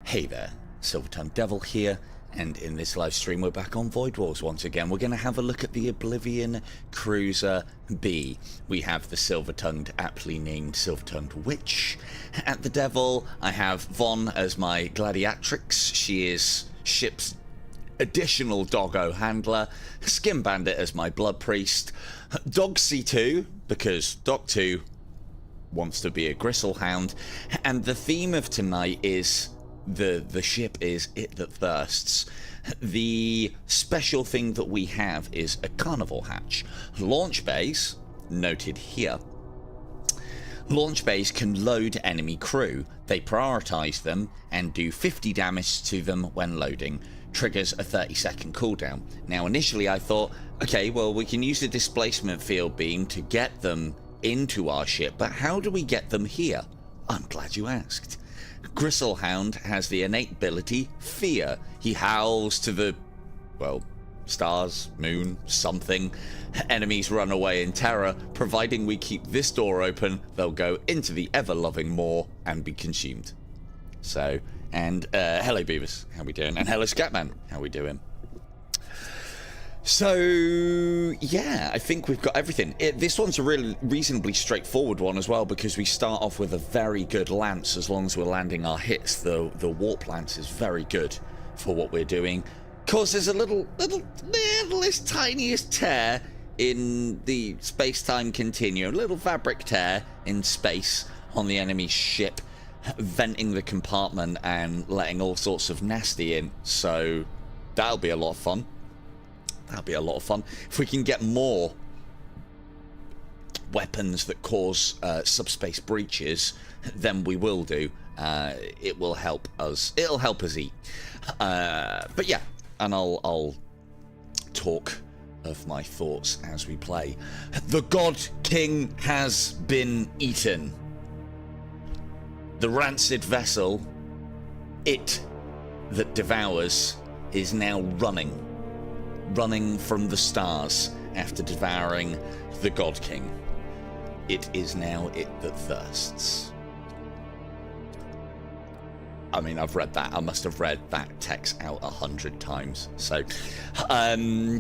Hey there, Silver-Tongued Devil here, and in this live stream we're back on Void Wars once again. We're going to have a look at the Oblivion Cruiser B. We have the Silver-Tongued, aptly named Silver-Tongued Witch. At the Devil, I have Von as my gladiatrix. She is ship's additional doggo handler. Skin Bandit as my blood priest. Dog C2, because Dog 2 wants to be a gristlehound. And the theme of tonight is the ship is It That Thirsts. The special thing that we have is a carnival hatch. Launch bays, noted here. Launch bays can load enemy crew. They prioritize them and do 50 damage to them when loading. Triggers a 30-second cooldown. Now initially I thought, okay, well we can use the displacement field beam to get them into our ship, but how do we get them here? I'm glad you asked. Gristlehound has the innate ability Fear. He howls to the, well, stars, moon, something. Enemies run away in terror. Providing we keep this door open, they'll go into the ever-loving maw and be consumed. So, and hello Beavis, how we doing? And hello Scatman, how we doing? So, yeah, I think we've got everything. This one's a really reasonably straightforward one as well, because we start off with a very good lance as long as we're landing our hits. The warp lance is very good for what we're doing. Causes a littlest tiniest tear in the space-time continuum. A little fabric tear in space on the enemy's ship, venting the compartment and letting all sorts of nasty in. So, that'll be a lot of fun. That'll be a lot of fun. If we can get more weapons that cause subspace breaches, then we will do. It will help us. It'll help us eat. But yeah, and I'll talk of my thoughts as we play. The God King has been eaten. The rancid vessel, it that devours, is now running from the stars after devouring the God King. It is now It That Thirsts. I mean, I've read that. I must have read that text out 100 times. So,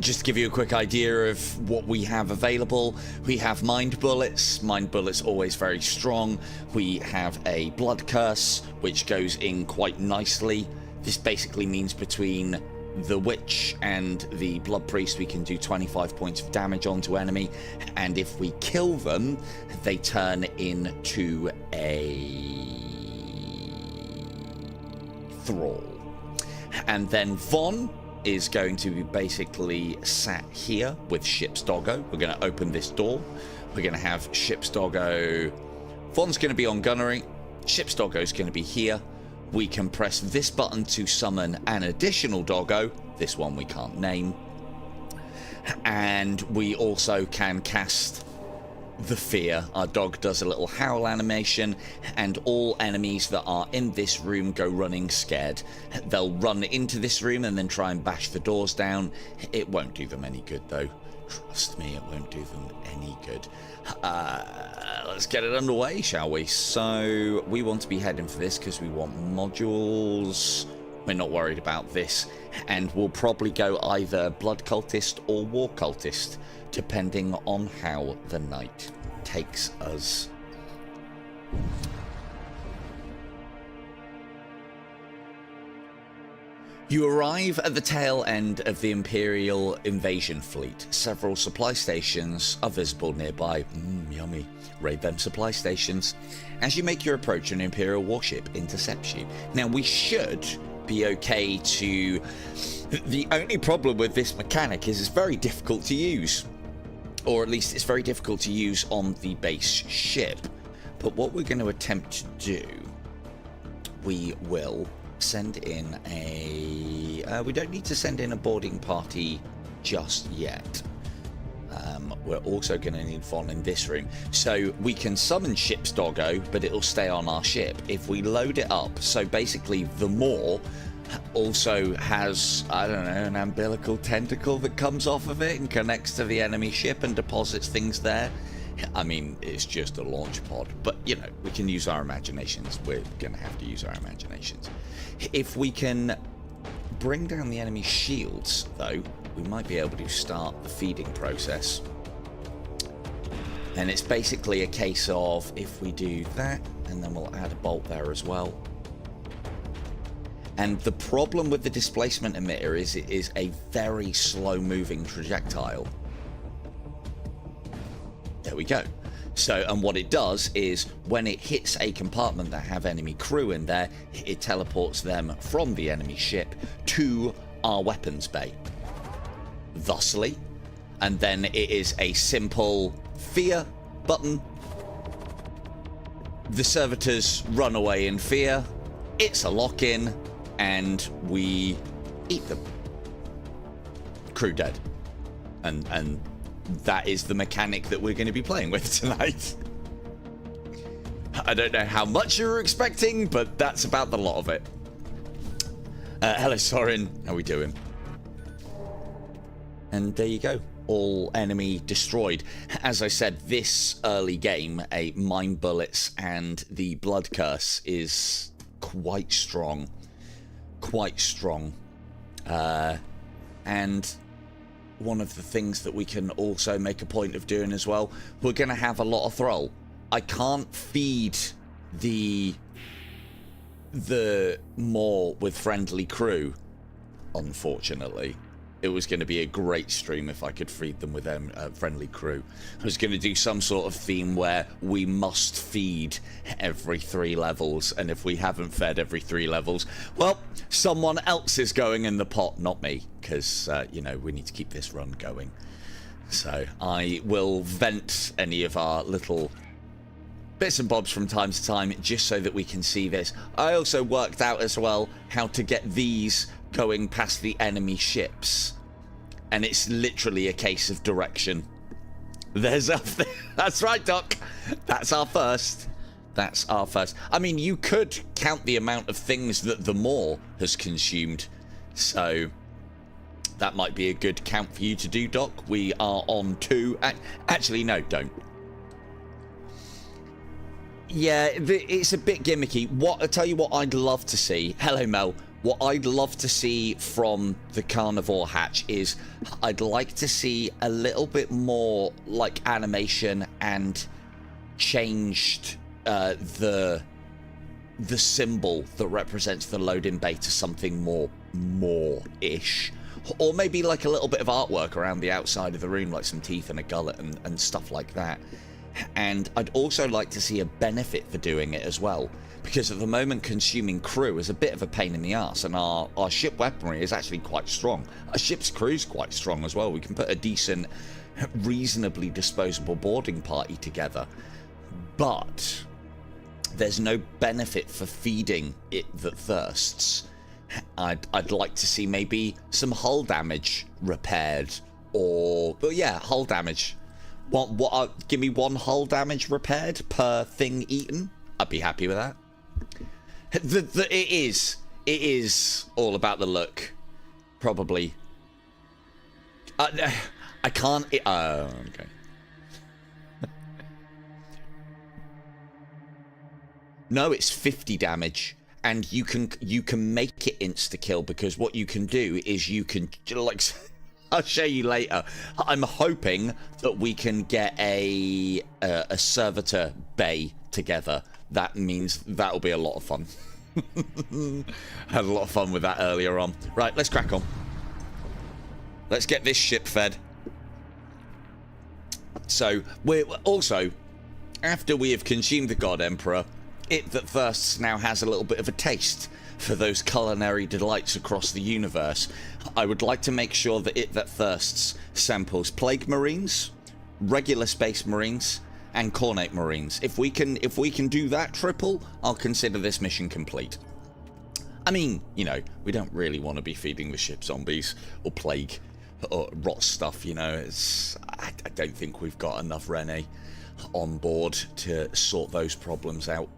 just to give you a quick idea of what we have available, we have Mind Bullets. Mind Bullets always very strong. We have a Blood Curse, which goes in quite nicely. This basically means between the Witch and the Blood Priest we can do 25 points of damage onto enemy, and if we kill them they turn into a thrall. And then Von is going to be basically sat here with Ship's Doggo. We're going to open this door. We're going to have Ship's Doggo. Von's going to be on gunnery. Ship's Doggo is going to be here. We can press this button to summon an additional doggo. This one we can't name. And we also can cast the Fear. Our dog does a little howl animation, and all enemies that are in this room go running scared. They'll run into this room and then try and bash the doors down. It won't do them any good though. Trust me, it won't do them any good. Let's get it underway, shall we? So, we want to be heading for this because we want modules. We're not worried about this. And we'll probably go either Blood Cultist or War Cultist, depending on how the night takes us. You arrive at the tail end of the Imperial invasion fleet. Several supply stations are visible nearby. Yummy. Raid them supply stations. As you make your approach, an Imperial warship intercepts you. Now, we should be okay to... The only problem with this mechanic is it's very difficult to use. Or at least it's very difficult to use on the base ship. But what we're going to attempt to do, we will send in a... we don't need to send in a boarding party just yet. We're also going to need Von in this room. So we can summon Ship's Doggo, but it'll stay on our ship. If we load it up, so basically the maw also has, I don't know, an umbilical tentacle that comes off of it and connects to the enemy ship and deposits things there. I mean, it's just a launch pod, but you know, we can use our imaginations. We're going to have to use our imaginations. If we can bring down the enemy shields, though, we might be able to start the feeding process. And it's basically a case of if we do that, and then we'll add a bolt there as well. And the problem with the displacement emitter is it is a very slow moving projectile. There we go. So, and what it does is when it hits a compartment that have enemy crew in there, it teleports them from the enemy ship to our weapons bay. Thusly. And then it is a simple fear button. The servitors run away in fear. It's a lock-in. And we eat them. Crew dead. And that is the mechanic that we're going to be playing with tonight. I don't know how much you were expecting, but that's about the lot of it. Hello, Sorin. How we doing? And there you go. All enemy destroyed. As I said, this early game, a mind bullets and the blood curse is quite strong. Quite strong. And one of the things that we can also make a point of doing as well, we're going to have a lot of thrall. I can't feed the more with friendly crew, unfortunately. It was going to be a great stream if I could feed them with friendly crew. I was going to do some sort of theme where we must feed every 3 levels, and if we haven't fed every 3 levels, well, someone else is going in the pot, not me, because, you know, we need to keep this run going. So I will vent any of our little bits and bobs from time to time, just so that we can see this. I also worked out as well how to get these going past the enemy ships, and it's literally a case of direction. There's a that's right, Doc. That's our first. That's our first. I mean, you could count the amount of things that the Maw has consumed, so that might be a good count for you to do, Doc. We are on 2. Actually, no, don't. Yeah, it's a bit gimmicky. What I tell you what I'd love to see. Hello, Mel. What I'd love to see from the carnivore hatch is I'd like to see a little bit more like animation and changed the symbol that represents the loading bay to something more-ish. Or maybe like a little bit of artwork around the outside of the room, like some teeth and a gullet and stuff like that. And I'd also like to see a benefit for doing it as well, because at the moment consuming crew is a bit of a pain in the arse, and our ship weaponry is actually quite strong. Our ship's crew's quite strong as well. We can put a decent, reasonably disposable boarding party together, but there's no benefit for feeding it that thirsts. I'd like to see maybe some hull damage repaired, or yeah, hull damage. Give me 1 hull damage repaired per thing eaten. I'd be happy with that. It is all about the look, probably. I can't. Okay. No, it's 50 damage, and you can make it insta kill, because what you can do is you can like. I'll show you later. I'm hoping that we can get a servitor bay together. That means that'll be a lot of fun. Had a lot of fun with that earlier on. Right, let's crack on. Let's get this ship fed. So, we're also, after we have consumed the God Emperor, it that thirsts now has a little bit of a taste for those culinary delights across the universe. I would like to make sure that it that thirsts samples plague marines, regular space marines, and cornate marines. If we can do that triple, I'll consider this mission complete. I mean, you know, we don't really want to be feeding the ship zombies or plague or rot stuff, you know. I don't think we've got enough Rene on board to sort those problems out.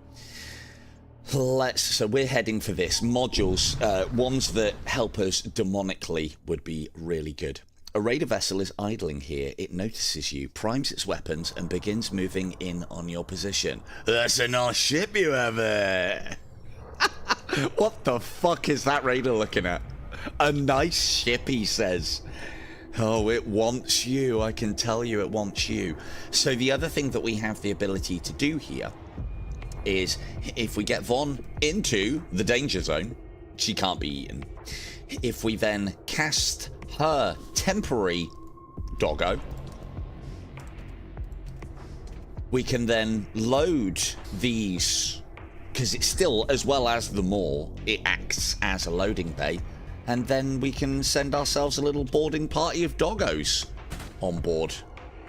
So we're heading for this. Modules, ones that help us demonically would be really good. A raider vessel is idling here. It notices you, primes its weapons, and begins moving in on your position. That's a nice ship you have there. What the fuck is that raider looking at? A nice ship, he says. Oh, it wants you. I can tell you it wants you. So the other thing that we have the ability to do here is if we get Von into the danger zone, she can't be eaten. If we then cast her temporary doggo, we can then load these, because it's still, as well as the moor, it acts as a loading bay, and then we can send ourselves a little boarding party of doggos on board.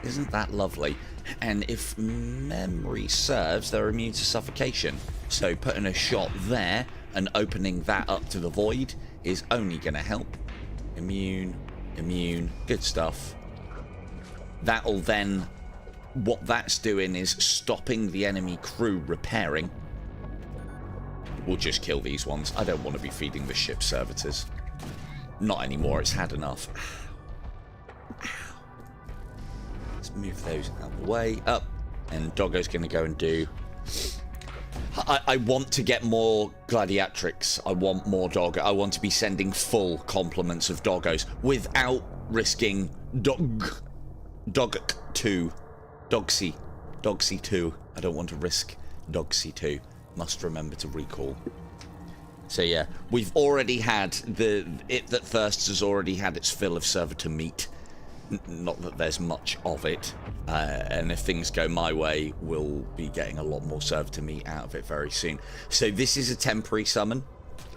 Isn't that lovely? And if memory serves, they're immune to suffocation, so putting a shot there and opening that up to the void is only going to help. Immune, good stuff. That'll then, what that's doing is stopping the enemy crew repairing. We'll just kill these ones. I don't want to be feeding the ship servitors. Not anymore, it's had enough. Ow. Let's move those out of the way. Up. And Doggo's going to go and do... I want to get more gladiatrix. I want more doggo. I want to be sending full complements of doggos without risking Dogsy 2. I don't want to risk Dogsy 2. Must remember to recall. So yeah, we've already had it that thirsts has already had its fill of servitor meat. Not that there's much of it, and if things go my way, we'll be getting a lot more servitor meat out of it very soon. So this is a temporary summon.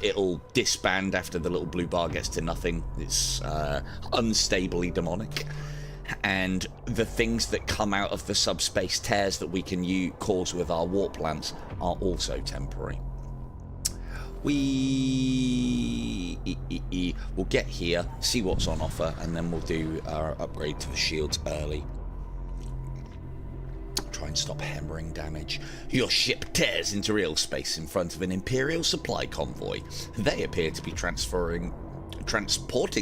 It'll disband after the little blue bar gets to nothing. It's unstably demonic. And the things that come out of the subspace tears that we can cause with our warp lance are also temporary. We'll get here, see what's on offer, and then we'll do our upgrade to the shields early. Try and stop hammering damage. Your ship tears into real space in front of an Imperial supply convoy. They appear to be transporting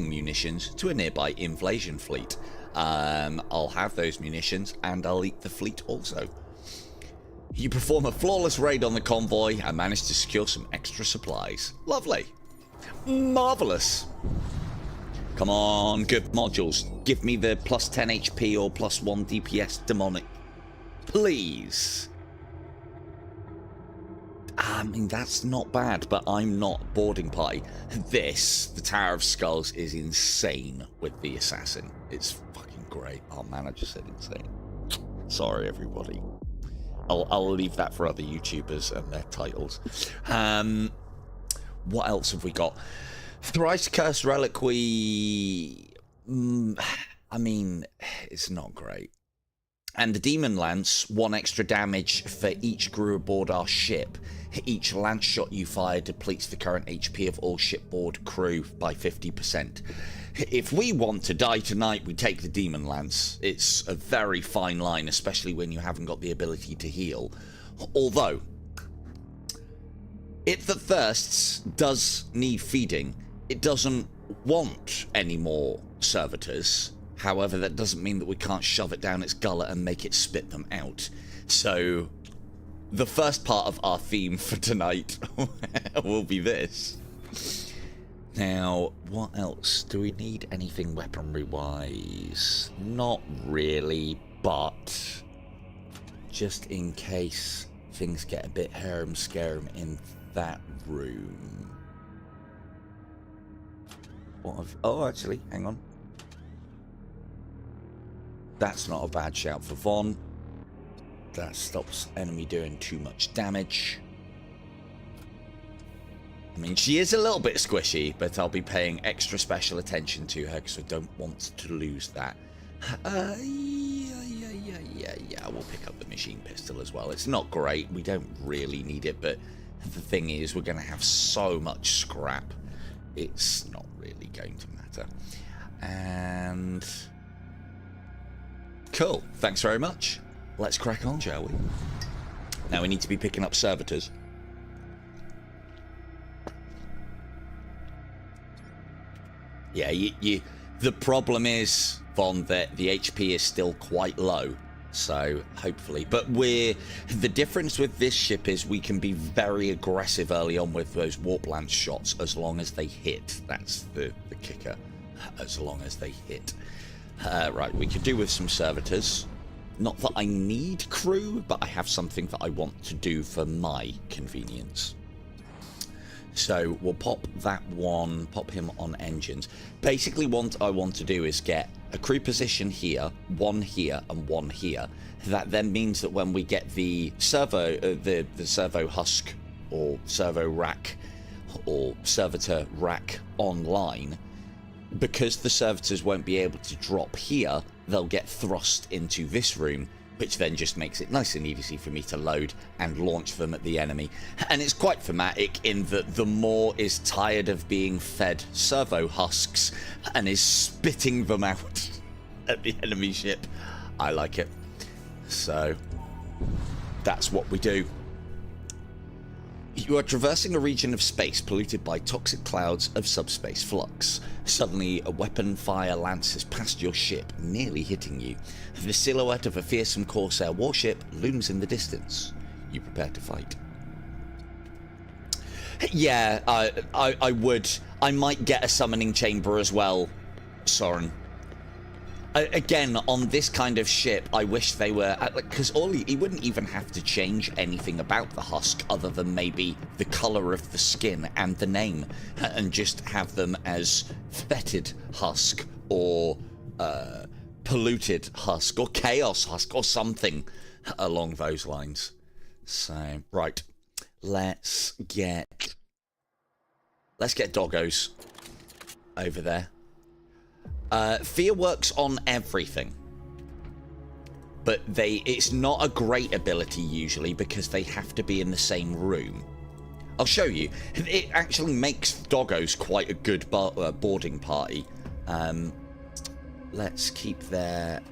munitions to a nearby invasion fleet. I'll have those munitions, and I'll eat the fleet also. You perform a flawless raid on the convoy and manage to secure some extra supplies. Lovely. Marvellous. Come on, good modules. Give me the plus 10 HP or plus 1 DPS demonic. Please. I mean, that's not bad, but I'm not boarding party. This, the Tower of Skulls, is insane with the assassin. It's fucking great. Our manager said insane. Sorry, everybody. I'll leave that for other YouTubers and their titles. What else have we got? Thrice Cursed Reliquary. I mean, it's not great. And the Demon Lance, 1 extra damage for each crew aboard our ship. Each lance shot you fire depletes the current HP of all shipboard crew by 50%. If we want to die tonight, we take the Demon Lance. It's a very fine line, especially when you haven't got the ability to heal. Although, It That Thirsts does need feeding. It doesn't want any more servitors. However, that doesn't mean that we can't shove it down its gullet and make it spit them out. So, the first part of our theme for tonight will be this. Now, what else? Do we need anything weaponry-wise? Not really, but just in case things get a bit harem-scarum in that room. Oh, actually, hang on. That's not a bad shout for Von. That stops enemy doing too much damage. I mean, she is a little bit squishy, but I'll be paying extra special attention to her because I don't want to lose that. Yeah, we'll pick up the machine pistol as well. It's not great. We don't really need it, but the thing is, we're going to have so much scrap. It's not really going to matter. And... cool. Thanks very much. Let's crack on, shall we? Now we need to be picking up servitors. Yeah, The problem is, Von, that the HP is still quite low. So, hopefully. But the difference with this ship is we can be very aggressive early on with those warp lance shots as long as they hit. That's the kicker. As long as they hit. Right, we could do with some servitors. Not that I need crew, but I have something that I want to do for my convenience. So we'll pop that one, pop him on engines. Basically what I want to do is get a crew position here, one here, and one here. That then means that when we get the servo, the servo husk, or servo rack, or servitor rack online, because the servitors won't be able to drop here, they'll get thrust into this room, which then just makes it nice and easy for me to load and launch them at the enemy. And it's quite thematic in that the Maw is tired of being fed servo husks and is spitting them out at the enemy ship. I like it. So that's what we do. You are traversing a region of space polluted by toxic clouds of subspace flux. Suddenly, a weapon fire lances past your ship, nearly hitting you. The silhouette of a fearsome Corsair warship looms in the distance. You prepare to fight. Yeah, I would. I might get a summoning chamber as well, Soren. Again, on this kind of ship, I wish they were... Because he wouldn't even have to change anything about the husk other than maybe the colour of the skin and the name. And just have them as fetid husk or polluted husk or chaos husk or something along those lines. So, right. Let's get doggos over there. Fear works on everything, but it's not a great ability usually because they have to be in the same room. I'll show you. It actually makes doggos quite a good boarding party. Let's keep their...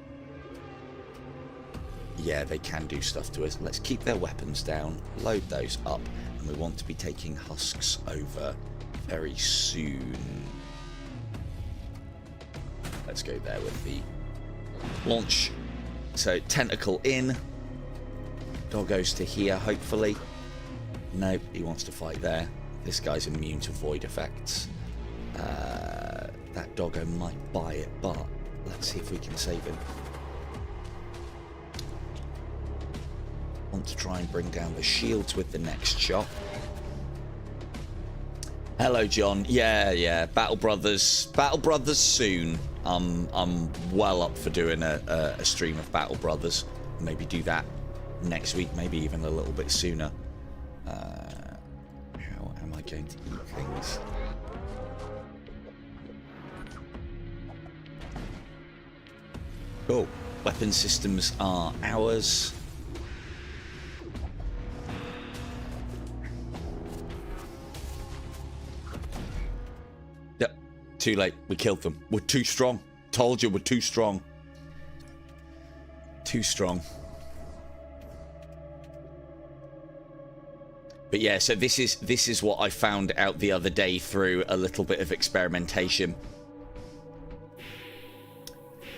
Yeah, they can do stuff to us. Let's keep their weapons down, load those up, and we want to be taking husks over very soon. Let's go there with the launch. So, tentacle in. Doggo's to here, hopefully. Nope, he wants to fight there. This guy's immune to void effects. That doggo might buy it, but let's see if we can save him. Want to try and bring down the shields with the next shot. Hello, John. Yeah. Battle Brothers soon. I'm well up for doing a stream of Battle Brothers. Maybe do that next week, maybe even a little bit sooner. How am I going to eat things? Cool. Weapon systems are ours. Too late. We killed them. We're too strong. Told you we're too strong. Too strong. But yeah, so this is what I found out the other day through a little bit of experimentation.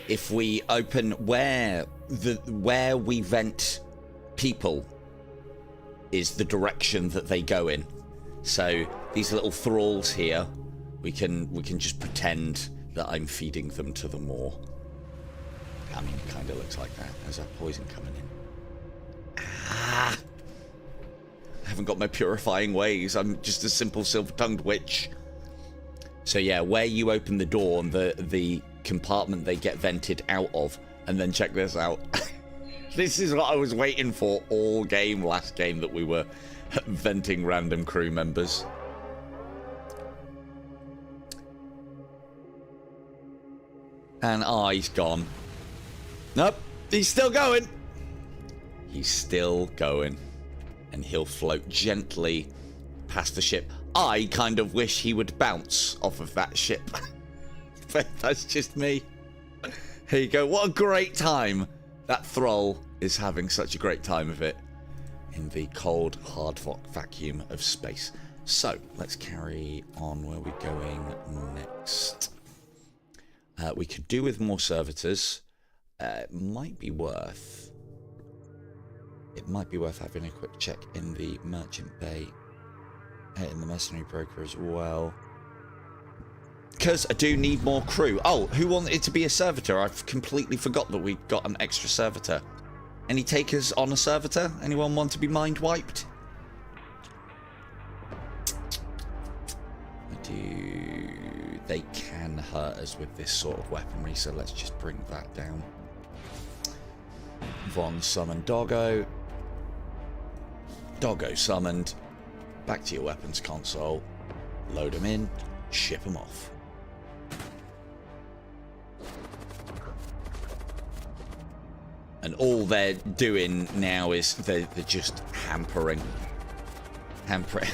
If we open where we vent people is the direction that they go in. So these little thralls here, we can just pretend that I'm feeding them to the Maw. I mean, it kind of looks like that. There's that poison coming in. Ah! I haven't got my purifying ways. I'm just a simple silver-tongued witch. So yeah, where you open the door and the compartment they get vented out of, and then check this out. This is what I was waiting for all game, last game, that we were venting random crew members. And he's gone. Nope, he's still going. He's still going. And he'll float gently past the ship. I kind of wish he would bounce off of that ship. But that's just me. Here you go. What a great time. That thrall is having such a great time of it in the cold, hard vacuum of space. So, let's carry on. Where are we going next? We could do with more servitors. It might be worth having a quick check in the merchant bay, in the mercenary broker as well. Because I do need more crew. Oh, who wanted to be a servitor? I've completely forgot that we got an extra servitor. Any takers on a servitor? Anyone want to be mind wiped? They can hurt us with this sort of weaponry, so let's just bring that down. Von summoned Doggo. Doggo summoned. Back to your weapons console. Load them in. Ship them off. And all they're doing now is they're just hampering. Hampering.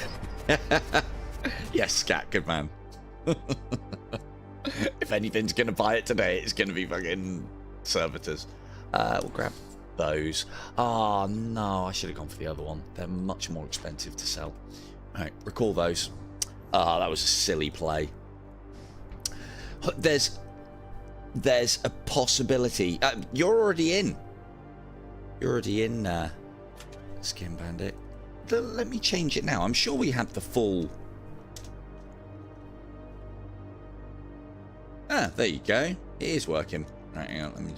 Yes, Scat, good man. If anything's going to buy it today, it's going to be fucking servitors. We'll grab those. Oh, no, I should have gone for the other one. They're much more expensive to sell. All right, recall those. Ah, that was a silly play. There's a possibility. You're already in. You're already in, Skin Bandit. Let me change it now. I'm sure we had the full... Ah, there you go. It is working. Right, hang on. Let me...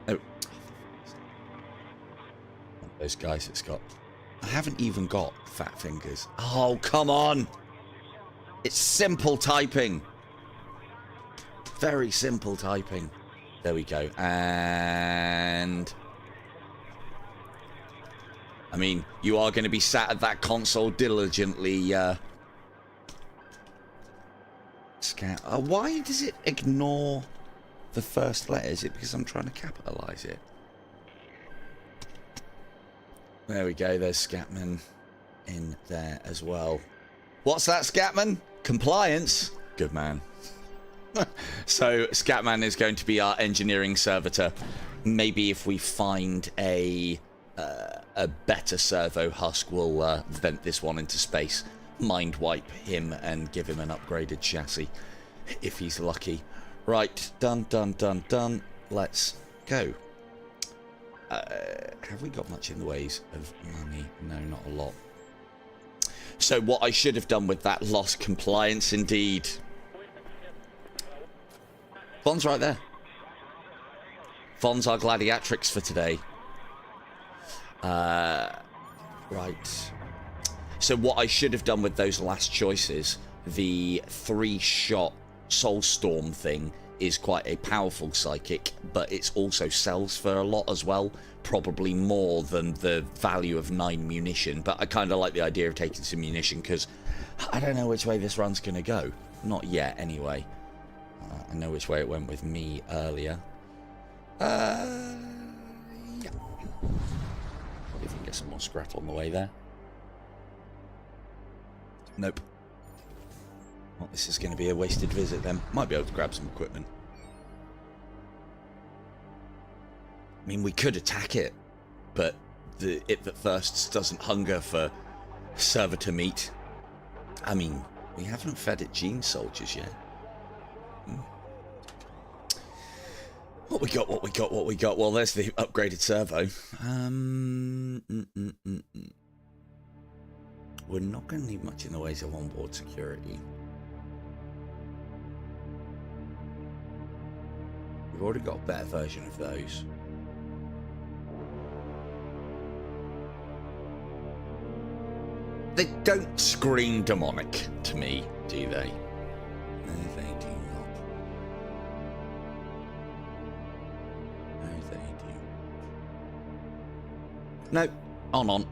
Oh. Those guys it's got. I haven't even got fat fingers. Oh, come on. It's simple typing. Very simple typing. There we go. And... I mean, you are going to be sat at that console diligently, Scat. Why does it ignore the first letter? Is it because I'm trying to capitalize it? There we go. There's Scatman in there as well. What's that, Scatman? Compliance. Good man. So Scatman is going to be our engineering servitor. Maybe if we find a better servo husk, we'll vent this one into space. Mind wipe him and give him an upgraded chassis if he's lucky. Right, done. Let's go. Have we got much in the ways of money? No, not a lot. So what I should have done with that lost compliance, indeed. Von's right there. Von's our gladiatrix for today. Right. So what I should have done with those last choices, the 3-shot Soulstorm thing is quite a powerful psychic, but it also sells for a lot as well. Probably more than the value of 9 munition. But I kind of like the idea of taking some munition because I don't know which way this run's going to go. Not yet, anyway. I know which way it went with me earlier. Yeah. Probably can get some more scrap on the way there. Nope. Well, this is going to be a wasted visit then. Might be able to grab some equipment. I mean, we could attack it, but it that thirsts doesn't hunger for servitor meat. I mean, we haven't fed it gene soldiers yet. What we got? Well, there's the upgraded servo. We're not going to need much in the ways of onboard security. We've already got a better version of those. They don't scream demonic to me, do they? No, they do not. No, they do. No, on.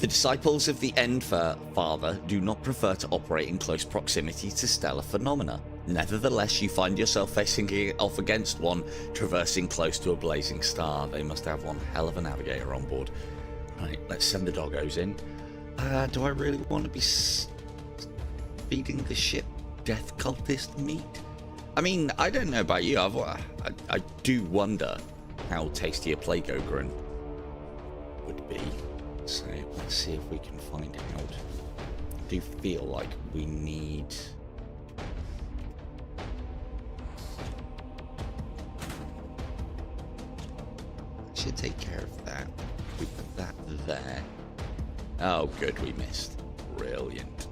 The disciples of the End Father do not prefer to operate in close proximity to stellar phenomena. Nevertheless, you find yourself facing off against one, traversing close to a blazing star. They must have one hell of a navigator on board. Right, let's send the doggos in. Do I really want to be feeding the ship death cultist meat? I mean, I don't know about you. I do wonder how tasty a plague ogre and would be. So let's see if we can find out. I do feel like we need... should take care of that. We put that there. Oh, good, we missed. Brilliant.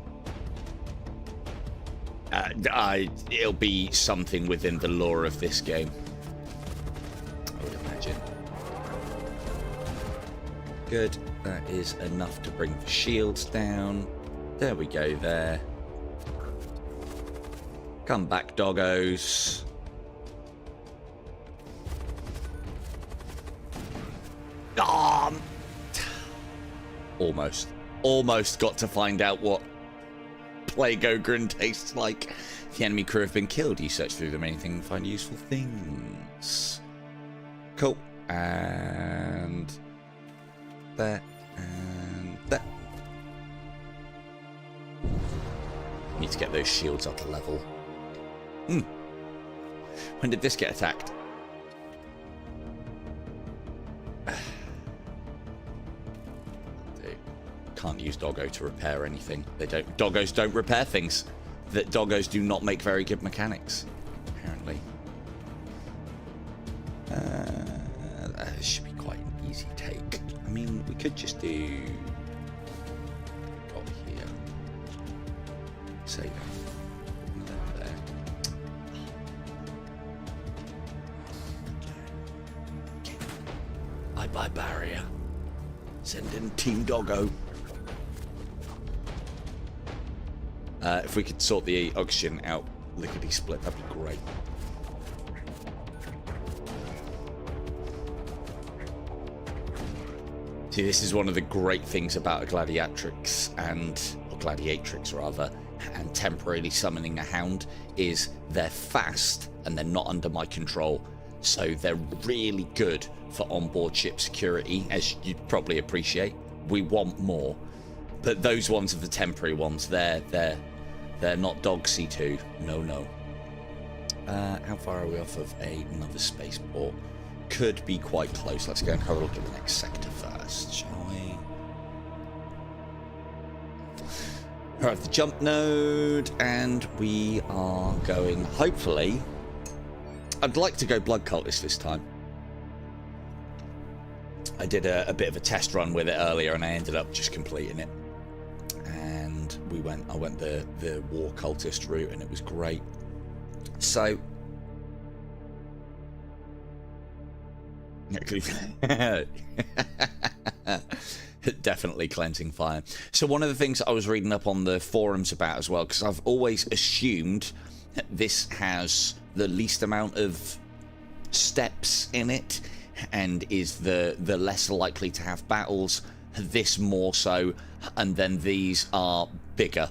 It'll be something within the lore of this game, I would imagine. Good. That is enough to bring the shields down. There we go there. Come back, doggos. Oh, almost got to find out what plague ogre tastes like. The enemy crew have been killed. You search through them, anything and find useful things. Cool. And there and there. Need to get those shields up to level. When did this get attacked? Can't use doggo to repair anything. Doggos don't repair things. That doggos do not make very good mechanics, apparently. That should be quite an easy take. I mean, we could just do... got here. Say that. There. Bye-bye barrier. Send in Team Doggo. If we could sort the oxygen out lickety-split, that'd be great. See, this is one of the great things about a gladiatrix or gladiatrix rather, and temporarily summoning a hound is they're fast and they're not under my control. So they're really good for onboard ship security, as you'd probably appreciate. We want more. But those ones are the temporary ones. They're not dog C2. No. How far are we off of another spaceport? Could be quite close. Let's go and have a look at the next sector first, shall we? Alright, the jump node, and we are going, hopefully... I'd like to go blood cultist this time. I did a bit of a test run with it earlier, and I ended up just completing it. And I went the war cultist route, and it was great. So definitely cleansing fire. So one of the things I was reading up on the forums about as well, because I've always assumed this has the least amount of steps in it and is the less likely to have battles, this more so, and then these are bigger,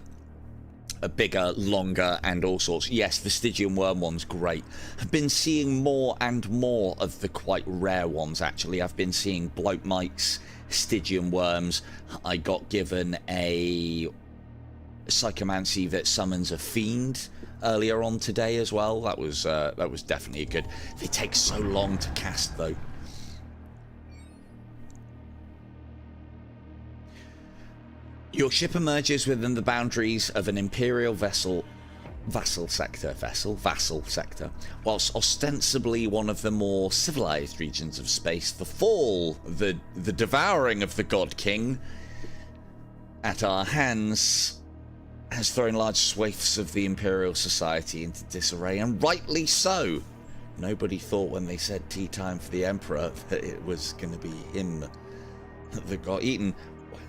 longer, and all sorts. Yes, the Stygian worm one's great. I've been seeing more and more of the quite rare ones, actually. I've been seeing bloat mites, Stygian worms. I got given a psychomancy that summons a fiend earlier on today as well. That was definitely good. They take so long to cast though. Your ship emerges within the boundaries of an Imperial vassal sector, whilst ostensibly one of the more civilized regions of space. The fall, the devouring of the God King at our hands has thrown large swathes of the Imperial society into disarray, and rightly so. Nobody thought when they said tea time for the Emperor that it was going to be him that got eaten.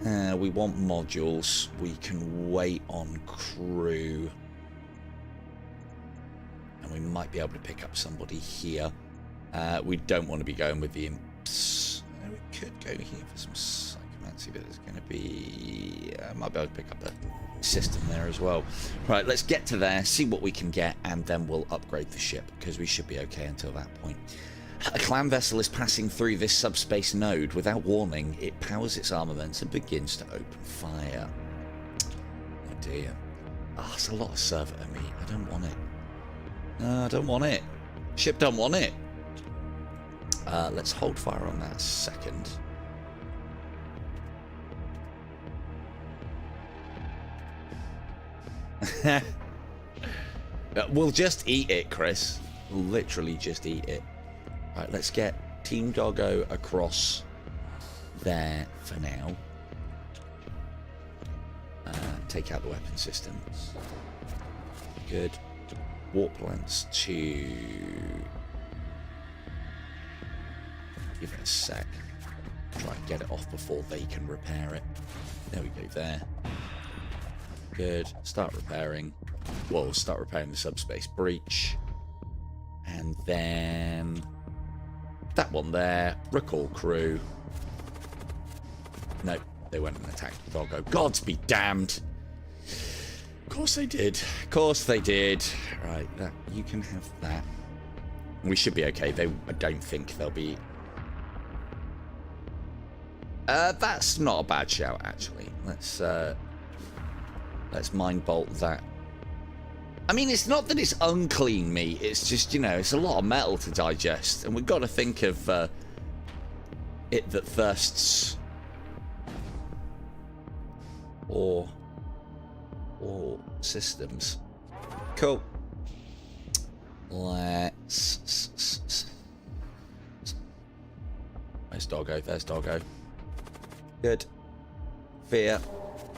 We want modules. We can wait on crew. And we might be able to pick up somebody here. We don't want to be going with the imps. We could go here for some psychomancy, but there's going to be... might be able to pick up a system there as well. Right, let's get to there, see what we can get, and then we'll upgrade the ship, because we should be okay until that point. A clan vessel is passing through this subspace node. Without warning, it powers its armaments and begins to open fire. Oh dear. Ah, it's a lot of servitor meat. I don't want it. No, I don't want it. Ship don't want it. Let's hold fire on that a second. We'll just eat it, Chris. We'll literally just eat it. Right, let's get Team Doggo across there for now. Take out the weapon systems. Good. Warp lance to... Give it a sec. Try and get it off before they can repair it. There we go there. Good. Start repairing. Well, start repairing the subspace breach. And then... that one there. Recall crew. No, they went and attacked the Doggo. Gods be damned! Of course they did. Of course they did. Right, that you can have that. We should be okay. I don't think they'll be... that's not a bad shout, actually. Let's mind bolt that. I mean, it's not that it's unclean meat. It's just, you know, it's a lot of metal to digest. And we've got to think of it that thirsts. Or systems. Cool. Let's... Where's Doggo? There's Doggo. Good. Fear.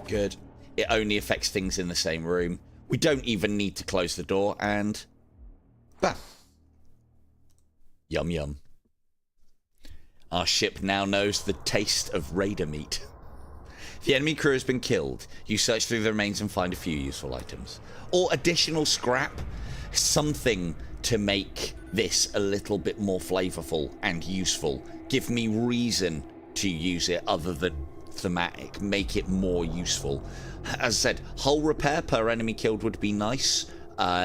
Good. It only affects things in the same room. We don't even need to close the door, and... bam. Yum yum. Our ship now knows the taste of raider meat. The enemy crew has been killed. You search through the remains and find a few useful items. Or additional scrap. Something to make this a little bit more flavorful and useful. Give me reason to use it other than thematic. Make it more useful. As I said, hull repair per enemy killed would be nice.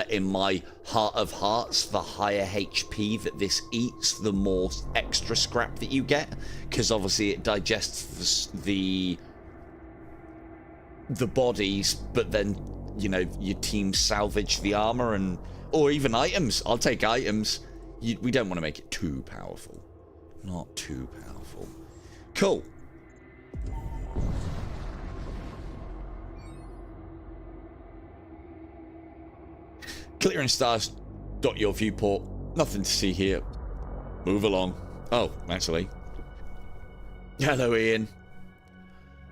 In my heart of hearts, the higher HP that this eats, the more extra scrap that you get. Because obviously it digests the bodies, but then, you know, your team salvage the armor and... or even items. I'll take items. We don't want to make it too powerful. Not too powerful. Cool. Clearing stars. Dot your viewport. Nothing to see here. Move along. Oh, actually. Hello, Ian.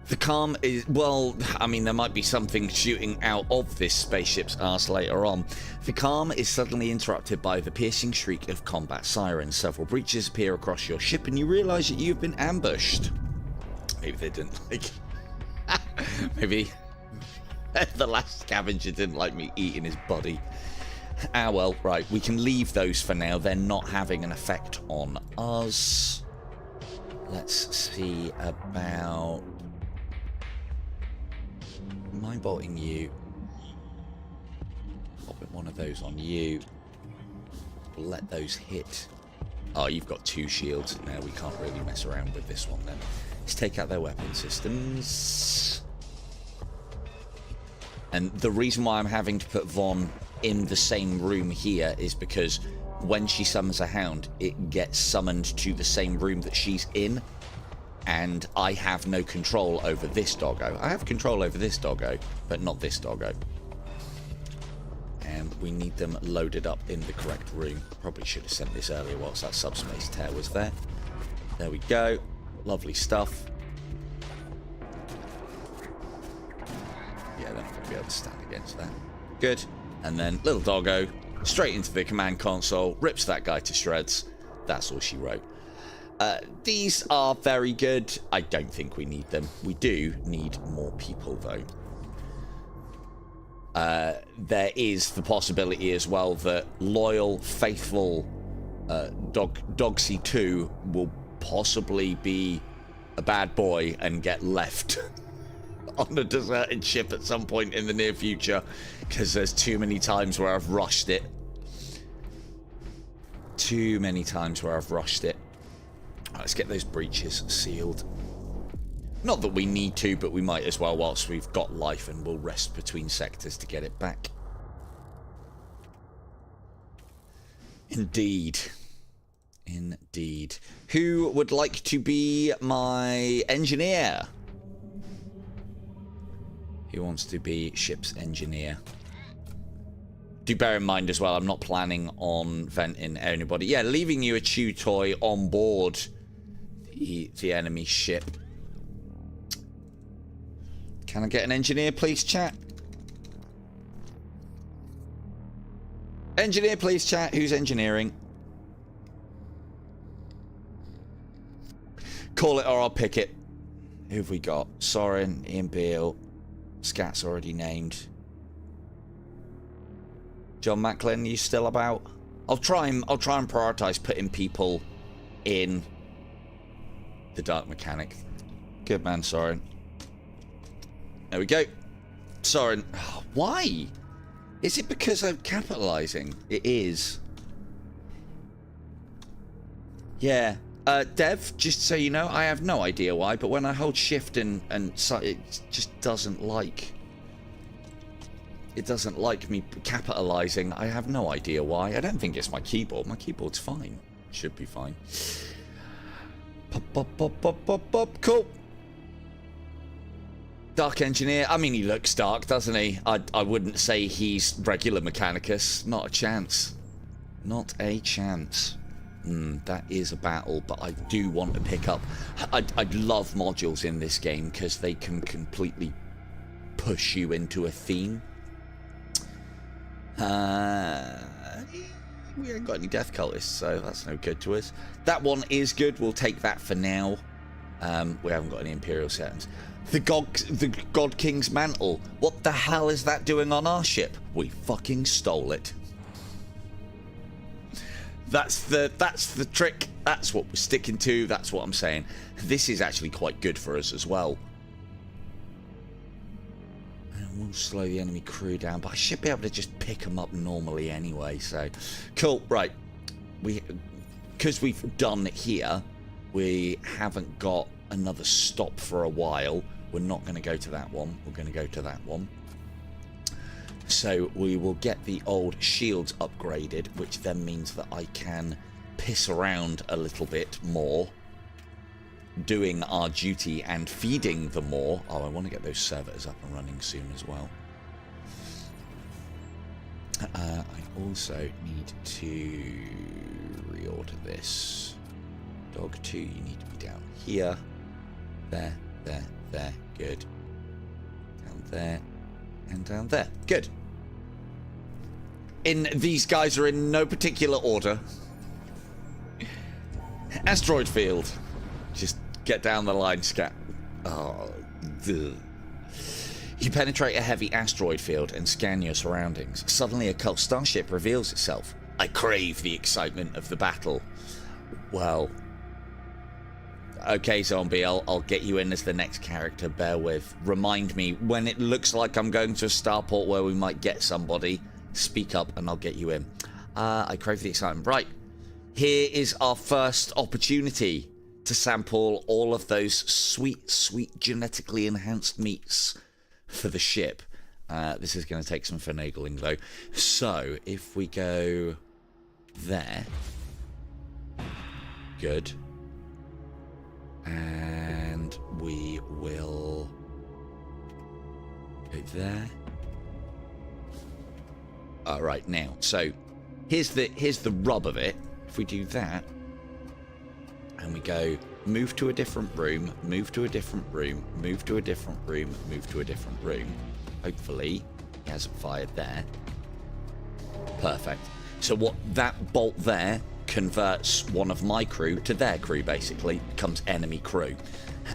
The calm is, well, I mean, there might be something shooting out of this spaceship's arse later on. The calm is suddenly interrupted by the piercing shriek of combat sirens. Several breaches appear across your ship and you realise that you've been ambushed. Maybe they didn't like... maybe the last scavenger didn't like me eating his body. Ah, well, right, we can leave those for now. They're not having an effect on us. Let's see about... mind bolting you. Popping one of those on you. Let those hit. Oh, you've got two shields. Now we can't really mess around with this one then. Let's take out their weapon systems. And the reason why I'm having to put Vaughn in the same room here is because when she summons a hound, it gets summoned to the same room that she's in. And I have no control over this doggo. I have control over this doggo, but not this doggo. And we need them loaded up in the correct room. Probably should have sent this earlier whilst that subspace tear was there. There we go. Lovely stuff. Yeah, they're not going to be able to stand against that. Good. And then little doggo, straight into the command console, rips that guy to shreds. That's all she wrote. These are very good. I don't think we need them. We do need more people, though. There is the possibility as well that loyal, faithful Dogsy 2 will possibly be a bad boy and get left on a deserted ship at some point in the near future, because there's too many times where I've rushed it. Too many times where I've rushed it. Right, let's get those breaches sealed. Not that we need to, but we might as well whilst we've got life, and we'll rest between sectors to get it back. Indeed. Indeed. Who would like to be my engineer? Who wants to be ship's engineer? Do bear in mind as well, I'm not planning on venting anybody. Yeah, leaving you a chew toy on board the enemy ship. Can I get an engineer, please, chat? Engineer, please, chat. Who's engineering? Call it or I'll pick it. Who have we got? Soren, Imperial. Scat's already named. John Macklin, you still about? I'll try and prioritize putting people in the dark mechanic. Good man, Soren. There we go. Soren. Why? Is it because I'm capitalizing? It is. Yeah. Dev, just so you know, I have no idea why, but when I hold shift and so it just doesn't like... It doesn't like me capitalizing. I have no idea why. I don't think it's my keyboard. My keyboard's fine. Should be fine. Pop, pop, pop, pop, pop, pop. Cool. Dark engineer. I mean, he looks dark, doesn't he? I wouldn't say he's regular Mechanicus. Not a chance. Not a chance. That is a battle, but I do want to pick up... I'd love modules in this game because they can completely push you into a theme. We ain't got any death cultists, so that's no good to us. That one is good. We'll take that for now. We haven't got any Imperial settings. The God King's mantle. What the hell is that doing on our ship? We fucking stole it. That's the trick. That's what we're sticking to. That's what I'm saying. This is actually quite good for us as well. And we'll slow the enemy crew down, but I should be able to just pick them up normally anyway. So, cool. Right. Because we've done it here, we haven't got another stop for a while. We're not going to go to that one. We're going to go to that one. So we will get the old shields upgraded, which then means that I can piss around a little bit more, doing our duty and feeding them more. Oh, I want to get those servitors up and running soon as well. I also need to reorder this. Dog 2, you need to be down here. There, there, there. Good. Down there. And down there. Good. These guys are in no particular order. Asteroid field. Just get down the line, scat. Oh, duh. You penetrate a heavy asteroid field and scan your surroundings. Suddenly a cult starship reveals itself. I crave the excitement of the battle. Well... Okay, zombie, I'll get you in as the next character, bear with. Remind me, when it looks like I'm going to a starport where we might get somebody, speak up and I'll get you in. I crave the excitement. Right, here is our first opportunity to sample all of those sweet, sweet genetically enhanced meats for the ship. This is going to take some finagling though. So, if we go there. Good. And we will go there. All right, now, so here's the rub of it. If we do that, and we go move to a different room, move to a different room, move to a different room, move to a different room. Hopefully, he hasn't fired there. Perfect. So what that bolt there converts one of my crew to their crew, basically. Becomes enemy crew.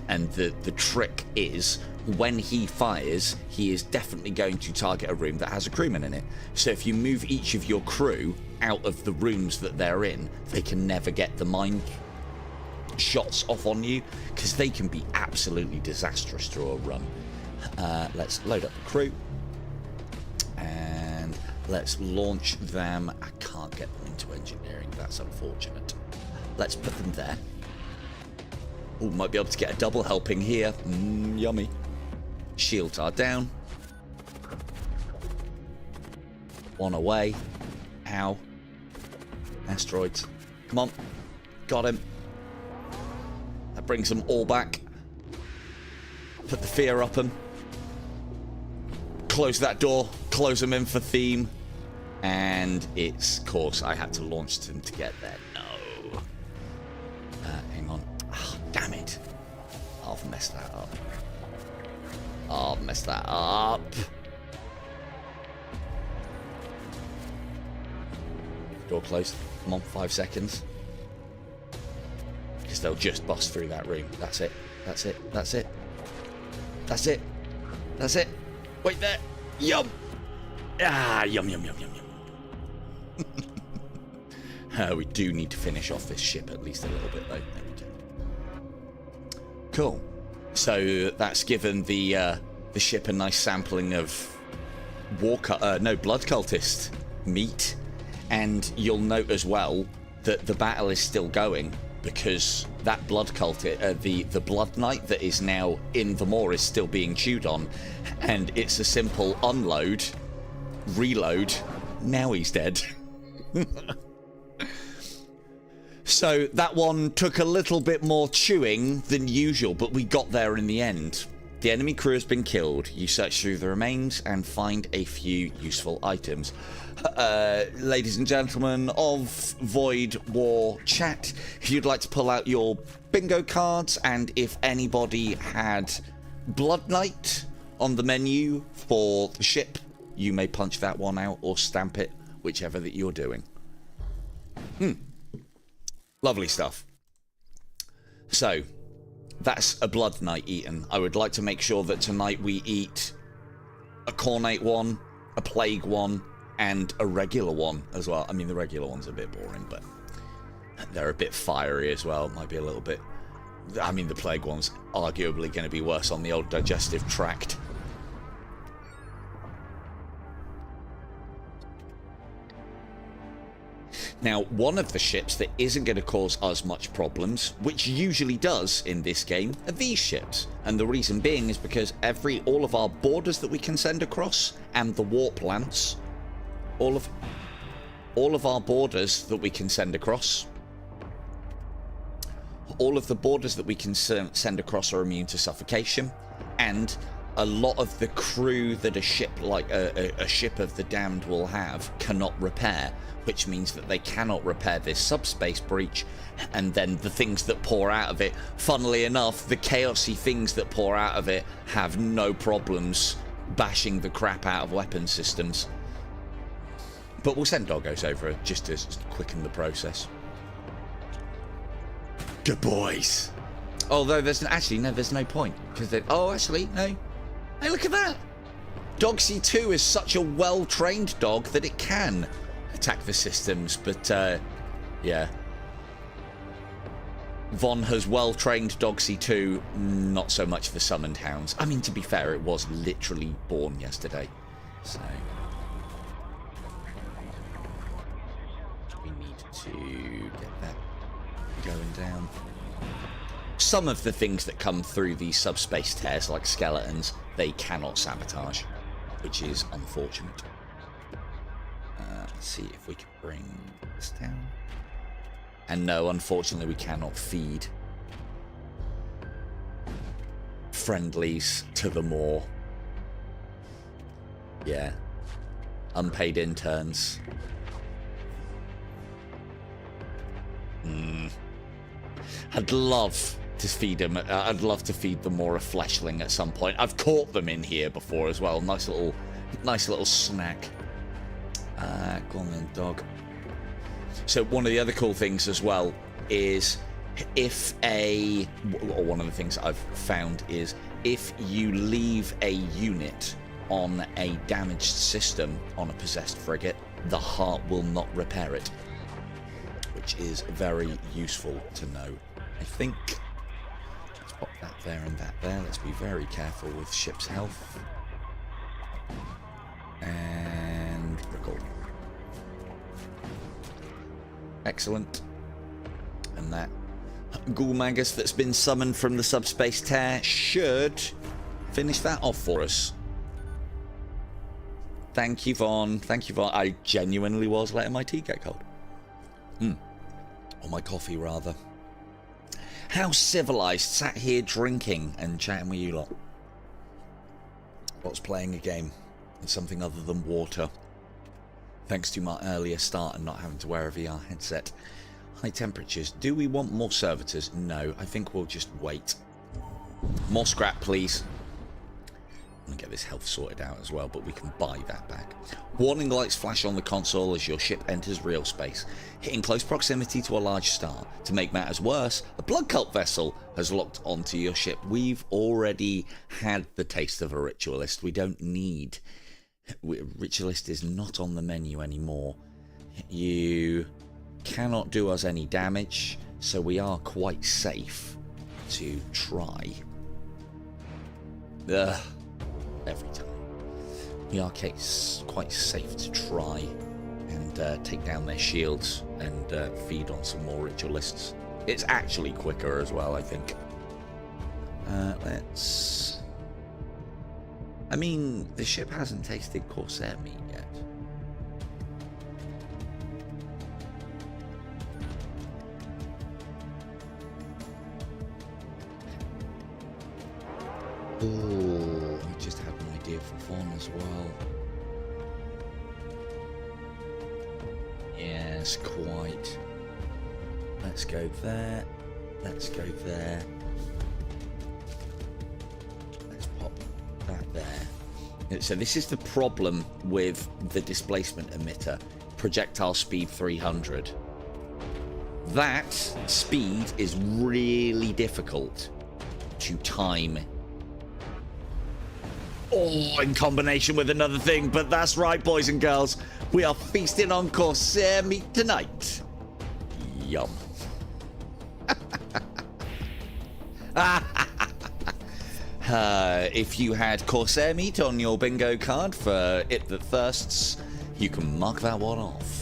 And the trick is, when he fires, he is definitely going to target a room that has a crewman in it. So if you move each of your crew out of the rooms that they're in, they can never get the mine shots off on you, because they can be absolutely disastrous through a run. Let's load up the crew. And let's launch them. I can't get them into engineering. That's unfortunate. Let's put them there. Oh, might be able to get a double helping here. Yummy. Shields are down. One away. Ow. Asteroids. Come on. Got him. That brings them all back. Put the fear up them. Close that door. Close them in for theme. And it's, of course, I had to launch them to get there. No. Hang on. Oh, damn it. I've messed that up. I've messed that up. Door closed. Come on, 5 seconds. Because they'll just bust through that room. That's it. That's it. That's it. That's it. That's it. Wait there. Yum. Ah, yum, yum, yum, yum, yum. We do need to finish off this ship at least a little bit, though. There we go. Cool. So that's given the ship a nice sampling of blood cultist meat. And you'll note as well that the battle is still going because that blood cultist, the blood knight that is now in the moor is still being chewed on. And it's a simple unload, reload, now he's dead. So that one took a little bit more chewing than usual, but we got there in the end. The enemy crew has been killed. You search through the remains and find a few useful items. Ladies and gentlemen of Void War chat, if you'd like to pull out your bingo cards, and if anybody had Blood Knight on the menu for the ship, you may punch that one out or stamp it, whichever that you're doing. Lovely stuff. So, that's a Blood Knight eaten. I would like to make sure that tonight we eat a Cornate one, a Plague one, and a regular one as well. I mean, the regular one's a bit boring, but they're a bit fiery as well. Might be a little bit... I mean, the Plague one's arguably going to be worse on the old digestive tract. Now, one of the ships that isn't going to cause us much problems, which usually does in this game, are these ships. And the reason being is because all of our borders that we can send across, and the warp lance, all of our borders that we can send across, all of the borders that we can send across are immune to suffocation, and a lot of the crew that a ship like a ship of the damned will have cannot repair, which means that they cannot repair this subspace breach, and then the things that pour out of it, funnily enough, the chaosy things that pour out of it have no problems bashing the crap out of weapon systems. But we'll send doggos over just to quicken the process. Good boys. Although there's no point, because actually no. Hey, look at that! Dog C2 is such a well-trained dog that it can attack the systems, but yeah. Von has well-trained Dog C2, not so much the summoned hounds. I mean, to be fair, it was literally born yesterday, so we need to get that going down. Some of the things that come through these subspace tears, like skeletons, they cannot sabotage, which is unfortunate. Let's see if we can bring this down. And no, unfortunately, we cannot feed friendlies to the moor. Yeah. Unpaid interns. I'd love to feed them. I'd love to feed them more a fleshling at some point. I've caught them in here before as well. Nice little snack. Go on then, dog. So one of the other cool things as well is one of the things I've found is if you leave a unit on a damaged system on a possessed frigate, the heart will not repair it, which is very useful to know. I think let's pop that there and that there. Let's be very careful with ship's health. And record. Excellent. And that ghoul magus that's been summoned from the subspace tear should finish that off for us. Thank you, Vaughn. Thank you, Vaughn. I genuinely was letting my tea get cold. Or my coffee, rather. How civilized, sat here drinking and chatting with you lot. What's playing a game? It's something other than water. thanks to my earlier start and not having to wear a VR headset. High temperatures. Do we want more servitors? No, I think we'll just wait. More scrap, please. I'm going to get this health sorted out as well, but we can buy that back. Warning lights flash on the console as your ship enters real space, hitting close proximity to a large star. To make matters worse, a blood cult vessel has locked onto your ship. We've already had the taste of a ritualist. We don't need... Ritualist is not on the menu anymore. You cannot do us any damage, so we are quite safe to try. Every time. We are quite safe to try and take down their shields and feed on some more ritualists. It's actually quicker as well, I think. Let's... I mean, the ship hasn't tasted Corsair meat yet. Oh, I just had an idea for fun as well. Yes, quite. Let's go there. Let's go there. Let's pop that there. So this is the problem with the displacement emitter. Projectile speed 300. That speed is really difficult to time. Oh, in combination with another thing, but that's right, boys and girls. We are feasting on Corsair meat tonight. Yum. If you had Corsair meat on your bingo card for It That Thirsts, you can mark that one off.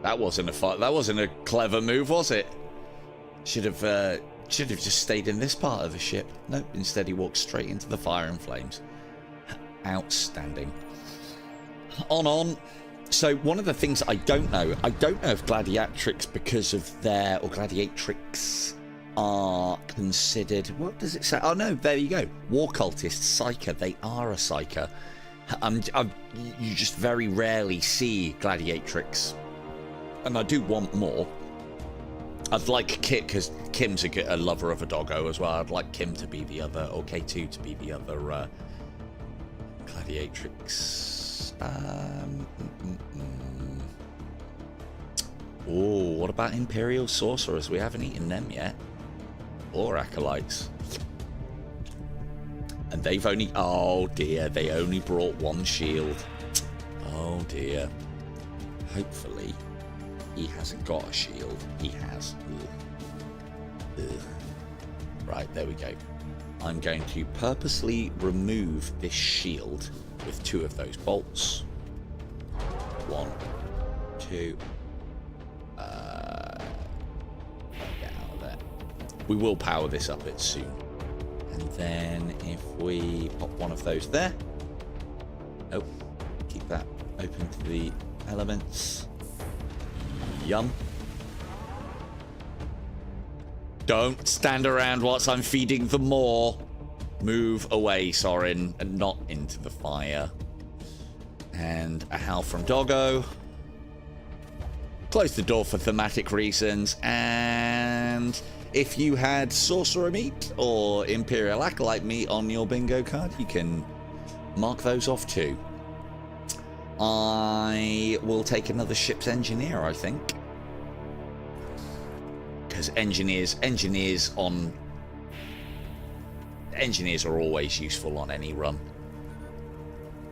That wasn't a clever move, was it? Should have just stayed in this part of the ship. Nope, instead he walked straight into the fire and flames. Outstanding. On. So one of the things I don't know if gladiatrix because of their, or gladiatrix are considered, what does it say? Oh no, there you go. War cultists, psyker, they are a psyker. You just very rarely see gladiatrix. And I do want more. I'd like Kit, because Kim's a lover of a doggo as well. I'd like Kim to be the other, or K2 to be the other gladiatrix. Oh, what about Imperial sorcerers? We haven't eaten them yet. Or acolytes. And they've only... Oh dear, they only brought one shield. Oh dear. Hopefully... he hasn't got a shield. He has. Ugh. Ugh. Right, there we go. I'm going to purposely remove this shield with 2 of those bolts. 1, 2. Get out of there. We will power this up it soon. And then if we pop one of those there. Oh, keep that open to the elements. Yum. Don't stand around whilst I'm feeding them more. Move away, Sorin, and not into the fire. And a howl from Doggo. Close the door for thematic reasons. And if you had sorcerer meat or Imperial acolyte meat on your bingo card, you can mark those off too. I will take another ship's engineer, I think. Because engineers are always useful on any run.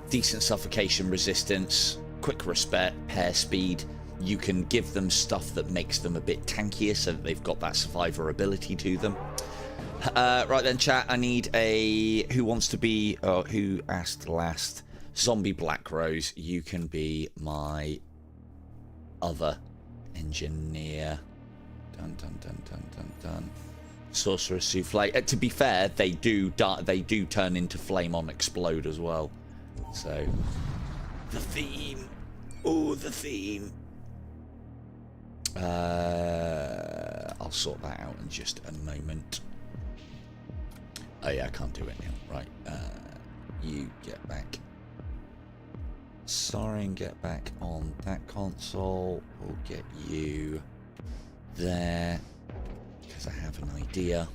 Decent suffocation resistance, quick repair speed. You can give them stuff that makes them a bit tankier so that they've got that survivability to them. Right then, chat, I need a... Who wants to be... Oh, who asked last? Zombie Black Rose, you can be my other engineer. Dun dun dun dun dun dun. Sorcerer Souffle. To be fair, they do turn into flame on explode as well. So the theme. Oh, the theme. I'll I'll sort that out in just a moment. Oh yeah, I can't do it now. Right, you get back. Soren, get back on that console. We'll get you there, because I have an idea.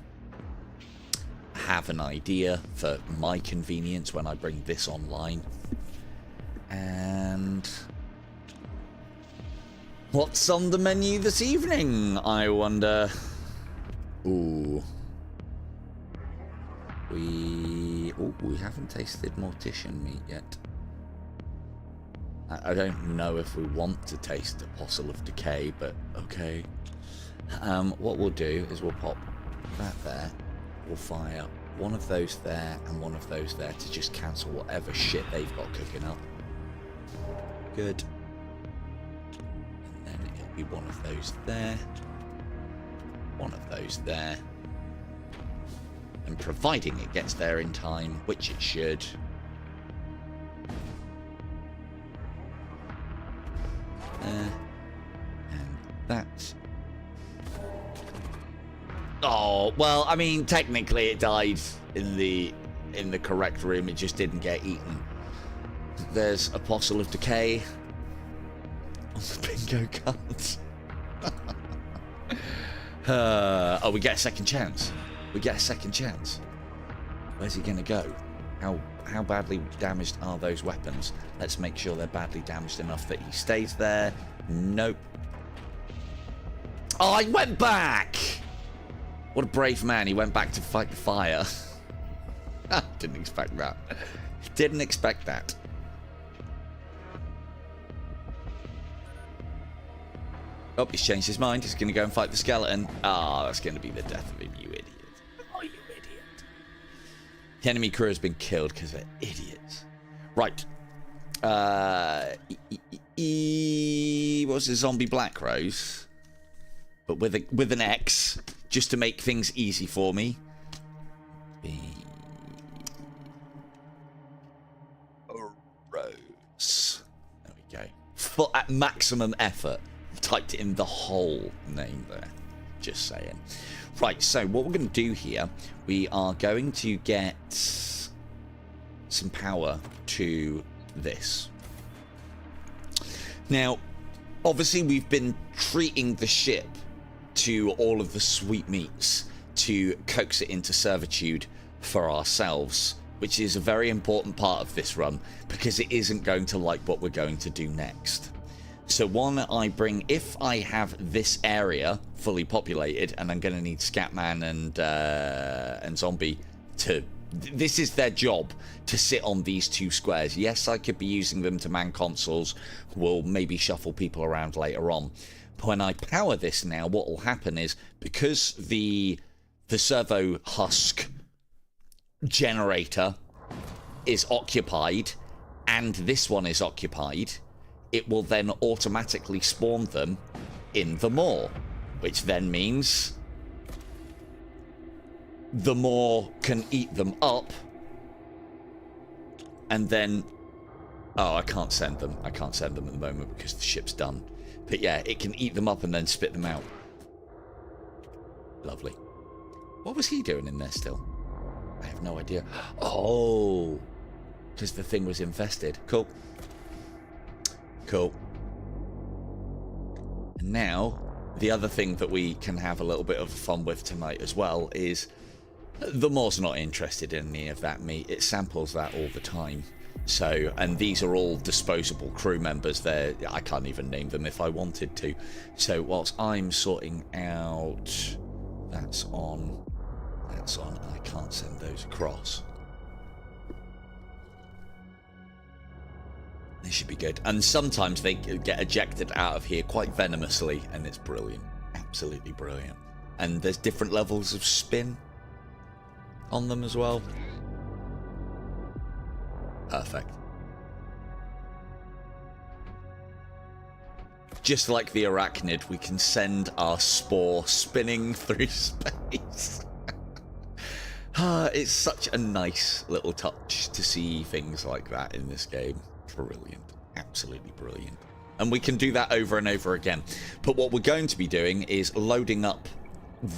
I have an idea for my convenience when I bring this online. And what's on the menu this evening, I wonder? Ooh. We haven't tasted mortician meat yet. I don't know if we want to taste the apostle of decay, but okay. What we'll do is we'll pop that there. We'll fire one of those there and one of those there to just cancel whatever shit they've got cooking up. Good. And then it'll be one of those there. One of those there. And providing it gets there in time, which it should. And that. Oh, well, I mean, technically it died in the correct room. It just didn't get eaten. There's Apostle of Decay on the bingo cards. Oh, we get a second chance. We get a second chance. Where's he going to go? How badly damaged are those weapons? Let's make sure they're badly damaged enough that he stays there. Nope. Oh, he went back! What a brave man. He went back to fight the fire. Didn't expect that. Didn't expect that. Oh, he's changed his mind. He's going to go and fight the skeleton. Ah, that's going to be the death of him, you idiot. Oh, you idiot. The enemy crew has been killed because they're idiots. Right. What's the zombie black rose? But with an X, just to make things easy for me. Rose. There we go. At maximum effort. Typed in the whole name there. Just saying. Right, so what we're going to do here, we are going to get some power to this. Now, obviously we've been treating the ship to all of the sweetmeats to coax it into servitude for ourselves, which is a very important part of this run, because it isn't going to like what we're going to do next. So one, I bring, if I have this area fully populated, and I'm going to need Scatman and Zombie to, this is their job, to sit on these two squares. Yes, I could be using them to man consoles. We'll maybe shuffle people around later on. But when I power this now, what will happen is, because the servo husk generator is occupied, and this one is occupied, it will then automatically spawn them in the maw, which then means the maw can eat them up, and then, oh, I can't send them. I can't send them at the moment because the ship's done. But yeah, it can eat them up and then spit them out. Lovely. What was he doing in there still? I have no idea. Oh, because the thing was infested. Cool. Cool. And now, the other thing that we can have a little bit of fun with tonight as well is the Maw's not interested in any of that meat. It samples that all the time. So, and these are all disposable crew members. I can't even name them if I wanted to. So, whilst I'm sorting out, that's on, I can't send those across. They should be good. And sometimes they get ejected out of here quite venomously, and it's brilliant. Absolutely brilliant. And there's different levels of spin on them as well. Perfect. Just like the arachnid, we can send our spore spinning through space. It's such a nice little touch to see things like that in this game. Brilliant. Absolutely brilliant. And we can do that over and over again. But what we're going to be doing is loading up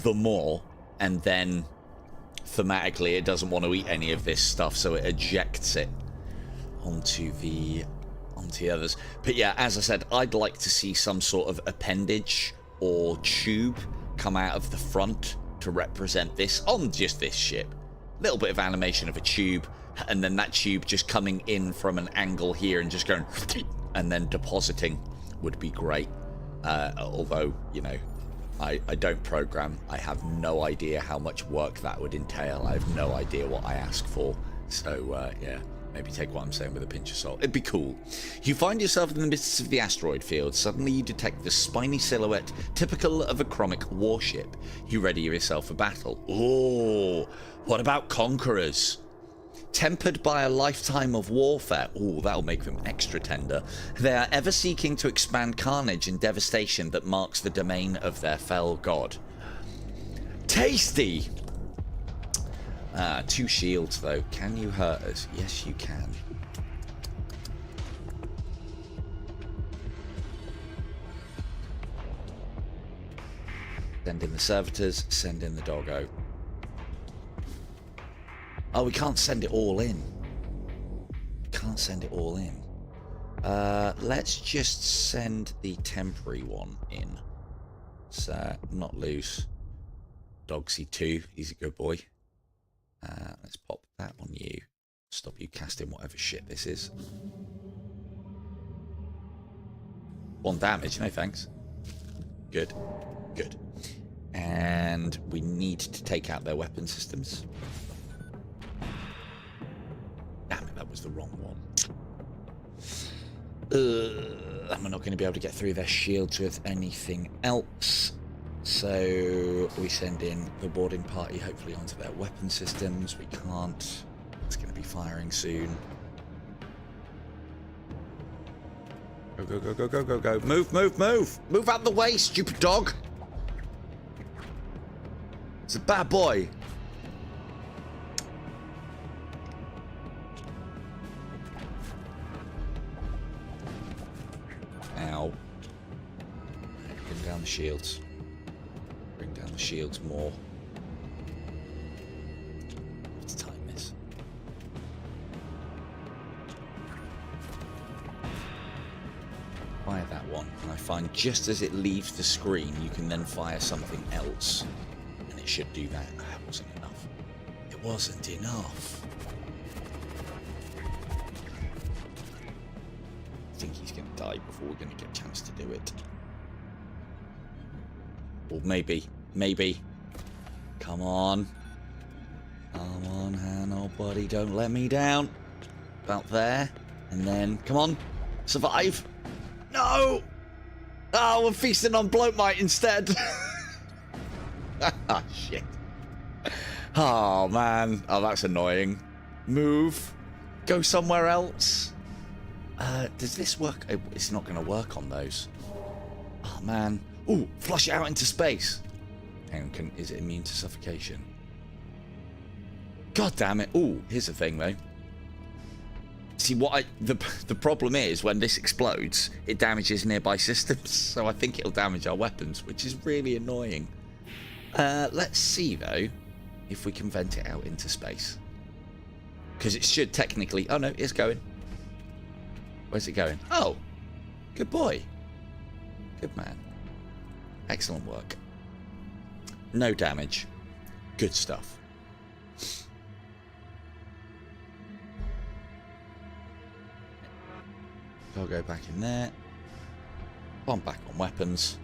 the more, and then thematically it doesn't want to eat any of this stuff, so it ejects it onto the others. But yeah, as I said, I'd like to see some sort of appendage or tube come out of the front to represent this on just this ship. Little bit of animation of a tube, and then that tube just coming in from an angle here and just going and then depositing would be great. Although, you know, I don't program. I have no idea how much work that would entail. I have no idea what I ask for. So, yeah, maybe take what I'm saying with a pinch of salt. It'd be cool. You find yourself in the midst of the asteroid field. Suddenly you detect the spiny silhouette typical of a chromic warship. You ready yourself for battle. Oh, what about conquerors? Tempered by a lifetime of warfare. Oh, that'll make them extra tender. They are ever seeking to expand carnage and devastation that marks the domain of their fell god. Tasty! 2 shields, though. Can you hurt us? Yes, you can. Send in the servitors, send in the doggo. Oh, we can't send it all in. Can't send it all in. Let's just send the temporary one in. So, not loose. Dogsy 2, he's a good boy. Let's pop that on you. Stop you casting whatever shit this is. 1 damage, no thanks. Good. Good. And we need to take out their weapon systems. Damn it, that was the wrong one. And we're not going to be able to get through their shields with anything else. So we send in the boarding party, hopefully onto their weapon systems. We can't. It's going to be firing soon. Go, go, go, go, go, go, go. Move, move, move. Move out the way, stupid dog. It's a bad boy. Ow. Bring down the shields. Bring down the shields more. Let's time this. Fire that one. And I find just as it leaves the screen, you can then fire something else. And it should do that. That wasn't enough. It wasn't enough. I think he's going to die before we're going to get a chance to do it. Or maybe. Come on. Come on, Hannah, buddy. Don't let me down. About there. And then, come on. Survive. No! Oh, we're feasting on bloatmite instead. Ah, shit. Oh, man. Oh, that's annoying. Move. Go somewhere else. Does this work? It's not going to work on those. Oh, man. Ooh, flush it out into space. Hang on, is it immune to suffocation? God damn it. Ooh, here's the thing, though. See, the problem is, when this explodes, it damages nearby systems. So I think it'll damage our weapons, which is really annoying. Let's see, though, if we can vent it out into space. Because it should technically... Oh, no, it's going. Where's it going? Oh, good boy. Good man. Excellent work. No damage. Good stuff. I'll go back in there. I'm back on weapons.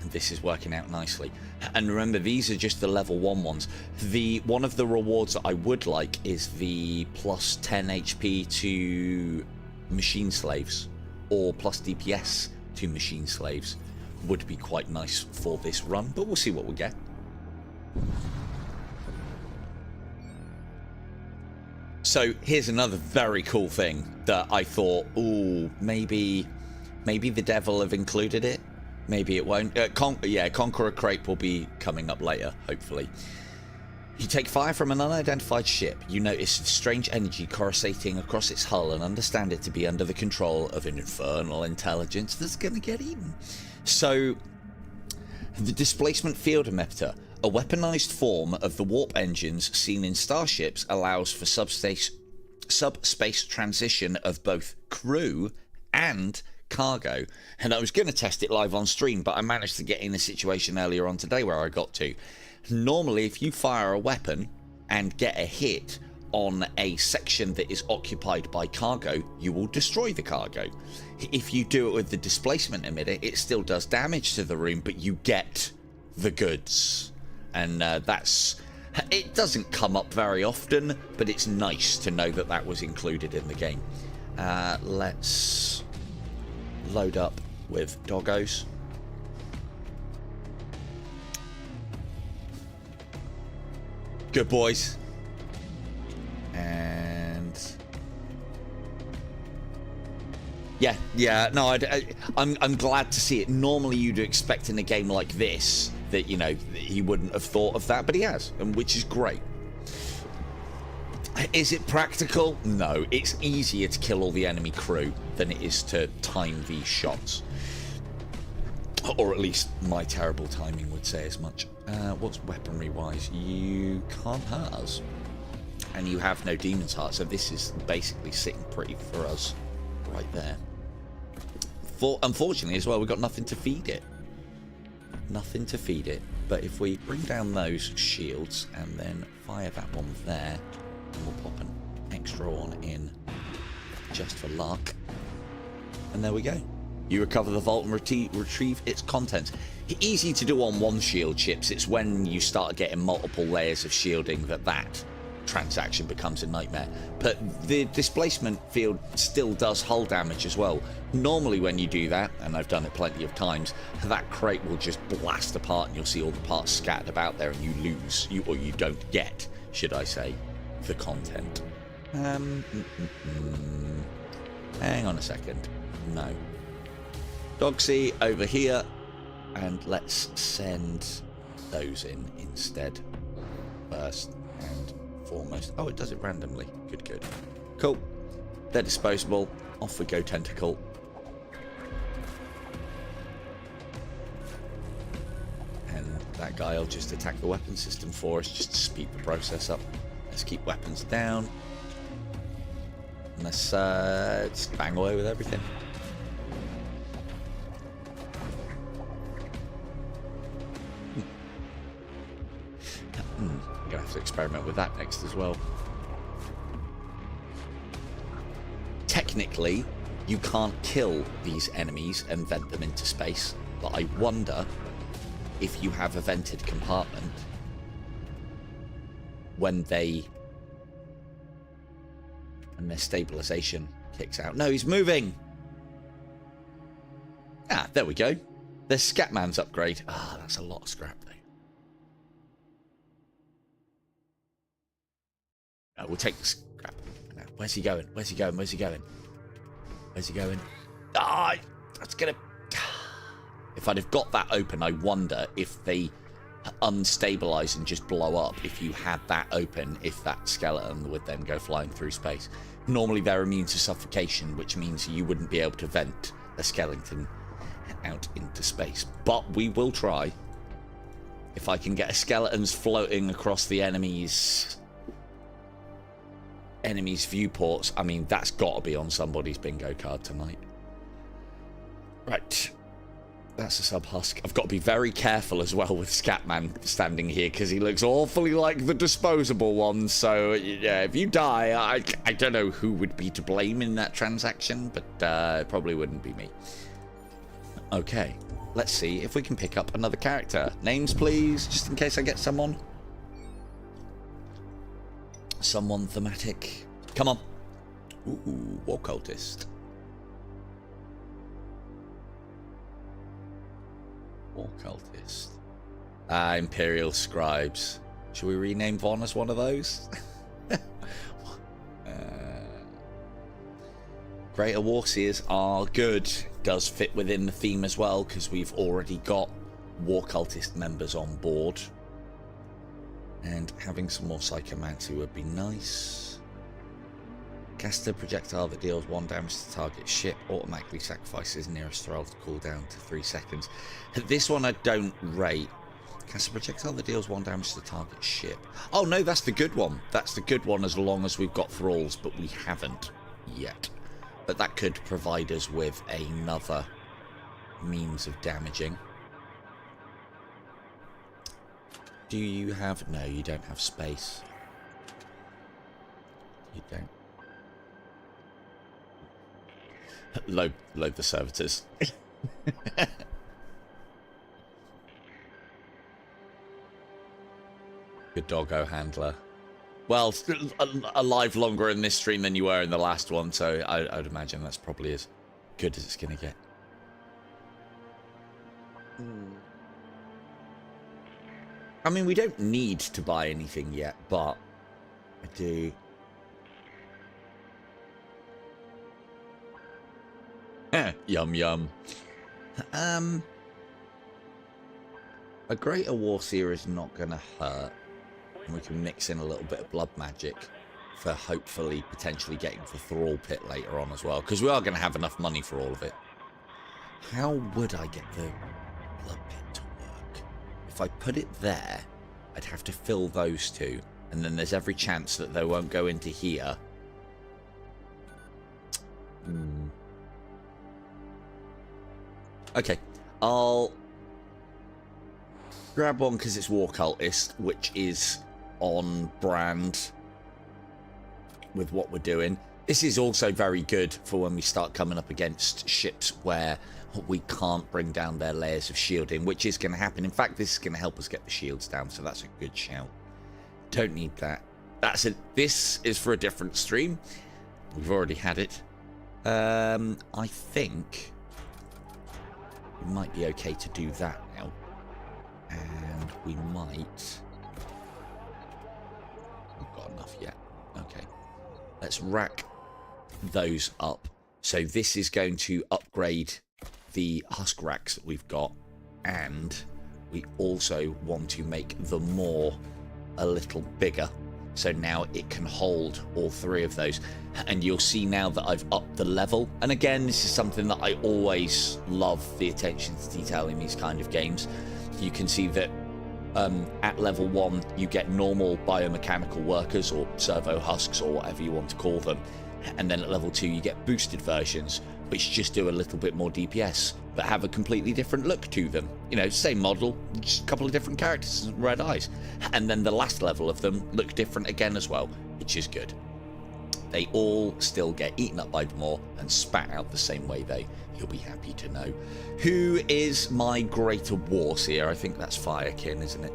And this is working out nicely. And remember, these are just the level 1 ones. One of the rewards that I would like is the plus 10 HP to machine slaves, or plus DPS to machine slaves. Would be quite nice for this run, but we'll see what we get. So here's another very cool thing that I thought, ooh, maybe the devil have included it. Maybe it won't. Conqueror Crate will be coming up later, hopefully. You take fire from an unidentified ship. You notice strange energy coruscating across its hull and understand it to be under the control of an infernal intelligence that's going to get eaten. So, the displacement field emitter. A weaponized form of the warp engines seen in starships allows for subspace transition of both crew and cargo. And I was going to test it live on stream, but I managed to get in a situation earlier on today where I got to. Normally, if you fire a weapon and get a hit on a section that is occupied by cargo, you will destroy the cargo. If you do it with the displacement emitter, it still does damage to the room, but you get the goods. And it doesn't come up very often, but it's nice to know that that was included in the game. Let's load up with doggos. Good boys. And I'm glad to see it. Normally you'd expect in a game like this that, you know, he wouldn't have thought of that, but he has, and which is great. Is it practical? No. It's easier to kill all the enemy crew than it is to time these shots. Or at least my terrible timing would say as much. What's weaponry wise? You can't hurt us. And you have no demon's heart, so this is basically sitting pretty for us right there. Unfortunately as well, we've got nothing to feed it. Nothing to feed it. But if we bring down those shields and then fire that one there, and we'll pop an extra one in just for luck. And there we go. You recover the vault and retrieve its contents. Easy to do on one shield chips. It's when you start getting multiple layers of shielding that transaction becomes a nightmare. But the displacement field still does hull damage as well. Normally when you do that, and I've done it plenty of times, that crate will just blast apart and you'll see all the parts scattered about there, and you lose, or you don't get, should I say, the content. Hang on a second. No. Dogsy over here, and let's send those in instead. First and foremost. Oh, it does it randomly. Good. Cool. They're disposable. Off we go, tentacle. And that guy will just attack the weapon system for us, just to speed the process up. Let's keep weapons down. And let's just bang away with everything. I'm gonna have to experiment with that next as well. Technically, you can't kill these enemies and vent them into space, but I wonder if you have a vented compartment when their stabilization kicks out. No, he's moving. Ah, there we go. There's Scatman's upgrade. Ah, that's a lot of scrap though. We'll take the scrap. No, where's he going? Where's he going? Where's he going? Where's he going? Ah, that's gonna... If I'd have got that open, I wonder if they unstabilize and just blow up if you had that open, if that skeleton would then go flying through space. Normally they're immune to suffocation, which means you wouldn't be able to vent a skeleton out into space. But we will try. If I can get a skeletons floating across the enemy's viewports, I mean, that's got to be on somebody's bingo card tonight. Right. That's a sub-husk. I've got to be very careful as well with Scatman standing here, because he looks awfully like the disposable one. So, yeah, if you die, I don't know who would be to blame in that transaction, but it probably wouldn't be me. Okay, let's see if we can pick up another character. Names, please, just in case I get someone. Someone thematic. Come on. Ooh, war cultist. War cultist. Imperial scribes. Should we rename Von as one of those? Greater Warseers are good. Does fit within the theme as well, because we've already got war cultist members on board. And having some more Psychomancy would be nice. Cast a projectile that deals 1 damage to target ship, automatically sacrifices nearest thrall to cool down to 3 seconds. This one I don't rate, Cast a projectile that deals 1 damage to the target ship. Oh no, that's the good one. That's the good one as long as we've got thralls, but we haven't yet. But that could provide us with another means of damaging. Do you have... No, you don't have space. You don't. Load the servitors. Good doggo handler. Well, alive longer in this stream than you were in the last one, so I'd imagine that's probably as good as it's going to get. I mean, we don't need to buy anything yet, but I do. Yum yum. A greater warseer is not going to hurt. And we can mix in a little bit of blood magic for hopefully potentially getting the thrall pit later on as well. Because we are going to have enough money for all of it. How would I get the blood pit to work? If I put it there, I'd have to fill those two. And then there's every chance that they won't go into here. Okay, I'll grab one because it's War Cultist, which is on brand with what we're doing. This is also very good for when we start coming up against ships where we can't bring down their layers of shielding, which is going to happen. In fact, this is going to help us get the shields down, so that's a good shout. Don't need that. That's it. This is for a different stream. We've already had it. I think we might be okay to do that now. And we might... We've got enough yet. Okay. Let's rack those up. So this is going to upgrade the husk racks that we've got. And we also want to make the maw a little bigger. So now it can hold all three of those. And you'll see now that I've upped the level. And again, this is something that I always love, the attention to detail in these kind of games. You can see that at level 1, you get normal biomechanical workers or servo husks or whatever you want to call them. And then at level 2, you get boosted versions, which just do a little bit more DPS, but have a completely different look to them. You know, same model, just a couple of different characters and red eyes. And then the last level of them look different again as well, which is good. They all still get eaten up by the maw and spat out the same way, though. You'll be happy to know. Who is my greater warseer? I think that's Firekin, isn't it?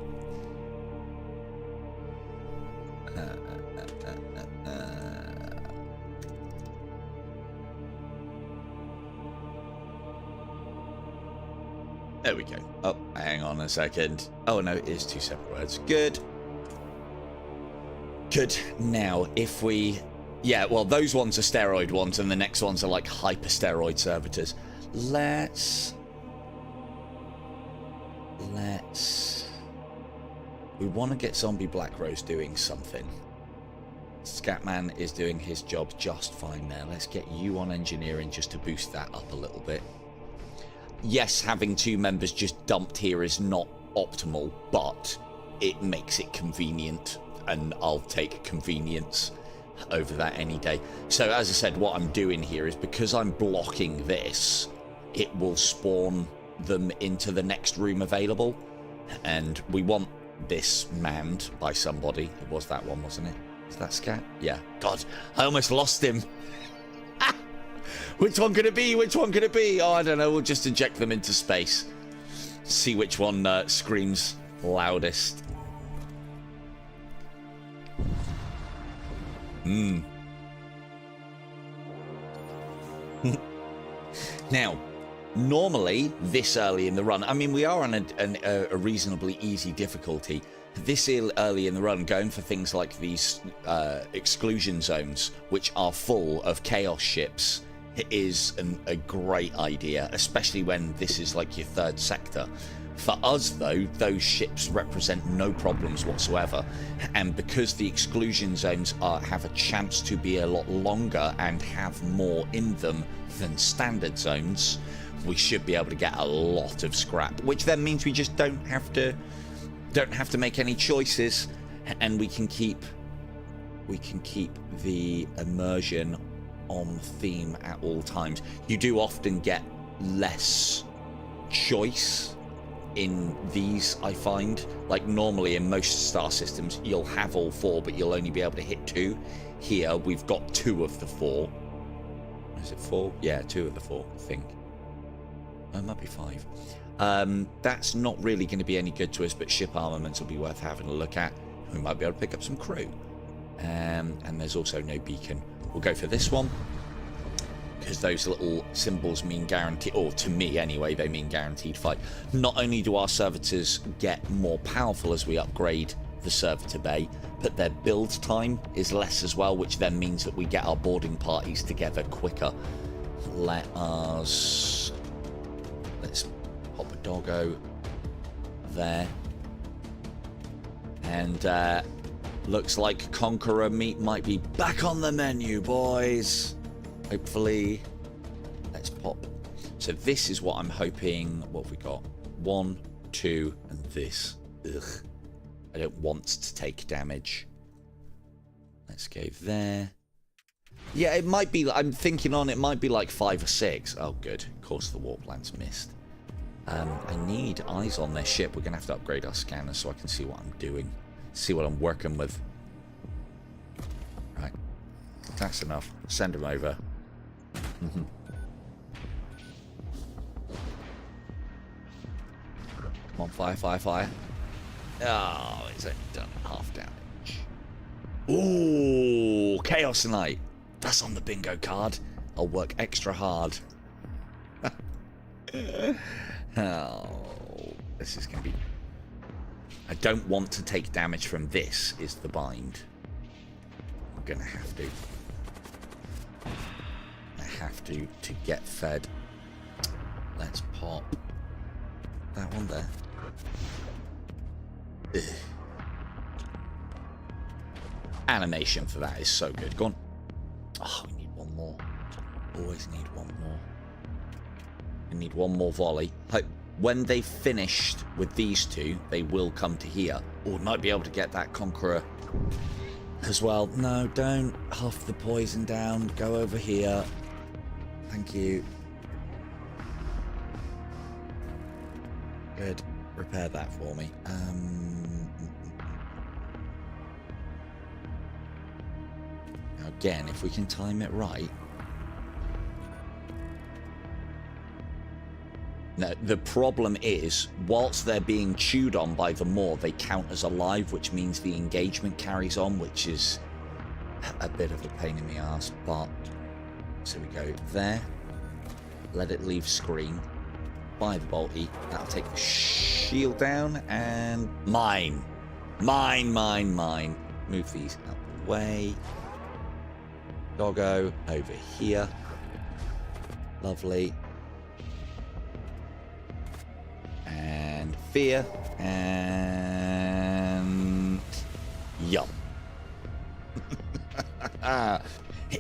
There we go. Oh, hang on a second. Oh, no, it is 2 separate words. Good. Good. Now, if we... Yeah, well, those ones are steroid ones, and the next ones are like hyper-steroid servitors. Let's... We want to get Zombie Black Rose doing something. Scatman is doing his job just fine there. Let's get you on engineering just to boost that up a little bit. Yes, having 2 members just dumped here is not optimal, but it makes it convenient, and I'll take convenience over that any day. So as I said, what I'm doing here is because I'm blocking this, it will spawn them into the next room available, and we want this manned by somebody. It was that one, wasn't it? Is that Scat? Yeah. God, I almost lost him. Which one could it be? Which one could it be? Oh, I don't know. We'll just inject them into space. See which one screams loudest. Now, normally, this early in the run, I mean, we are on a reasonably easy difficulty. This early in the run, going for things like these exclusion zones, which are full of chaos ships, is a great idea, especially when this is like your 3rd sector. For us, though, those ships represent no problems whatsoever, and because the exclusion zones have a chance to be a lot longer and have more in them than standard zones, we should be able to get a lot of scrap, which then means we just don't have to don't have to make any choices, and we can keep the immersion on theme at all times. You do often get less choice in these, I find. Like normally in most star systems you'll have all 4, but you'll only be able to hit 2. Here we've got 2 of the 4. Is it 4? Yeah, 2 of the 4, I think. Oh, it might be 5. That's not really going to be any good to us, but ship armaments will be worth having a look at. We might be able to pick up some crew. And there's also no beacon. We'll go for this one, because those little symbols mean guaranteed, or to me anyway, they mean guaranteed fight. Not only do our servitors get more powerful as we upgrade the servitor bay, but their build time is less as well, which then means that we get our boarding parties together quicker. Let's pop a doggo there. And looks like Conqueror meat might be back on the menu, boys. Hopefully. Let's pop. So this is what I'm hoping. What have we got? 1, 2, and this. Ugh. I don't want to take damage. Let's go there. Yeah, it might be. I'm thinking on it might be like 5 or 6. Oh, good. Of course, the warp land's missed. I need eyes on their ship. We're going to have to upgrade our scanner so I can see what I'm doing. See what I'm working with. Right. That's enough. Send them over. Come on, fire, fire, fire. Oh, it's only done half damage. Ooh, Chaos Knight. That's on the bingo card. I'll work extra hard. Oh, this is going to be... I don't want to take damage from this, is the bind. I'm going to have to. I have to get fed. Let's pop that one there. Ugh. Animation for that is so good. Go on. Oh, we need one more. Always need one more. We need one more volley. Hope when they finished with these 2, they will come to here. Or we might be able to get that Conqueror as well. No, don't. Huff the poison down. Go over here. Thank you. Good. Repair that for me. Now again, if we can time it right. No, the problem is, whilst they're being chewed on by the Maw, they count as alive, which means the engagement carries on, which is a bit of a pain in the ass. But so we go there, let it leave screen, buy the bolty, that'll take the shield down, and mine. Move these out the way. Doggo over here. Lovely. And fear, and yum.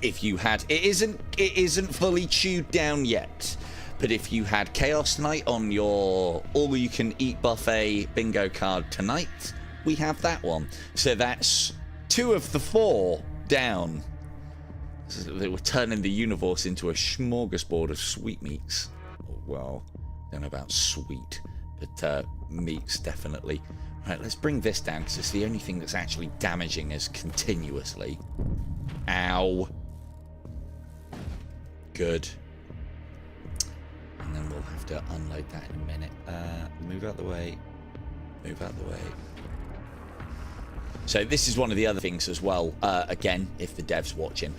If you had, it isn't fully chewed down yet, but if you had Chaos Knight on your all-you-can-eat buffet bingo card tonight, we have that one. So that's 2 of the 4 down. So we're turning the universe into a smorgasbord of sweetmeats. Well, I don't know about sweet, but meats definitely. Right, let's bring this down because it's the only thing that's actually damaging us continuously. Ow. Good. And then we'll have to unload that in a minute. Move out the way. Move out the way. So this is one of the other things as well. Again, if the dev's watching,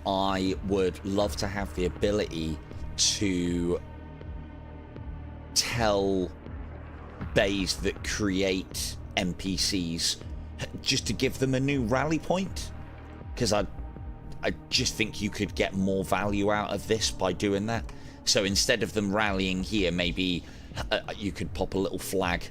I would love to have the ability to tell bays that create NPCs just to give them a new rally point, because I just think you could get more value out of this by doing that. So instead of them rallying here, maybe you could pop a little flag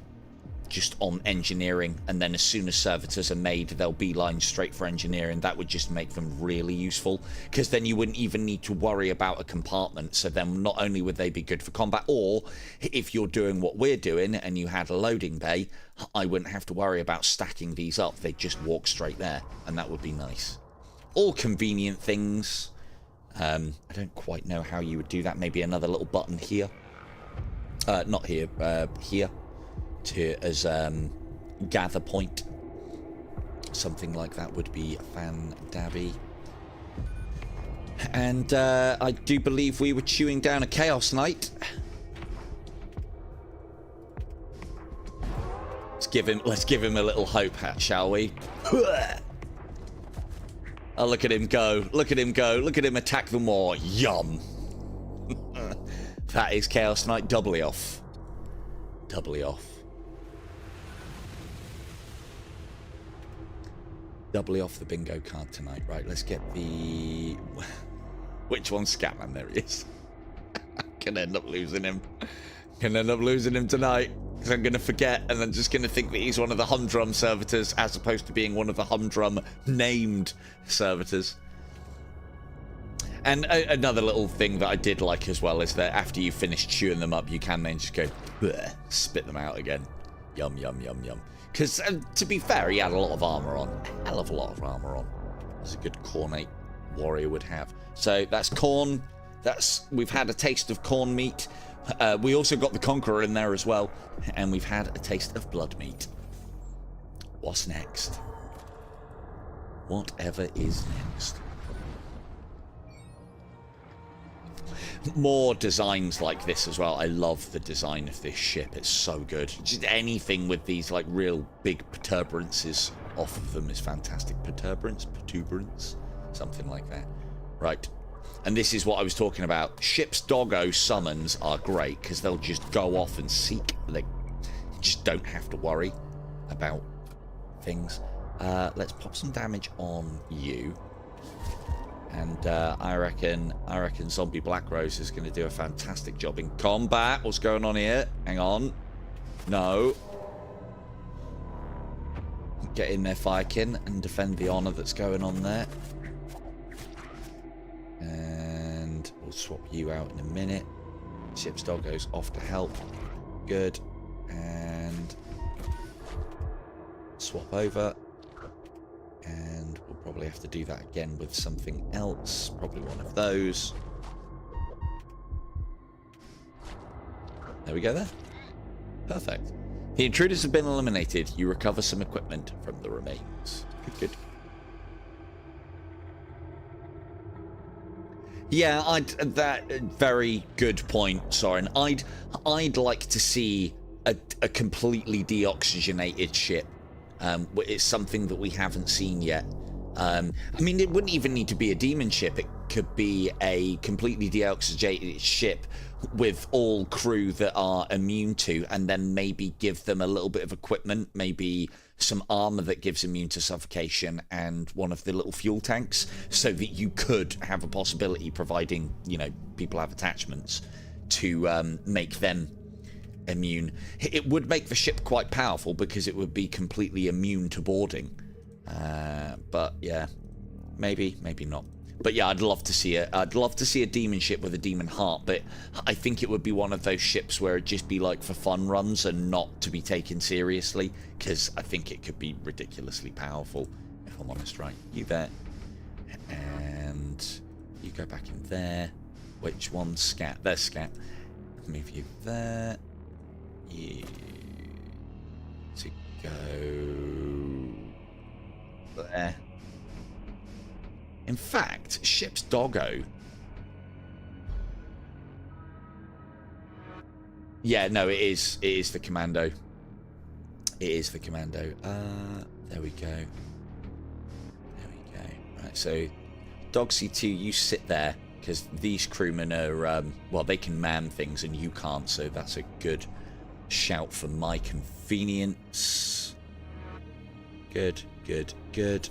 just on engineering, and then as soon as servitors are made, they'll beeline straight for engineering. That would just make them really useful, because then you wouldn't even need to worry about a compartment. So then not only would they be good for combat, or if you're doing what we're doing and you had a loading bay, I wouldn't have to worry about stacking these up. They'd just walk straight there, and that would be nice. All convenient things. I don't quite know how you would do that. Maybe another little button here. Not here, here. As gather point, something like that would be fan-dabby. And I do believe we were chewing down a Chaos Knight. Let's give him a little hope hat, shall we? Oh, look at him go! Look at him go! Look at him attack the more. Yum! That is Chaos Knight doubly off. Doubly off. Doubly off the bingo card tonight. Right, let's get the... Which one's Scatman? There he is. Can end up losing him. Can end up losing him tonight. Because I'm going to forget, and I'm just going to think that he's one of the humdrum servitors, as opposed to being one of the humdrum named servitors. And another little thing that I did like as well is that after you finish chewing them up, you can then just go, spit them out again. Yum, yum, yum, yum. Because, to be fair, he had a lot of armor on. A hell of a lot of armor on. As a good Khornate warrior would have. So, that's Khorne. We've had a taste of Khorne meat. We also got the Conqueror in there as well. And we've had a taste of blood meat. What's next? Whatever is next. More designs like this as well. I love the design of this ship. It's so good. Just anything with these like real big protuberances off of them is fantastic. Protuberance, something like that. Right. And this is what I was talking about. Ship's doggo summons are great because they'll just go off and seek. They just don't have to worry about things. Let's pop some damage on you. And I reckon Zombie Black Rose is going to do a fantastic job in combat. What's going on here? Hang on. No. Get in there, Firekin, and defend the honor that's going on there. And we'll swap you out in a minute. Ship's doggo's off to help. Good. And swap over. And we'll probably have to do that again with something else. Probably one of those. There we go there. Perfect. The intruders have been eliminated. You recover some equipment from the remains. Good, good. Yeah, that very good point, Soren. I'd like to see a completely deoxygenated ship. It's something that we haven't seen yet. I mean, it wouldn't even need to be a demon ship. It could be a completely deoxygenated ship with all crew that are immune to, and then maybe give them a little bit of equipment, maybe some armor that gives immune to suffocation, and one of the little fuel tanks, so that you could have a possibility, providing, you know, people have attachments, to make them immune. It would make the ship quite powerful because it would be completely immune to boarding. But yeah, maybe not. But yeah, I'd love to see it. I'd love to see a demon ship with a demon heart, but I think it would be one of those ships where it'd just be like for fun runs and not to be taken seriously, because I think it could be ridiculously powerful, if I'm honest. Right, you there, and you go back in there. Which one's Scat? There's Scat. Move you there. You to go there. In fact, ship's doggo. Yeah, no, it is the commando. It is the commando. There we go. There we go. Right, so Dogsy 2, you sit there, because these crewmen are, well, they can man things and you can't, so that's a good shout for my convenience. Good, good, good.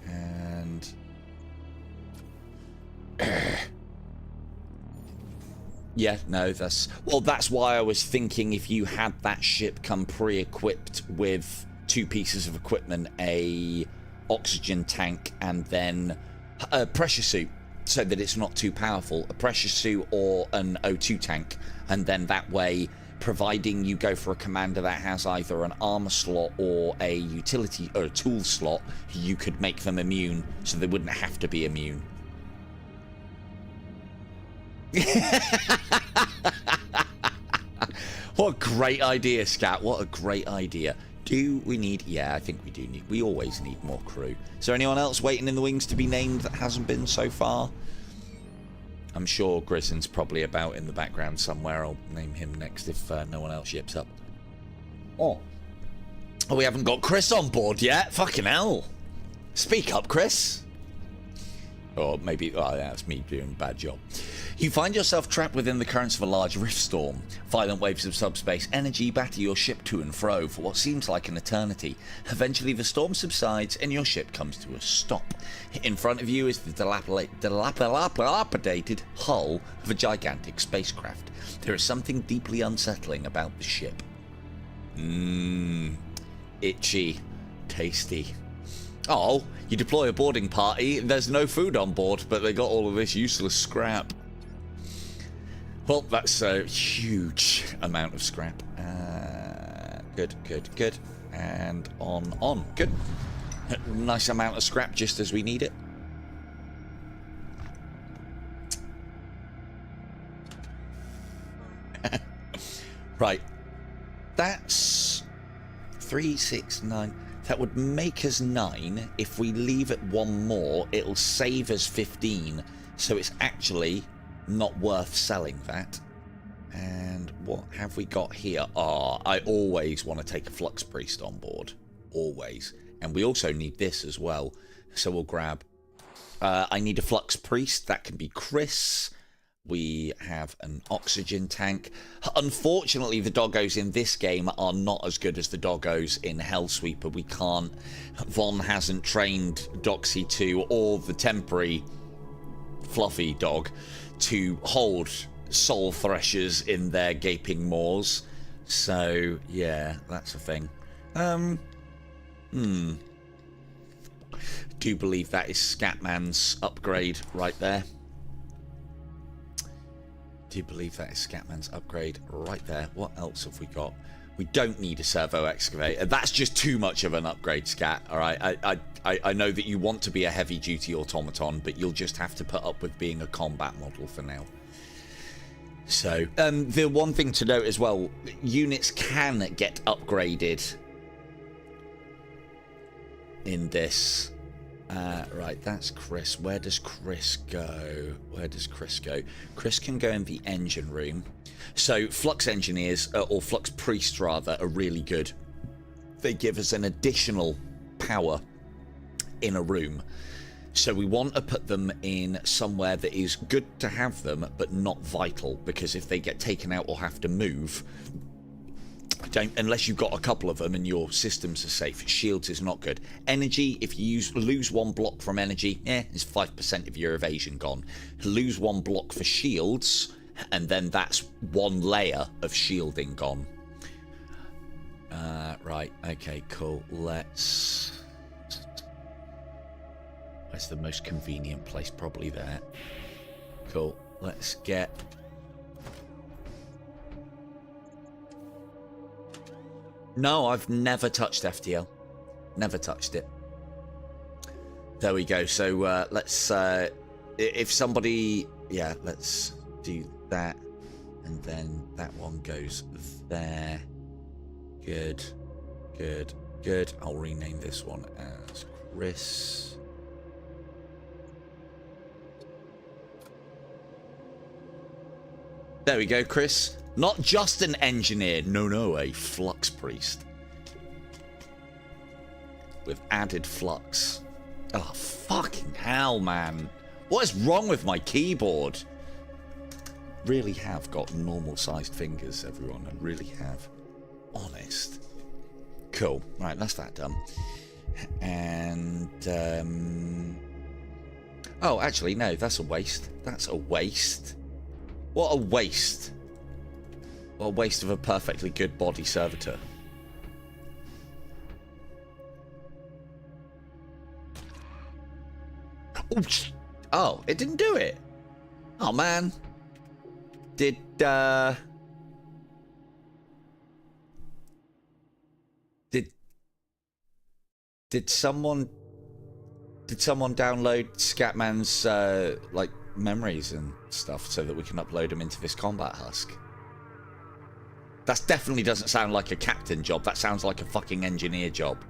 And Yeah, no, that's... Well, that's why I was thinking if you had that ship come pre-equipped with 2 pieces of equipment, a oxygen tank and then a pressure suit, so that it's not too powerful. A pressure suit or an O2 tank, and then that way, providing you go for a commander that has either an armor slot or a utility or a tool slot, you could make them immune, so they wouldn't have to be immune. What a great idea, Scat. What a great idea. Do we need... Yeah, I think we do need... We always need more crew. Is there anyone else waiting in the wings to be named that hasn't been so far? I'm sure Grison's probably about in the background somewhere. I'll name him next if no one else yips up. Oh, we haven't got Chris on board yet. Fucking hell. Speak up, Chris. Or maybe... Oh, yeah, that's me doing a bad job. You find yourself trapped within the currents of a large rift storm. Violent waves of subspace energy batter your ship to and fro for what seems like an eternity. Eventually the storm subsides and your ship comes to a stop. In front of you is the dilapidated hull of a gigantic spacecraft. There is something deeply unsettling about the ship. Itchy. Tasty. Oh, you deploy a boarding party, there's no food on board, but they got all of this useless scrap. Well, that's a huge amount of scrap. Good, good, good. And on. Good. Nice amount of scrap just as we need it. Right. That's 3, 6, 9... That would make us 9. If we leave it 1 more, it'll save us 15. So it's actually not worth selling that. And what have we got here? I always want to take a flux priest on board. Always. And we also need this as well. So we'll grab... I need a flux priest. That can be Chris. We have an oxygen tank. Unfortunately, the doggos in this game are not as good as the doggos in Hellsweeper. We can't... Von hasn't trained Doxy 2 or the temporary fluffy dog to hold soul threshers in their gaping maws. So, yeah, that's a thing. Do believe that is Scatman's upgrade right there. Do believe that is Scatman's upgrade right there. What else have we got? We don't need a servo excavator. That's just too much of an upgrade, Scat. All right, I know that you want to be a heavy-duty automaton, but you'll just have to put up with being a combat model for now. So, the one thing to note as well, units can get upgraded in this. Right, that's Chris. Where does Chris go? Where does Chris go? Chris can go in the engine room. So flux engineers, or flux priests rather, are really good. They give us an additional power in a room. So we want to put them in somewhere that is good to have them, but not vital, because if they get taken out or have to move... unless you've got a couple of them and your systems are safe. Shields is not good. Energy, if you lose 1 block from energy, it's 5% of your evasion gone. Lose 1 block for shields, and then that's 1 layer of shielding gone. Right, okay, cool. Where's the most convenient place? Probably there. Cool. Let's get... No, I've never touched FTL. Never touched it. There we go. So let's... if somebody... Yeah, let's do that. And then that one goes there. Good. Good. Good. I'll rename this one as Chris. There we go, Chris. Not just an engineer. No, a flux priest. With added flux. Oh, fucking hell, man. What is wrong with my keyboard? Really have got normal-sized fingers, everyone. I really have. Honest. Cool. Right, that's that done. And, oh, actually, no, that's a waste. That's a waste. What a waste. What a waste of a perfectly good body servitor. Oh, it didn't do it. Oh, man. Did someone download Scatman's like memories and stuff so that we can upload them into this combat husk? That definitely doesn't sound like a captain job. That sounds like a fucking engineer job.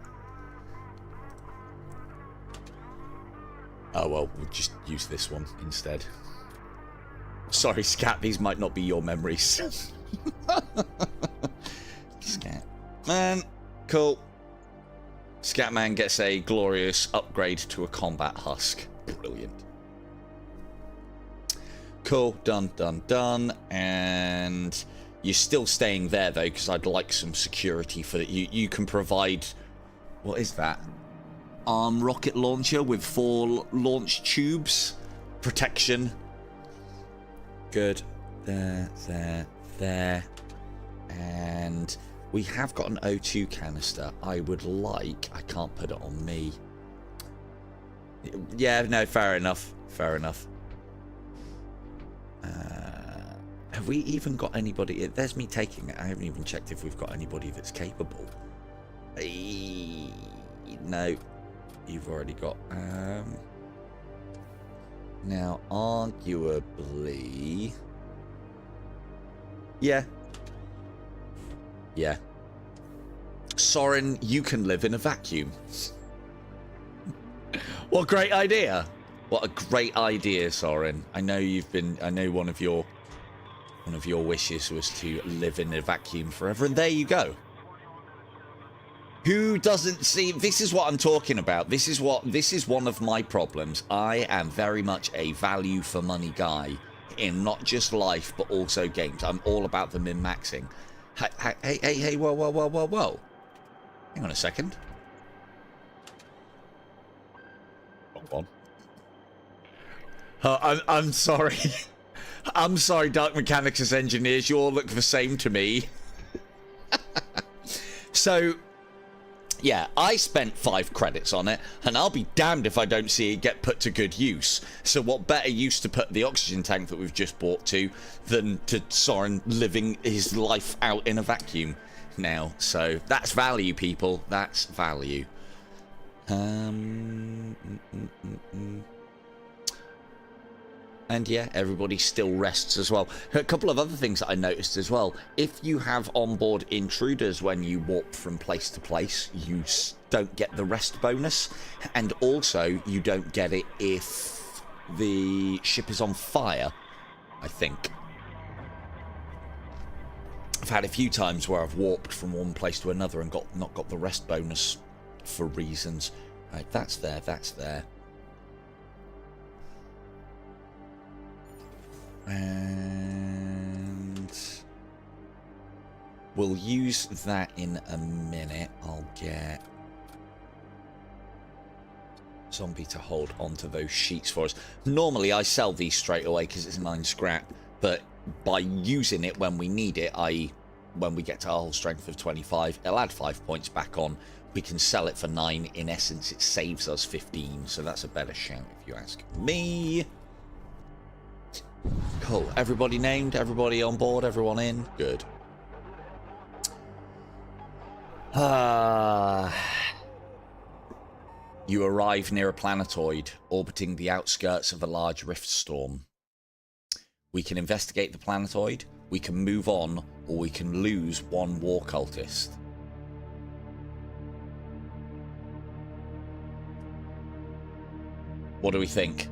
Oh well, we'll just use this one instead. Sorry, Scat, these might not be your memories. Scat. Man, cool. Scatman gets a glorious upgrade to a combat husk. Brilliant. Cool, done. And you're still staying there though, because I'd like some security for that. You can provide, what is that? Arm rocket launcher with 4 launch tubes. Protection. Good. There. And we have got an O2 canister. I would like... I can't put it on me. Yeah, no, fair enough. Have we even got anybody... There's me taking it. I haven't even checked if we've got anybody that's capable. No. You've already got... Now, arguably... Yeah. Soren, you can live in a vacuum. What a great idea. What a great idea, Soren. I know one of your wishes was to live in a vacuum forever, and there you go. Who doesn't see? This is what I'm talking about. This is one of my problems. I am very much a value for money guy in not just life but also games. I'm all about the min-maxing. Hey, whoa. Hang on a second. Wrong one. I'm sorry. I'm sorry, Dark Mechanics engineers. You all look the same to me. So... yeah, I spent 5 credits on it, and I'll be damned if I don't see it get put to good use. So what better use to put the oxygen tank that we've just bought to than to Soren living his life out in a vacuum now. So that's value, people. That's value. And yeah, everybody still rests as well. A couple of other things that I noticed as well. If you have onboard intruders when you warp from place to place, you don't get the rest bonus. And also, you don't get it if the ship is on fire, I think. I've had a few times where I've warped from one place to another and not got the rest bonus for reasons. Right, that's there. And we'll use that in a minute. I'll get Zombie to hold onto those sheets for us. Normally I sell these straight away because it's 9 scrap, but by using it when we need it, i.e. when we get to our whole strength of 25, it'll add 5 points back on. We can sell it for 9. In essence, it saves us 15, so that's a better shout if you ask me. Cool. Everybody named, everybody on board, everyone in. Good. You arrive near a planetoid orbiting the outskirts of a large rift storm. We can investigate the planetoid, we can move on, or we can lose 1 war cultist. What do we think?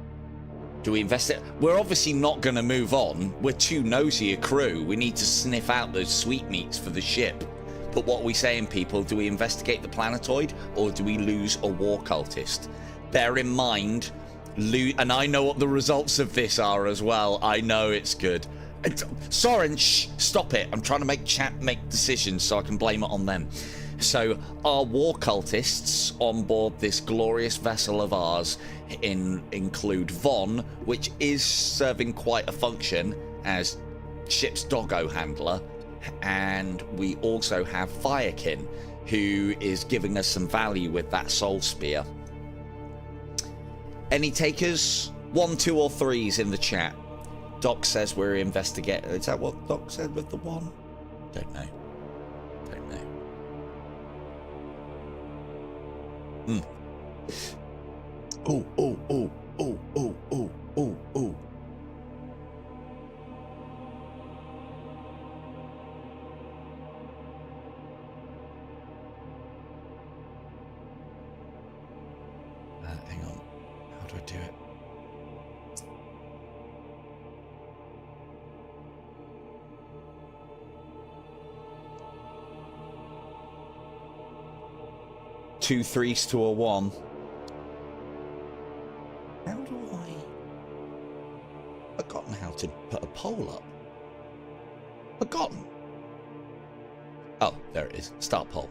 Do we investigate? We're obviously not going to move on. We're too nosy a crew. We need to sniff out those sweetmeats for the ship. But what are we saying, people? Do we investigate the planetoid or do we lose a war cultist? Bear in mind, and I know what the results of this are as well. I know it's good. Soren, shh, stop it. I'm trying to make chat make decisions so I can blame it on them. So our war cultists on board this glorious vessel of ours include Von, which is serving quite a function, as ship's doggo handler, and we also have Firekin, who is giving us some value with that soul spear. Any takers? 1, 2, or 3s in the chat. Doc says we're investigating. Is that what Doc said with the 1? Don't know. Don't know. Oh, oh, oh, oh, oh, oh, oh, oh. Hang on. How do I do it? Two 3s to a 1. How do I... Forgotten how to put a poll up. Forgotten. Oh, there it is. Start poll.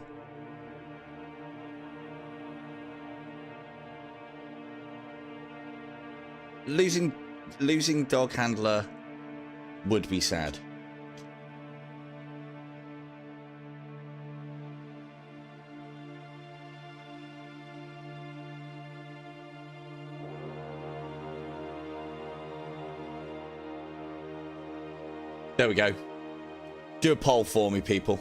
Losing dog handler would be sad. There we go. Do a poll for me, people.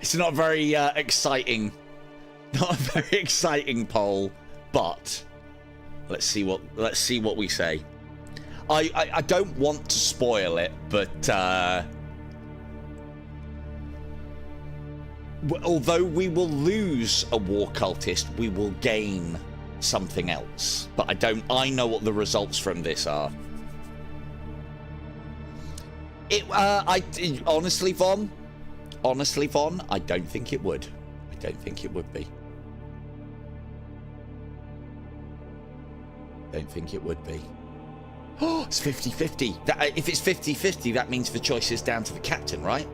It's not very exciting. Not a very exciting poll, but let's see what we say. I don't want to spoil it, but although we will lose a war cultist, we will gain something else. But I know what the results from this are. Honestly, Von, I don't think it would. I don't think it would be. Don't think it would be. Oh, it's 50-50. If it's 50-50, that means the choice is down to the captain, right?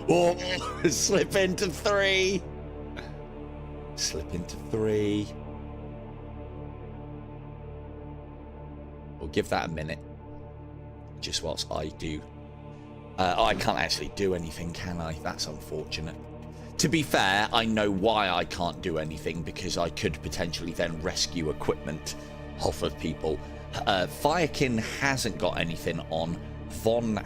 Oh, slip into 3. Slip into 3. We'll give that a minute. Just whilst I do. I can't actually do anything, can I? That's unfortunate. To be fair, I know why I can't do anything, because I could potentially then rescue equipment off of people. Firekin hasn't got anything on. Von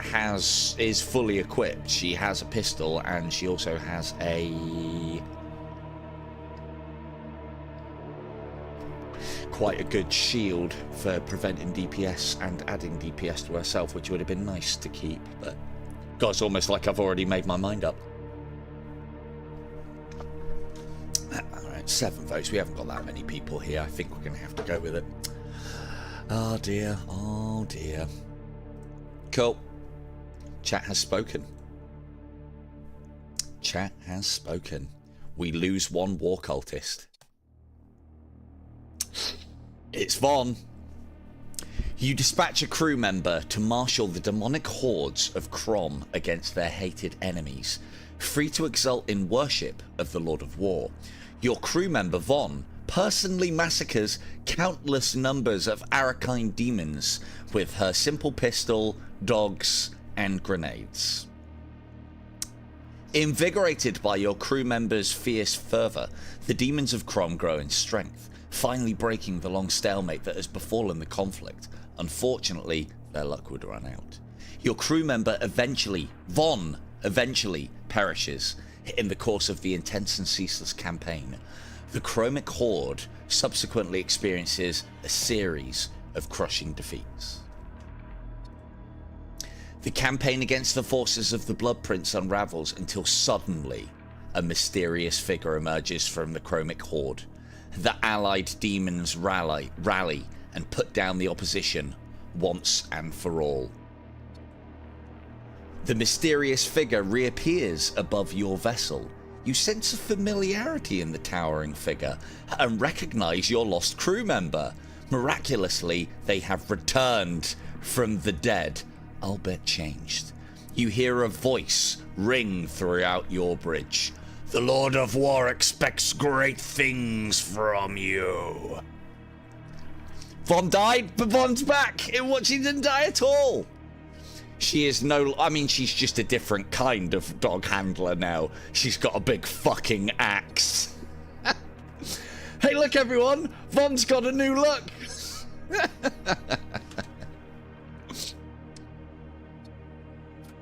is fully equipped. She has a pistol, and she also has quite a good shield for preventing DPS and adding DPS to herself, which would have been nice to keep, but God, it's almost like I've already made my mind up. Alright, 7 votes. We haven't got that many people here. I think we're going to have to go with it. Oh dear, oh dear. Cool. Chat has spoken. Chat has spoken. We lose 1 war cultist. It's Von. You dispatch a crew member to marshal the demonic hordes of Crom against their hated enemies, free to exult in worship of the Lord of War. Your crew member Von personally massacres countless numbers of arcane demons with her simple pistol, dogs, and grenades. Invigorated by your crew member's fierce fervour, the demons of Crom grow in strength, finally breaking the long stalemate that has befallen the conflict. Unfortunately, their luck would run out. Your crew member Von eventually perishes in the course of the intense and ceaseless campaign. The Chromic Horde subsequently experiences a series of crushing defeats. The campaign against the forces of the Blood Prince unravels until suddenly a mysterious figure emerges from the Chromic Horde. The allied demons rally and put down the opposition once and for all. The mysterious figure reappears above your vessel. You sense a familiarity in the towering figure and recognize your lost crew member. Miraculously, they have returned from the dead, albeit changed. You hear a voice ring throughout your bridge. The Lord of War expects great things from you. Von died, but Von's back. She didn't die at all. She is no... I mean, she's just a different kind of dog handler now. She's got a big fucking axe. Hey, look, everyone. Von's got a new look.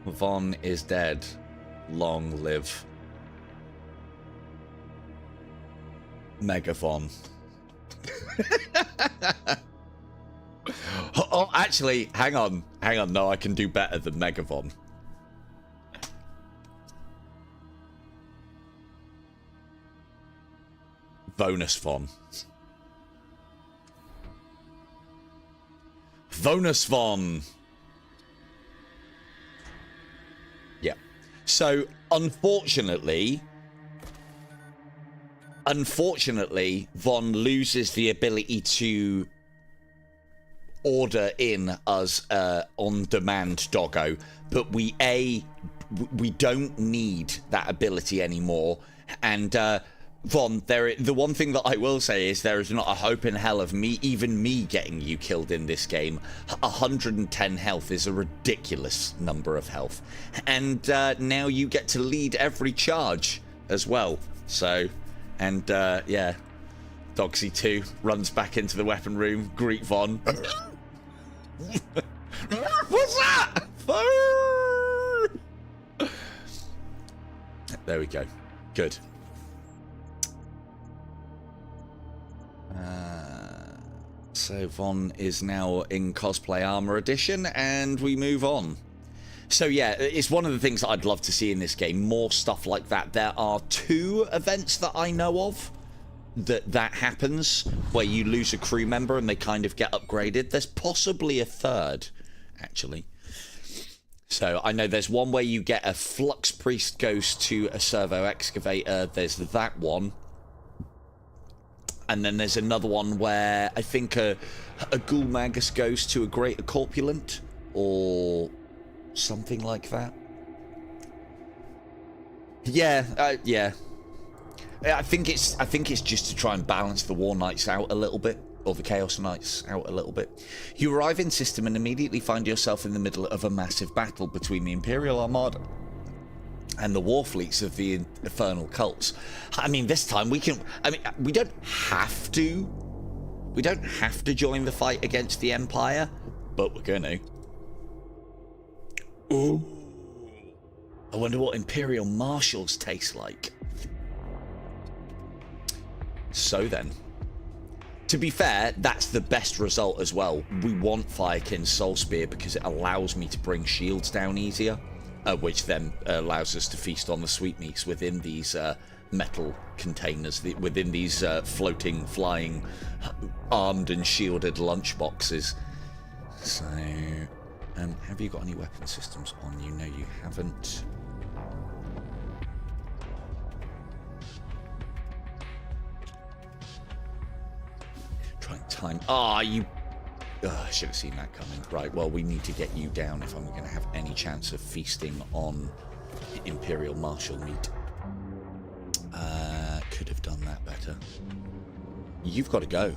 Von is dead. Long live Mega Von. Oh, actually, hang on. No, I can do better than Mega Von. Bonus Von. Bonus Von. Yeah. So, unfortunately, Von loses the ability to order in us on-demand doggo, but we don't need that ability anymore. And Von, the one thing that I will say is there is not a hope in hell of even me getting you killed in this game. 110 health is a ridiculous number of health, and now you get to lead every charge as well. So, and yeah, Dogsy 2 runs back into the weapon room. Greet Von. What's that? There we go. Good. So Von is now in cosplay armor edition, and we move on. So yeah, it's one of the things that I'd love to see in this game. More stuff like that. There are 2 events that I know of that happens where you lose a crew member and they kind of get upgraded. There's possibly a 3rd, actually. So I know there's one where you get a flux priest goes to a servo excavator. There's that one. And then there's another one where I think a ghoul magus goes to a greater corpulent or something like that. Yeah, yeah. I think it's just to try and balance the War Knights out a little bit, or the Chaos Knights out a little bit. You arrive in system and immediately find yourself in the middle of a massive battle between the Imperial Armada and the war fleets of the infernal cults. I mean, this time we don't have to join the fight against the Empire, but we're gonna. Ooh. I wonder what Imperial Marshals taste like. So then, to be fair, that's the best result as well. We want Firekin's Soul Spear because it allows me to bring shields down easier, which then allows us to feast on the sweetmeats within these metal containers, within these floating, flying, armed and shielded lunch boxes. So, have you got any weapon systems on you? No, you haven't. Time. You... I should have seen that coming. Right, well, we need to get you down if I'm going to have any chance of feasting on Imperial Marshal meat. Could have done that better. You've got to go.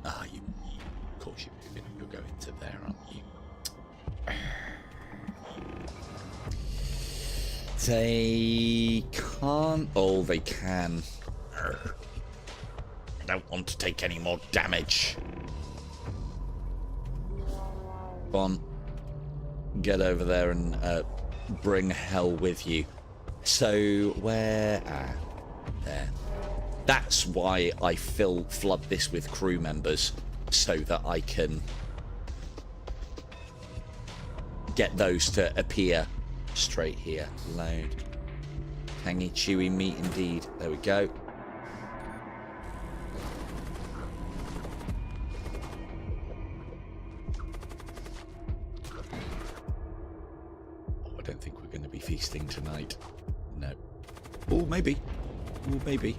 Of course you're going to there, aren't you? They can't... Oh, they can. I don't want to take any more damage. Go on. Get over there and bring hell with you. So, where... there. That's why I flood this with crew members, so that I can get those to appear straight here. Load. Tangy, chewy meat indeed. There we go. I don't think we're going to be feasting tonight. No. Oh, maybe. Oh, maybe.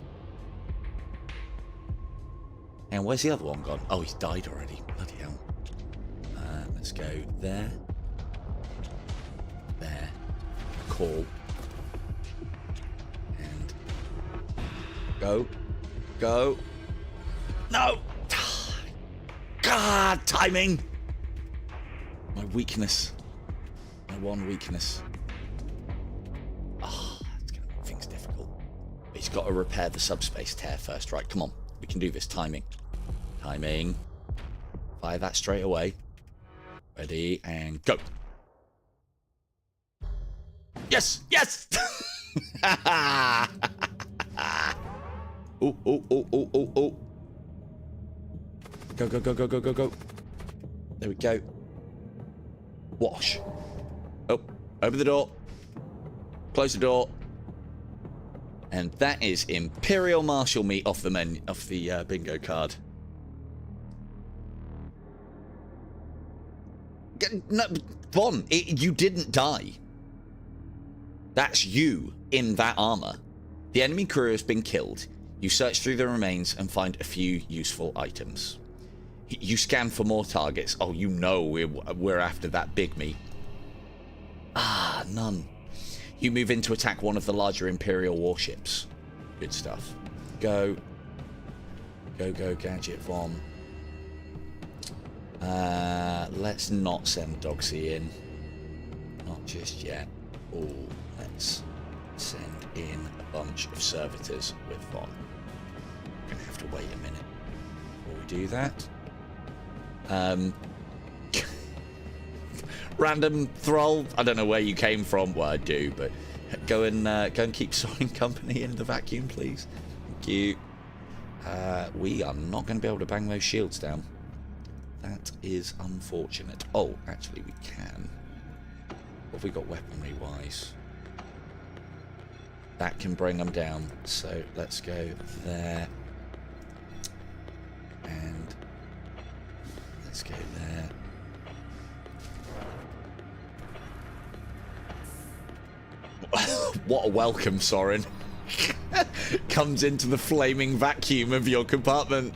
And where's the other one gone? Oh, he's died already. Bloody hell. Let's go there. There. Call. And go. Go. No! Ah, timing! My weakness. My one weakness. Ah, it's going to make things difficult. He's got to repair the subspace tear first. Right, come on. We can do this. Timing. Timing. Fire that straight away. Ready, and go. Yes! Yes! Oh, oh, oh, oh, oh, oh. Go, go, go, go, go, go, go. There we go. Wash. Oh, open the door. Close the door. And that is Imperial Marshal meat off the menu, off the bingo card. No, Von, you didn't die. That's you in that armor. The enemy crew has been killed. You search through the remains and find a few useful items. You scan for more targets. Oh, you know we're after that big meat. Ah, none. You move in to attack one of the larger Imperial warships. Good stuff. Go. Go, go, Gadget Vom. Let's not send Dogsy in. Not just yet. Oh, let's send in a bunch of servitors with Von. We're going to have to wait a minute before we do that. Random thrall. I don't know where you came from. Well, I do, but go and keep Soaring company in the vacuum, please. Thank you. We are not going to be able to bang those shields down. That is unfortunate. Oh, actually, we can. What have we got weaponry wise? That can bring them down. So let's go there. And let's go there. What a welcome, Soren. Comes into the flaming vacuum of your compartment.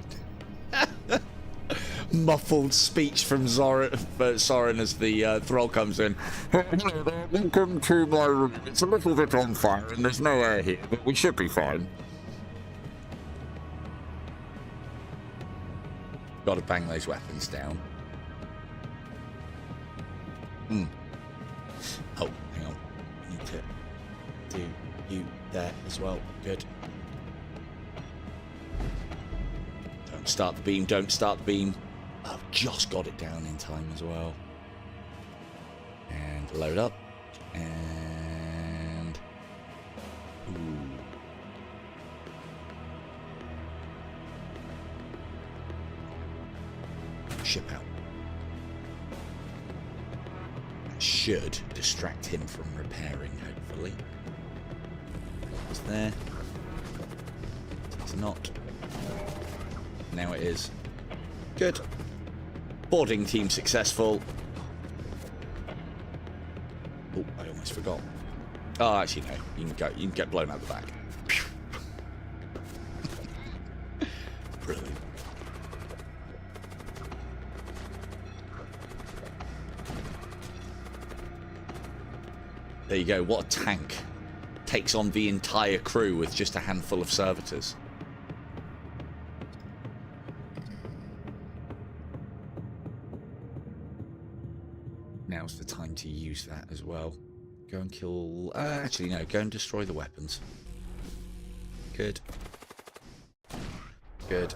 Muffled speech from Soren as the thrall comes in. Welcome to my room. It's a little bit on fire and there's no air here, but we should be fine. Got to bang those weapons down. Oh, hang on. I need to do you there as well. Good. Don't start the beam. Don't start the beam. I've just got it down in time as well. And load up. And... Ooh. Ship out. That should distract him from repairing, hopefully. It's there. It's not. Now it is. Good. Boarding team successful. Oh, I almost forgot. Oh, actually no. You can go. You can get blown out the back. Brilliant. There you go. What a tank. Takes on the entire crew with just a handful of servitors. Now's the time to use that as well. Go and kill... actually, no. Go and destroy the weapons. Good. Good.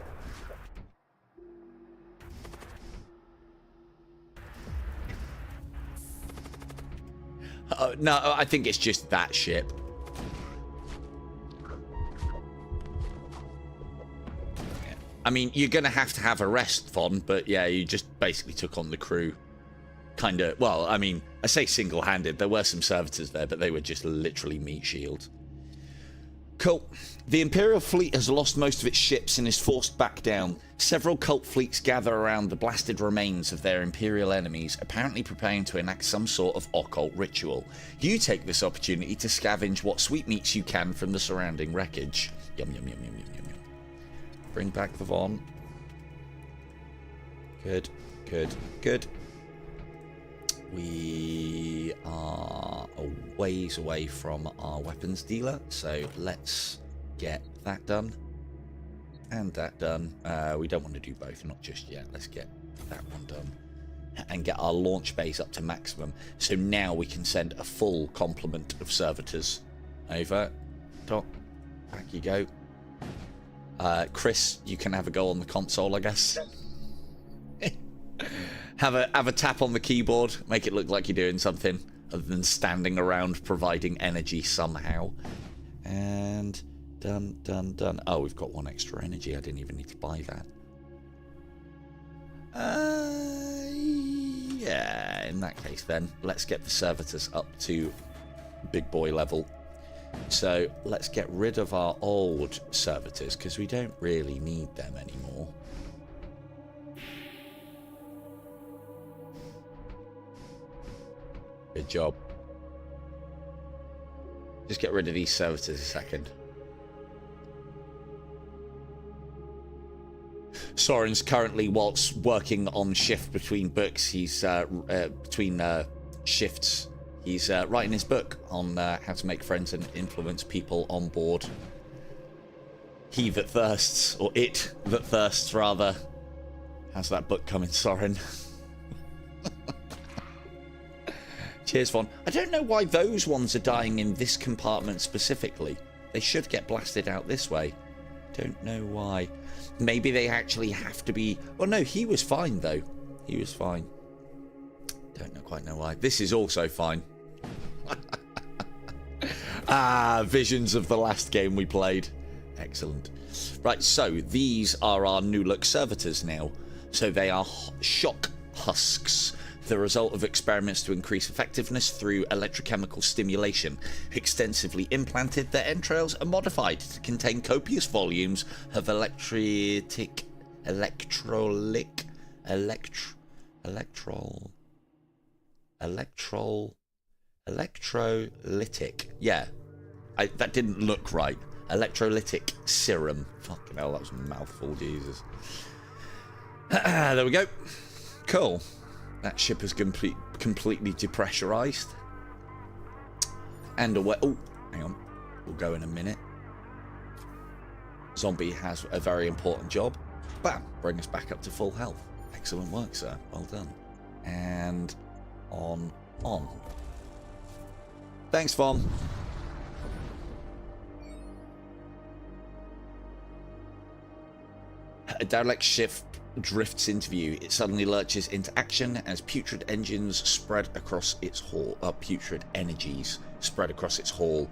No, I think it's just that ship. Yeah. I mean, you're going to have a rest, Von, but yeah, you just basically took on the crew. Kind of, well, I mean, I say single-handed. There were some servitors there, but they were just literally meat shields. Cool. The Imperial fleet has lost most of its ships and is forced back down. Several cult fleets gather around the blasted remains of their Imperial enemies, apparently preparing to enact some sort of occult ritual. You take this opportunity to scavenge what sweetmeats you can from the surrounding wreckage. Yum, yum, yum, yum, yum, yum, yum. Bring back the Von. Good, good, good. We are a ways away from our weapons dealer, so let's get that done and that done. We don't want to do both, not just yet. Let's get That one done. And get our launch base up to maximum. So now we can send a full complement of servitors over. Doc, back you go. Chris, you can have a go on the console, I guess. have a tap on the keyboard. Make it look like you're doing something other than standing around providing energy somehow. And done, done, done. Oh, we've got one extra energy. I didn't even need to buy that. Yeah, in that case then, let's get the servitors up to big boy level. So let's get rid of our old servitors because we don't really need them anymore. Good job. Just get rid of these servitors a second. Soren's currently, whilst working on shift between books, he's between shifts, he's writing his book on how to make friends and influence people on board. He that thirsts, or it that thirsts rather. How's that book coming, Soren? Cheers, Von. I don't know why those ones are dying in this compartment specifically. They should get blasted out this way. Don't know why. Maybe they actually have to be... Well, no, he was fine, though. He was fine. Don't quite know why. This is also fine. Visions of the last game we played. Excellent. Right, so these are our new look servitors now. So they are shock husks, the result of experiments to increase effectiveness through electrochemical stimulation. Extensively implanted, their entrails are modified to contain copious volumes of electrolytic, yeah, that didn't look right. Electrolytic serum. Fucking hell, that was a mouthful, Jesus. There we go. Cool. That ship is completely depressurized. And away. Oh, hang on. We'll go in a minute. Zombie has a very important job. Bam! Bring us back up to full health. Excellent work, sir. Well done. And on. Thanks, Vom. A direct shift drifts into view. It suddenly lurches into action as putrid engines spread across its hall. Putrid energies spread across its hall.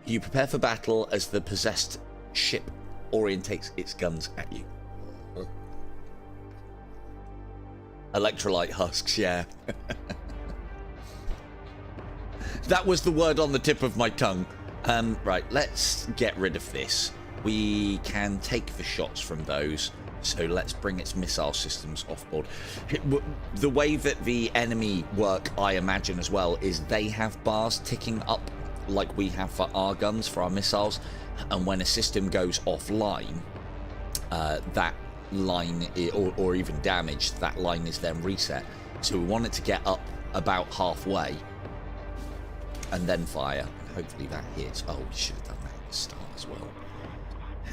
You prepare for battle as the possessed ship orientates its guns at you. Electrolyte husks, yeah. That was the word on the tip of my tongue. Right, let's get rid of this. We can take the shots from those. So let's bring its missile systems off board. The way that the enemy work, I imagine as well, is they have bars ticking up like we have for our guns, for our missiles. And when a system goes offline, that line, or even damaged, that line is then reset. So we want it to get up about halfway and then fire. Hopefully that hits. Oh, we should have done that at the start as well.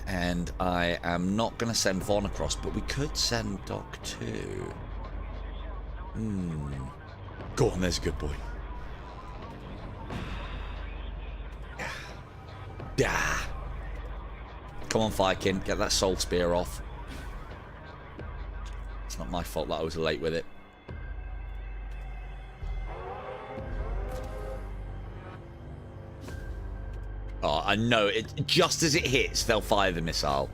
And I am not going to send Von across, but we could send Doc too. Go on, there's a good boy. Yeah. Come on, Viking, get that soul spear off. It's not my fault that I was late with it. Oh, I know it. Just as it hits, they'll fire the missile.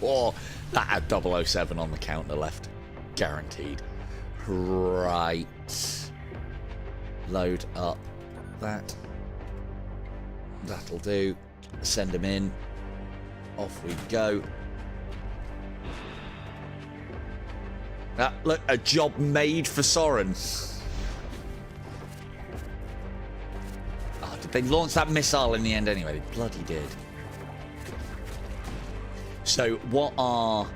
Oh, that had 007 on the counter left. Guaranteed. Right. Load up that. That'll do. Send them in. Off we go. Look, a job made for Soren. They launched that missile in the end anyway. They bloody did. So what our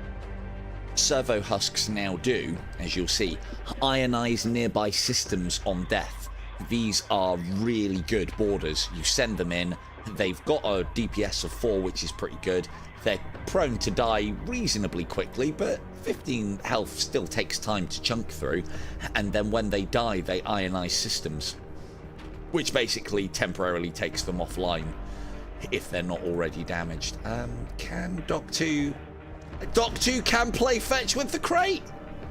servo husks now do, as you'll see, ionize nearby systems on death. These are really good boarders. You send them in. They've got a DPS of 4, which is pretty good. They're prone to die reasonably quickly, but 15 health still takes time to chunk through. And then when they die, they ionize systems, which basically temporarily takes them offline if they're not already damaged. Can Doc 2... Doc 2 can play fetch with the crate!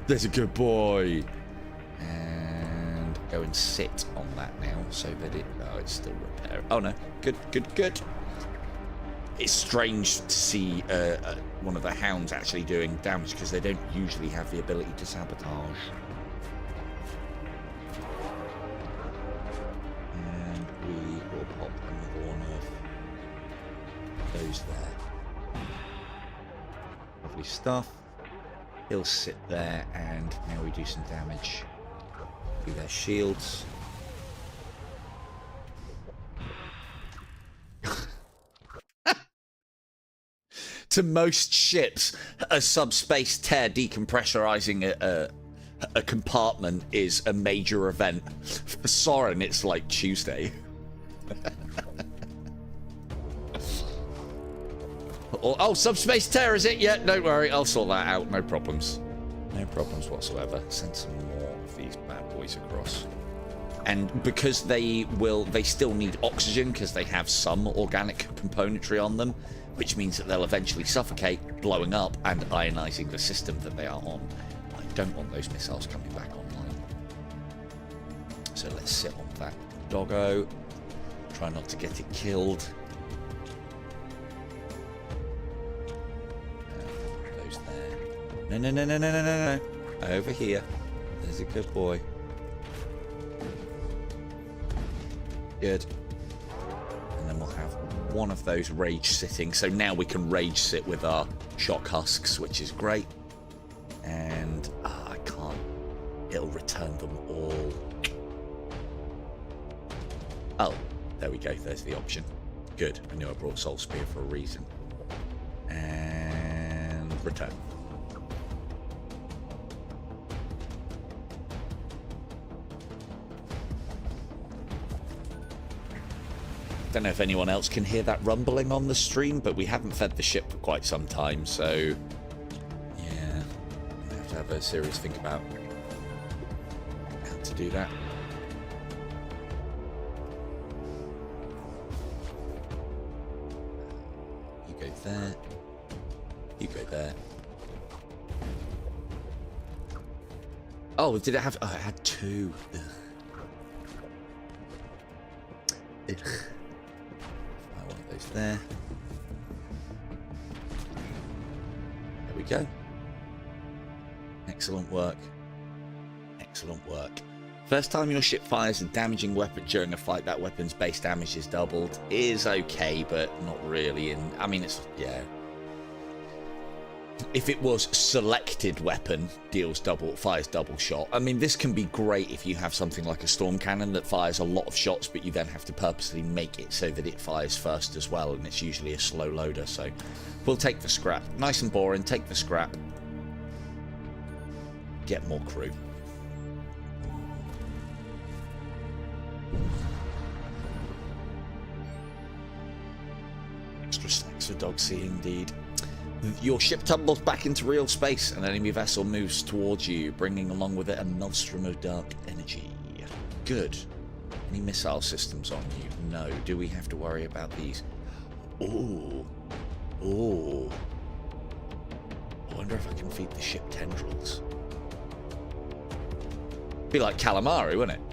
There's a good boy. And go and sit on that now so that it... Oh, it's still repair. Oh, no. Good, good, good. It's strange to see one of the hounds actually doing damage because they don't usually have the ability to sabotage. And we will pop another one of those there. Lovely stuff. He'll sit there, and now we do some damage to their shields. To most ships, a subspace tear decompressurizing a compartment is a major event. For Soren, it's like Tuesday. Oh, subspace tear, is it? Yeah, don't worry, I'll sort that out. No problems. No problems whatsoever. Send some more of these bad boys across. And because they still need oxygen because they have some organic componentry on them, which means that they'll eventually suffocate, blowing up and ionizing the system that they are on. I don't want those missiles coming back online. So let's sit on that doggo. Try not to get it killed. Those there. No. Over here. There's a good boy. Good. And then we'll have one of those rage sitting. So now we can rage sit with our shock husks, which is great. And I can't. It'll return them all. Oh, there we go. There's the option. Good. I knew I brought Soul Spear for a reason. And return. Don't know if anyone else can hear that rumbling on the stream, but we haven't fed the ship for quite some time, so yeah, I have to have a serious think about how to do that. You go there. You go there. Oh, did it have... Oh, it had two. Ugh. Ugh. There. There we go. Excellent work. Excellent work. First time your ship fires a damaging weapon during a fight, that weapon's base damage is doubled. Is okay, but not really. And I mean, it's, yeah. If it was selected weapon, fires double shot. I mean, this can be great if you have something like a storm cannon that fires a lot of shots, but you then have to purposely make it so that it fires first as well, and it's usually a slow loader. So we'll take the scrap. Nice and boring. Take the scrap. Get more crew. Extra stacks for Dog C indeed. Your ship tumbles back into real space. An enemy vessel moves towards you, bringing along with it a maelstrom of dark energy. Good. Any missile systems on you? No. Do we have to worry about these? Ooh. Ooh. I wonder if I can feed the ship tendrils. Be like calamari, wouldn't it?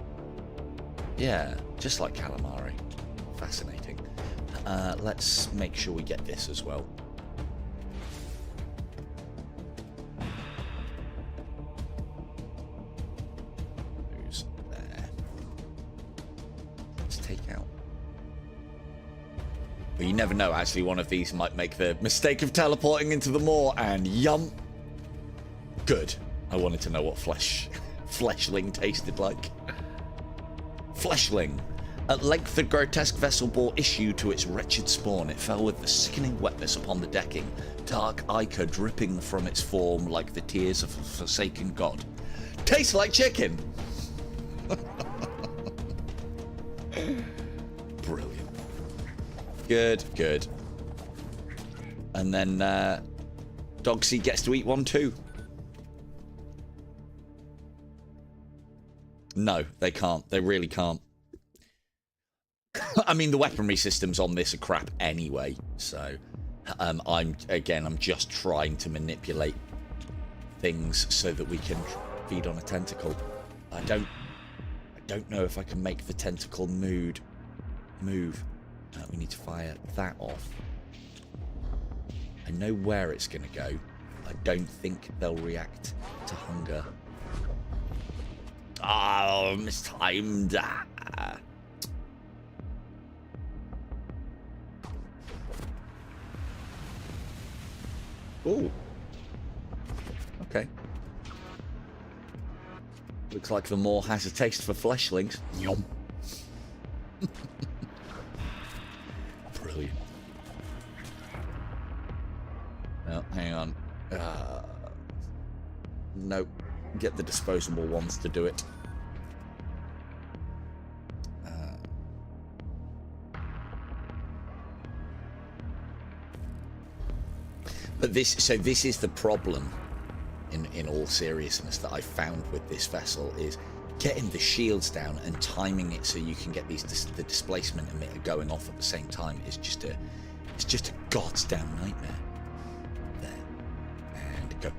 Yeah, just like calamari. Fascinating. Let's make sure we get this as well. But you never know, actually, one of these might make the mistake of teleporting into the moor, and yum. Good. I wanted to know what fleshling tasted like. Fleshling. At length the grotesque vessel bore issue to its wretched spawn. It fell with the sickening wetness upon the decking, dark ichor dripping from its form like the tears of a forsaken god. Tastes like chicken! Brilliant. Good, good. And then Dogsy gets to eat one too. No, they can't. They really can't. I mean, the weaponry systems on this are crap anyway. So, I'm just trying to manipulate things so that we can feed on a tentacle. I don't know if I can make the tentacle move. We need to fire that off. I know where it's going to go. I don't think they'll react to hunger. Oh, mistimed. Ooh. Okay. Looks like the Maw has a taste for fleshlings. Yum. Brilliant. Oh, hang on. Nope. Get the disposable ones to do it. But this is the problem, in all seriousness, that I found with this vessel is getting the shields down and timing it so you can get the displacement emitter going off at the same time is just a god's damn nightmare. There and go.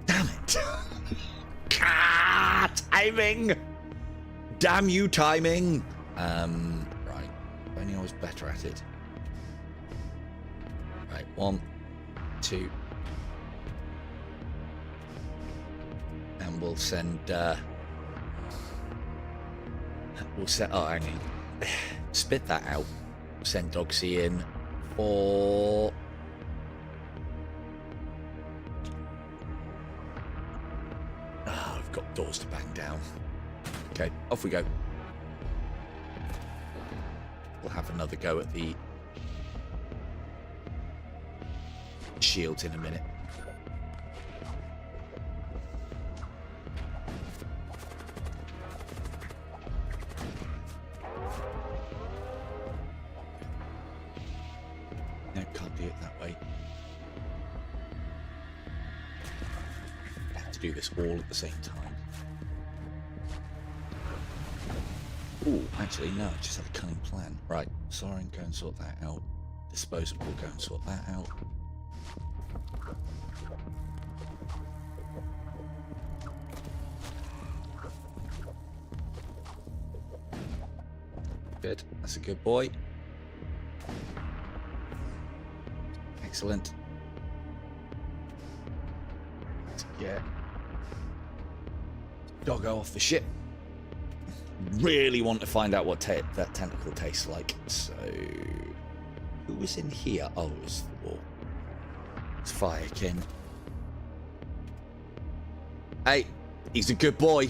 Damn it! Timing! Damn you, timing! Right. If only I was better at it. Right, 1, 2. And we'll send, oh, hang on. Spit that out. Send Dogsy in for... Oh, I've got doors to bang down. Okay, off we go. We'll have another go at the shields in a minute. No, can't do it that way. I have to do this all at the same time. Ooh, actually, no, I just had a cunning plan. Right, Soren, go and sort that out. Disposable, go and sort that out. Good, that's a good boy. Excellent. Let's get Doggo off the ship. Really want to find out what that tentacle tastes like. So, who was in here? Oh, it was the wall. It's Firekin. Hey, he's a good boy.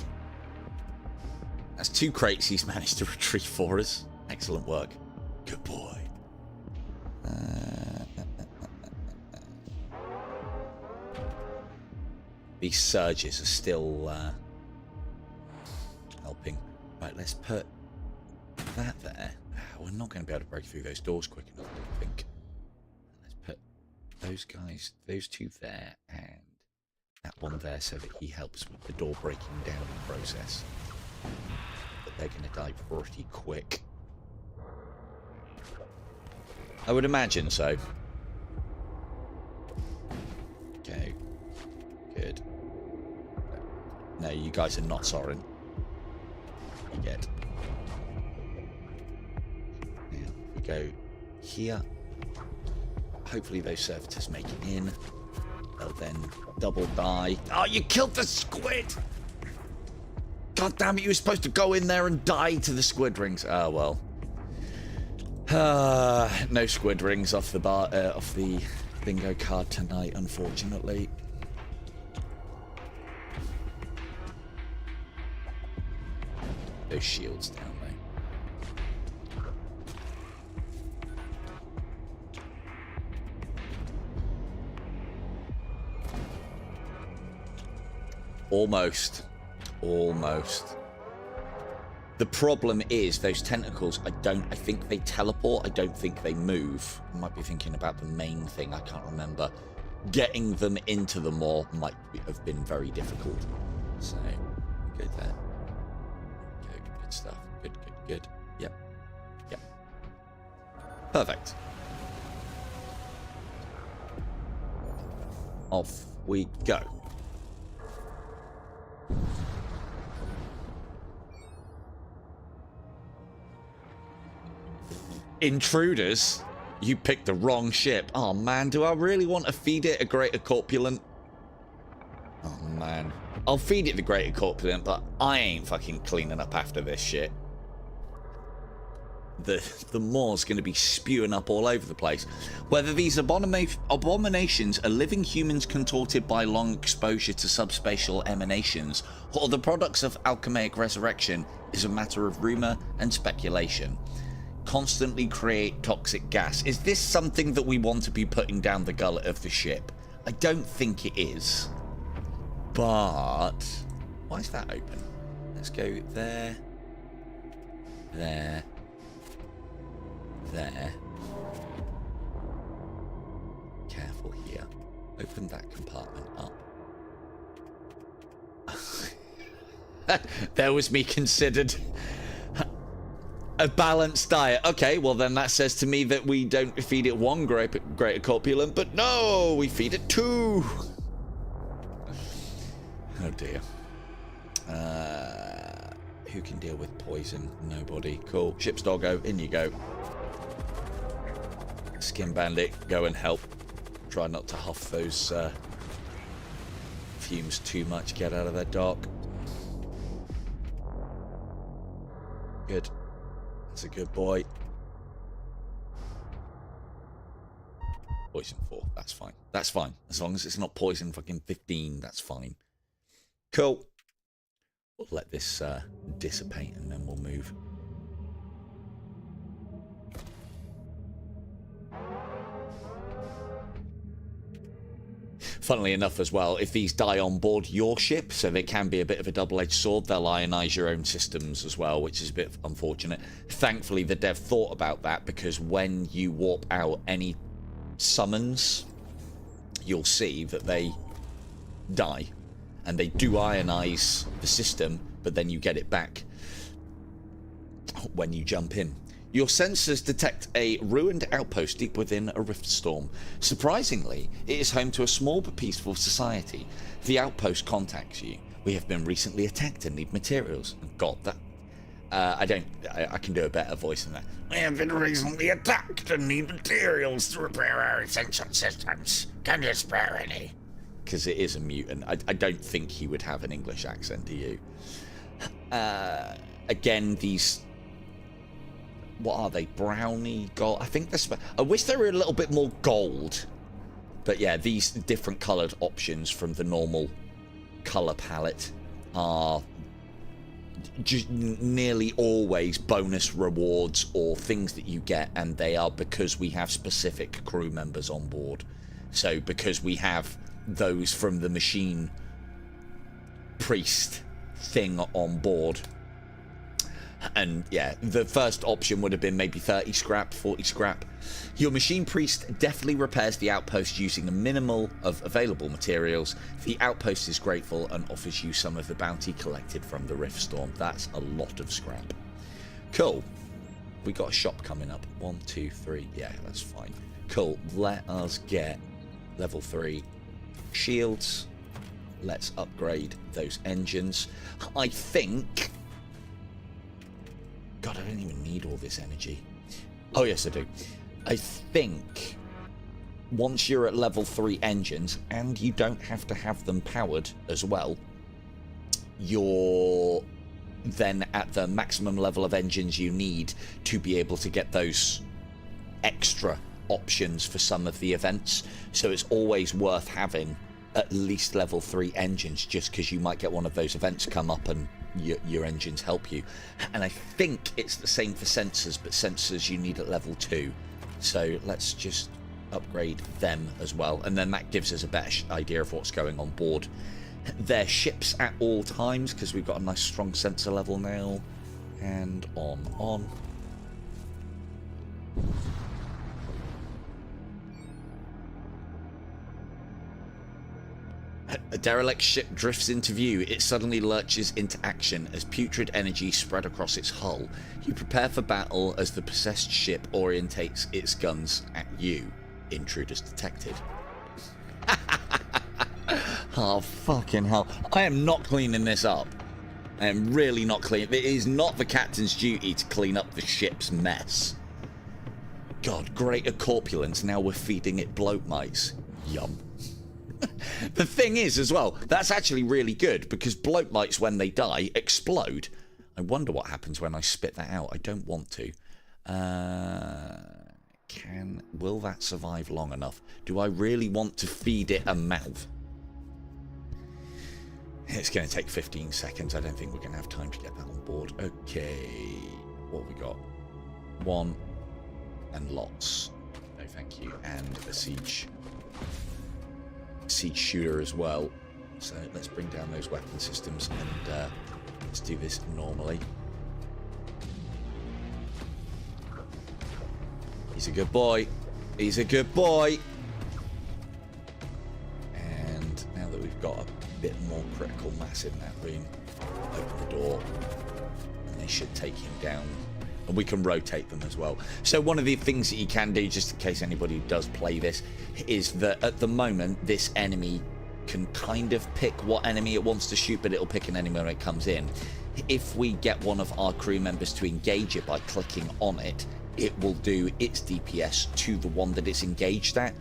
That's 2 crates he's managed to retrieve for us. Excellent work. Good boy. These surges are still helping. Right, let's put that there. We're not going to be able to break through those doors quick enough, I don't think. Let's put those guys, those 2 there, and that one there so that he helps with the door breaking down process. But they're going to die pretty quick. I would imagine so. Okay. Good. No, you guys are not Soren. You get. Now we go here. Hopefully those servitors make it in. They'll then double die. Oh, you killed the squid! God damn it, you were supposed to go in there and die to the squid rings. Oh, well. No squid rings off the off the bingo card tonight, unfortunately. Those shields down there. Almost. Almost. The problem is those tentacles, I think they teleport. I don't think they move. I might be thinking about the main thing. I can't remember. Getting them into the maw might have been very difficult. So, good there. Good stuff. Good. Yep. Perfect. Off we go. Intruders? You picked the wrong ship. Oh man, do I really want to feed it a greater corpulent? Oh man. I'll feed it the greater corpulent, but I ain't fucking cleaning up after this shit. The maw's going to be spewing up all over the place. Whether these abominations are living humans contorted by long exposure to subspatial emanations, or the products of alchemic resurrection, is a matter of rumour and speculation. Constantly create toxic gas. Is this something that we want to be putting down the gullet of the ship? I don't think it is. But why is that open? Let's go there. There. Careful here. Open that compartment up. There was me considered a balanced diet. Okay, well then that says to me that we don't feed it one greater corpulent, but no, we feed it two. Oh dear. Who can deal with poison? Nobody. Cool. Ship's doggo, in you go. Skin bandit, go and help. Try not to huff those fumes too much. Get out of there, Doc. Good. That's a good boy. Poison 4. That's fine. That's fine. As long as it's not poison fucking 15, that's fine. Cool. We'll let this dissipate and then we'll move. Funnily enough as well, if these die on board your ship, so they can be a bit of a double-edged sword, they'll ionize your own systems as well, which is a bit unfortunate. Thankfully, the dev thought about that, because when you warp out any summons, you'll see that they die. And they do ionize the system, but then you get it back when you jump in. Your sensors detect a ruined outpost deep within a rift storm. Surprisingly, it is home to a small but peaceful society. The outpost contacts you. We have been recently attacked and need materials. God, that... I can do a better voice than that. We have been recently attacked and need materials to repair our essential systems. Can you spare any? Because it is a mutant. I don't think he would have an English accent, do you? Again, these... What are they? Brownie, gold? I think they're... I wish they were a little bit more gold. But yeah, these different coloured options from the normal colour palette are just nearly always bonus rewards or things that you get, and they are because we have specific crew members on board. So because we have those from the machine priest thing on board. And yeah, the first option would have been maybe 30 scrap, 40 scrap. Your machine priest definitely repairs the outpost using a minimal of available materials. The outpost is grateful and offers you some of the bounty collected from the rift storm. That's a lot of scrap. Cool. We got a shop coming up. 1, 2, 3. Yeah, that's fine. Cool. Let us get level 3 shields. Let's upgrade those engines. I think... God, I don't even need all this energy. Oh, yes, I do. I think once you're at level 3 engines, and you don't have to have them powered as well, you're then at the maximum level of engines you need to be able to get those extra options for some of the events. So it's always worth having at least level 3 engines, just because you might get one of those events come up and your engines help you. And I think it's the same for sensors, but sensors you need at level 2. So let's just upgrade them as well, and then that gives us a better idea of what's going on board their ships at all times, because we've got a nice strong sensor level now. And on. A derelict ship drifts into view. It suddenly lurches into action as putrid energy spread across its hull. You prepare for battle as the possessed ship orientates its guns at you. Intruders detected. Oh, fucking hell. I am not cleaning this up. I am really not cleaning. It is not the captain's duty to clean up the ship's mess. God, greater corpulence. Now we're feeding it bloat mites. Yum. The thing is, as well, that's actually really good because bloat mites, when they die, explode. I wonder what happens when I spit that out. I don't want to. Will that survive long enough? Do I really want to feed it a mouth? It's going to take 15 seconds. I don't think we're going to have time to get that on board. Okay. What have we got? One. And lots. No, thank you. And a siege shooter as well. So let's bring down those weapon systems and let's do this normally. He's a good boy. He's a good boy. And now that we've got a bit more critical mass in that room, open the door and they should take him down. And we can rotate them as well. So one of the things that you can do, just in case anybody does play this, is that at the moment this enemy can kind of pick what enemy it wants to shoot, but it'll pick an enemy when it comes in. If we get one of our crew members to engage it by clicking on it, it will do its DPS to the one that it's engaged at.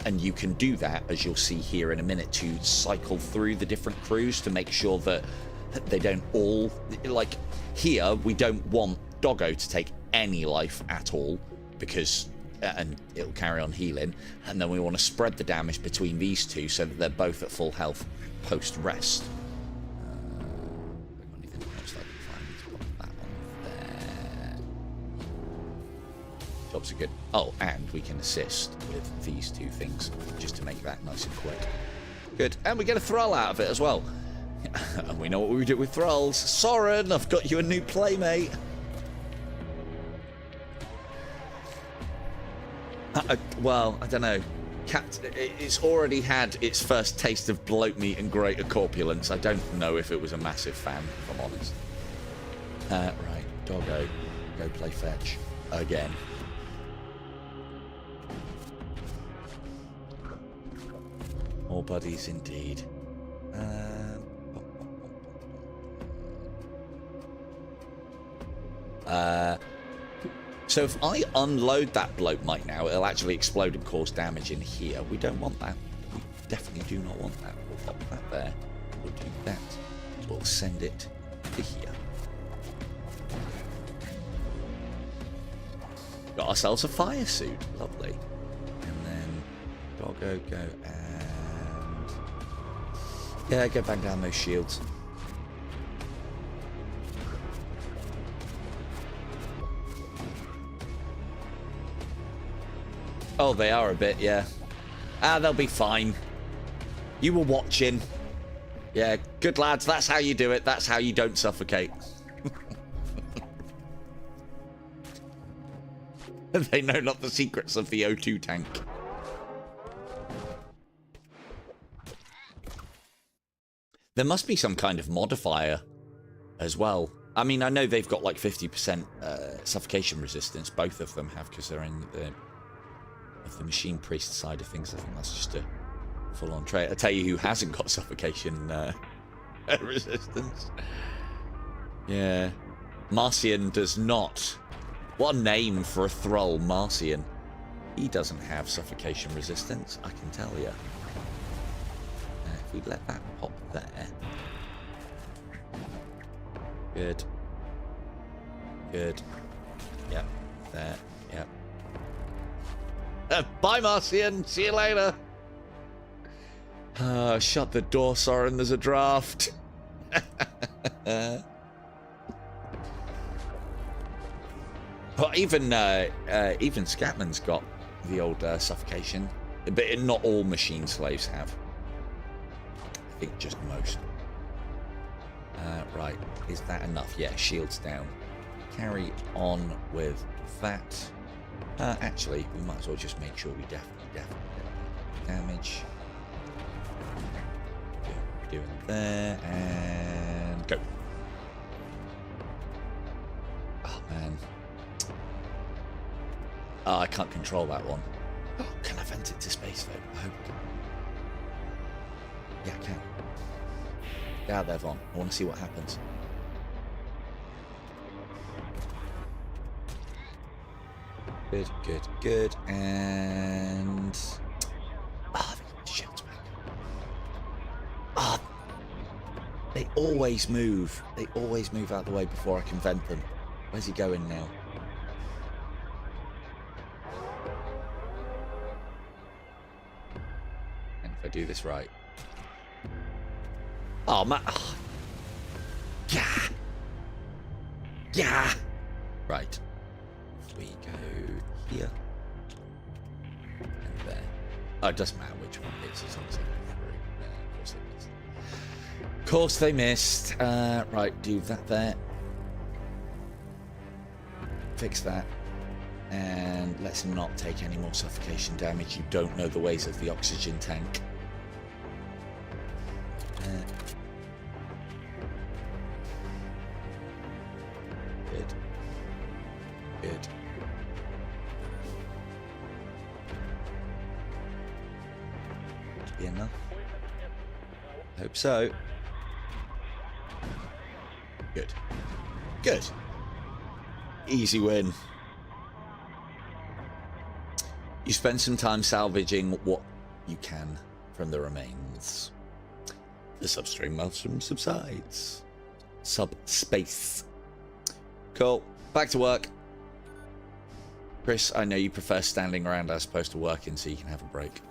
And you can do that, as you'll see here in a minute, to cycle through the different crews to make sure that they don't all... Like, here, we don't want Doggo to take any life at all, because... and it'll carry on healing. And then we want to spread the damage between these two so that they're both at full health post-rest. Jobs are good. Oh, and we can assist with these two things just to make that nice and quick. Good. And we get a thrall out of it as well. And we know what we do with thralls. Soren, I've got you a new playmate. Well, I don't know. It's already had its first taste of bloat meat and greater corpulence. I don't know if it was a massive fan, if I'm honest. Right, Doggo, go play fetch again. More buddies indeed. So if I unload that bloat mite now, it'll actually explode and cause damage in here. We don't want that. We definitely do not want that. We'll pop that there. We'll do that. We'll send it to here. Got ourselves a fire suit. Lovely. And then Doggo, go and... yeah, go bang down those shields. Oh, they are a bit, yeah. They'll be fine. You were watching. Yeah, good lads. That's how you do it. That's how you don't suffocate. They know not the secrets of the O2 tank. There must be some kind of modifier as well. I mean, I know they've got like 50% suffocation resistance. Both of them have, because they're in the machine priest side of things. I think that's just a full-on trait. I'll tell you who hasn't got suffocation resistance. Yeah. Marcian does not. What a name for a thrall, Marcian. He doesn't have suffocation resistance, I can tell you. If we let that pop there. Good. Good. Yep. There. Yep. Bye, Marcian. See you later. Shut the door, Soren. There's a draft. Well, even Scatman's got the old suffocation, but not all machine slaves have. I think just most. Right, is that enough? Yeah, shields down. carry on with that. Actually, we might as well just make sure we definitely get damage. Do it there, and go. Oh, man. Oh, I can't control that one. Oh, can I vent it to space, though? I hope I can. Yeah, I can. Get out there, Vaughn. I want to see what happens. Good, good, good. And... ah, shit. Ah, they always move. They always move out the way before I can vent them. Where's he going now? And if I do this right... oh, man. Oh. Yeah. Yeah. Right. We go here. And there. Oh, it doesn't matter which one it is. As long as I go through. Of course they missed. Right, do that there. Fix that. And let's not take any more suffocation damage. You don't know the ways of the oxygen tank. Good. Good. Be enough. Hope so. Good. Good. Easy win. You spend some time salvaging what you can from the remains. The substream maelstrom subsides. Subspace. Cool. Back to work. Chris, I know you prefer standing around as opposed to working, so you can have a break.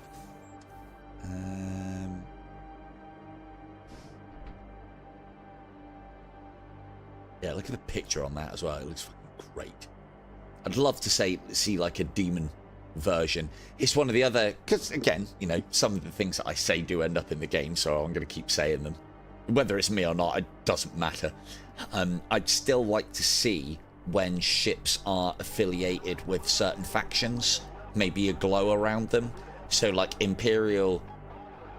Yeah, look at the picture on that as well. It looks fucking great. I'd love to see like a demon version. It's one of the other, because again, you know, some of the things that I say do end up in the game, so I'm going to keep saying them. Whether it's me or not, it doesn't matter. I'd still like to see when ships are affiliated with certain factions, maybe a glow around them. So like Imperial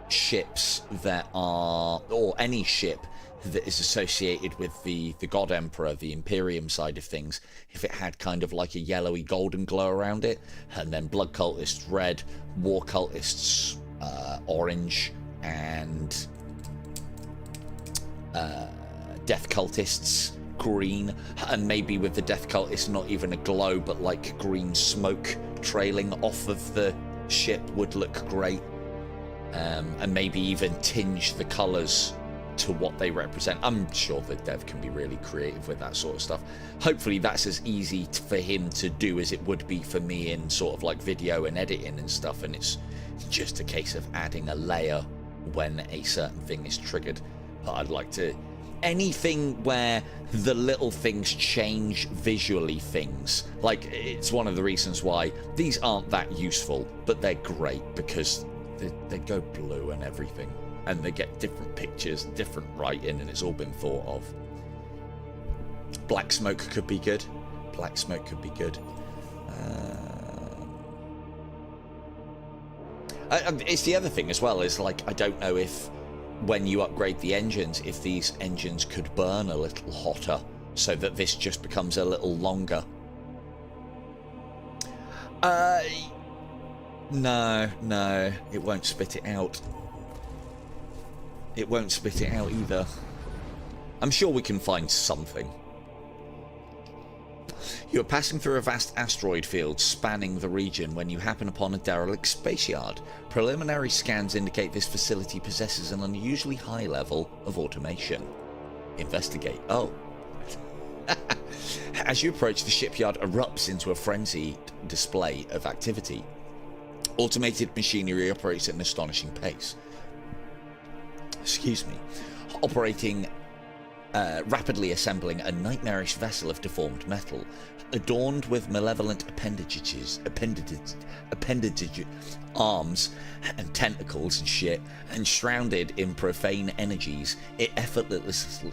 ships that are, or any ship that is associated with the God Emperor, the Imperium side of things, if it had kind of like a yellowy golden glow around it, and then blood cultists red, war cultists orange, and death cultists green, and maybe with the death cultists not even a glow but like green smoke trailing off of the ship would look great. And maybe even tinge the colours to what they represent. I'm sure the dev can be really creative with that sort of stuff. Hopefully that's as easy for him to do as it would be for me in sort of like video and editing and stuff, and it's just a case of adding a layer when a certain thing is triggered. But I'd like to... anything where the little things change visually things. Like, it's one of the reasons why these aren't that useful, but they're great because they go blue and everything. And they get different pictures, different writing, and it's all been thought of. Black smoke could be good. Black smoke could be good. It's the other thing as well, is like, I don't know if when you upgrade the engines, if these engines could burn a little hotter so that this just becomes a little longer. No, it won't spit it out. It won't spit it out either. I'm sure we can find something. You are passing through a vast asteroid field spanning the region when you happen upon a derelict space yard. Preliminary scans indicate this facility possesses an unusually high level of automation. Investigate. Oh. As you approach, the shipyard erupts into a frenzied display of activity. Automated machinery operates at an astonishing pace. Excuse me. Operating rapidly assembling a nightmarish vessel of deformed metal, adorned with malevolent appendages, arms and tentacles and shit, and shrouded in profane energies. It effortlessly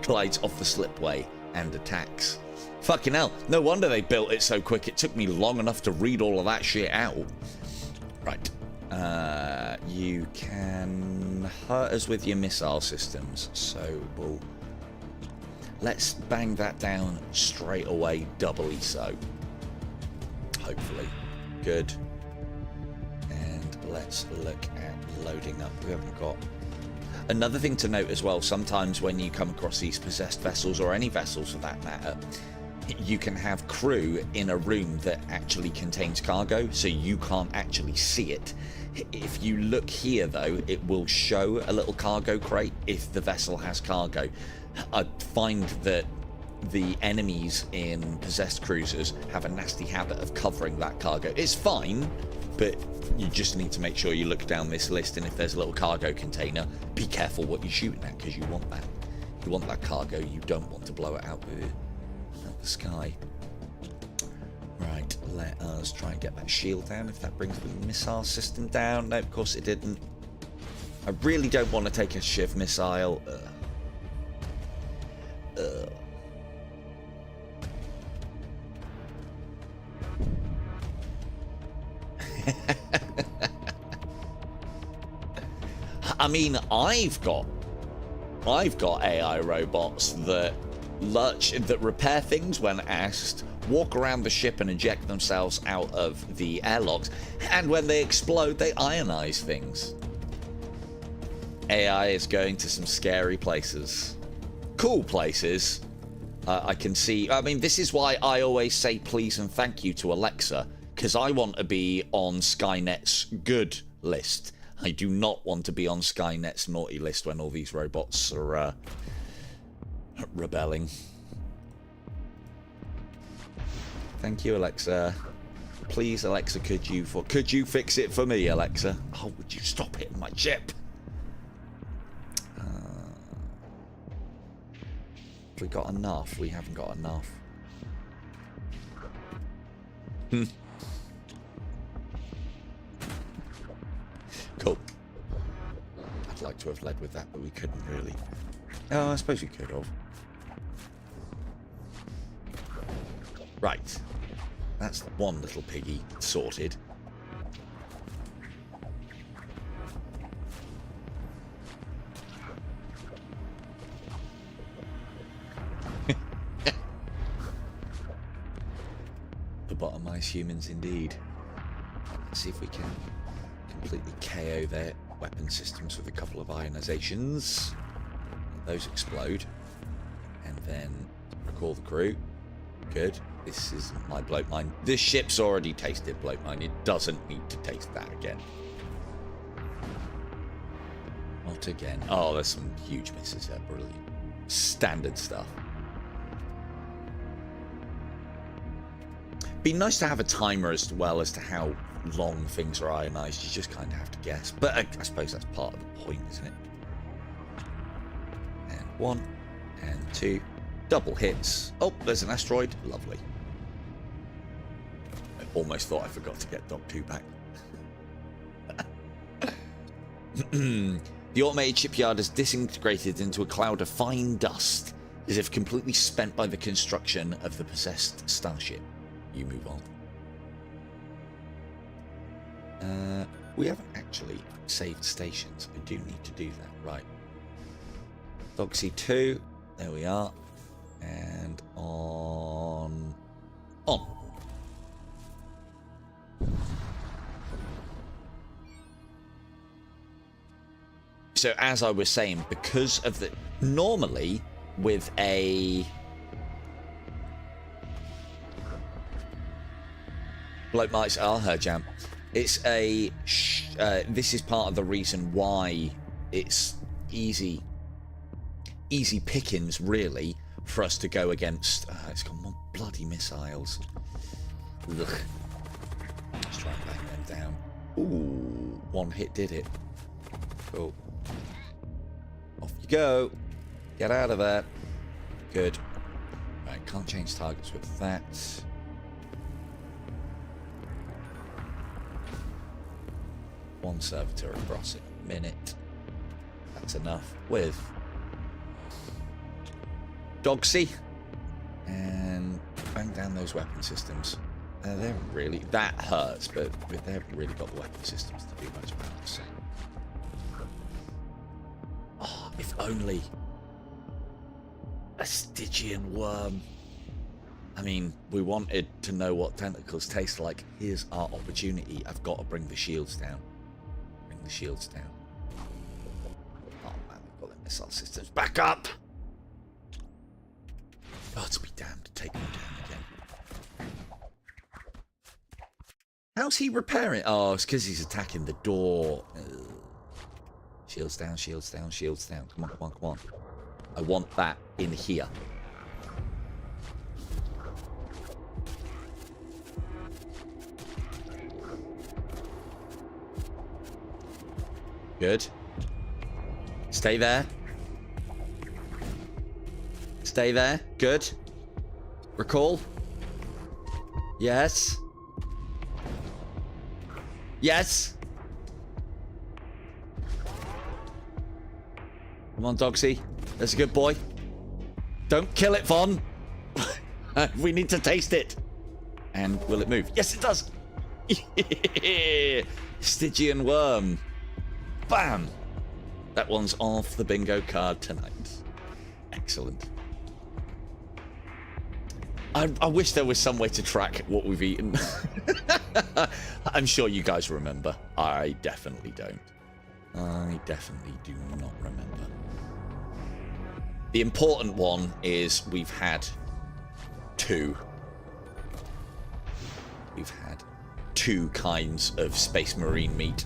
glides off the slipway and attacks. Fucking hell, no wonder they built it so quick. It took me long enough to read all of that shit out. Right. You can hurt us with your missile systems, so let's bang that down straight away, doubly so. Hopefully. Good. And let's look at loading up. We haven't got... Another thing to note as well, sometimes when you come across these possessed vessels, or any vessels for that matter, you can have crew in a room that actually contains cargo, so you can't actually see it. If you look here though, it will show a little cargo crate if the vessel has cargo. I find that the enemies in possessed cruisers have a nasty habit of covering that cargo. It's fine, but you just need to make sure you look down this list, and if there's a little cargo container, be careful what you're shooting at, because you want that. You want that cargo, you don't want to blow it out the sky. Right, let us try and get that shield down, if that brings the missile system down. No, of course it didn't. I really don't want to take a Shiv missile. I mean, I've got AI robots that repair things when asked, walk around the ship and eject themselves out of the airlocks, and when they explode, they ionize things. AI is going to some scary places. Cool places. I can see... I mean, this is why I always say please and thank you to Alexa, because I want to be on Skynet's good list. I do not want to be on Skynet's naughty list when all these robots are rebelling. Thank you, Alexa. Please, Alexa, could you fix it for me, Alexa? Oh, would you stop hitting my ship? Have we got enough? We haven't got enough. Cool. I'd like to have led with that, but we couldn't really. Oh, I suppose we could have. Right. That's one little piggy sorted. Lobotomized humans indeed. Let's see if we can completely KO their weapon systems with a couple of ionizations. Those explode. And then recall the crew. Good. This isn't my bloat mine. This ship's already tasted bloat mine. It doesn't need to taste that again. Not again. Oh, there's some huge misses there. Brilliant. Standard stuff. Be nice to have a timer as well as to how long things are ionized. You just kind of have to guess. But I suppose that's part of the point, isn't it? And 1 and 2. Double hits. Oh, there's an asteroid. Lovely. I almost thought I forgot to get Dock 2 back. The automated shipyard is disintegrated into a cloud of fine dust, as if completely spent by the construction of the possessed starship. You move on. We haven't actually saved stations. I do need to do that. Right. Doxy 2. There we are. And on. So as I was saying, because of the... Normally, with a... Bloke might... I'll her jam. It's a... this is part of the reason why it's easy pickings, really, for us to go against... it's got more bloody missiles. Ugh. Let's try and bang them down. Ooh, one hit did it. Cool. you go. Get out of there. Good. Right, can't change targets with that. One servitor across in a minute. That's enough. With Dogsy. And bang down those weapon systems. They haven't really... That hurts, but they haven't really got the weapon systems to do much about it. So. Oh, if only... A Stygian worm. I mean, we wanted to know what tentacles taste like. Here's our opportunity. I've got to bring the shields down. Bring the shields down. Oh man, we've got the missile systems back up! God to be damned to take them down again. How's he repairing? Oh, it's because he's attacking the door. Shields down, shields down, shields down. Come on, come on, come on. I want that in here. Good. Stay there. Stay there. Good. Recall. Yes. Yes. Come on, Dogsy. That's a good boy. Don't kill it, Von. We need to taste it. And will it move? Yes, it does. Stygian worm. Bam. That one's off the bingo card tonight. Excellent. I wish there was some way to track what we've eaten. I'm sure you guys remember. I definitely don't. I definitely do not remember. The important one is we've had two. We've had two kinds of space marine meat.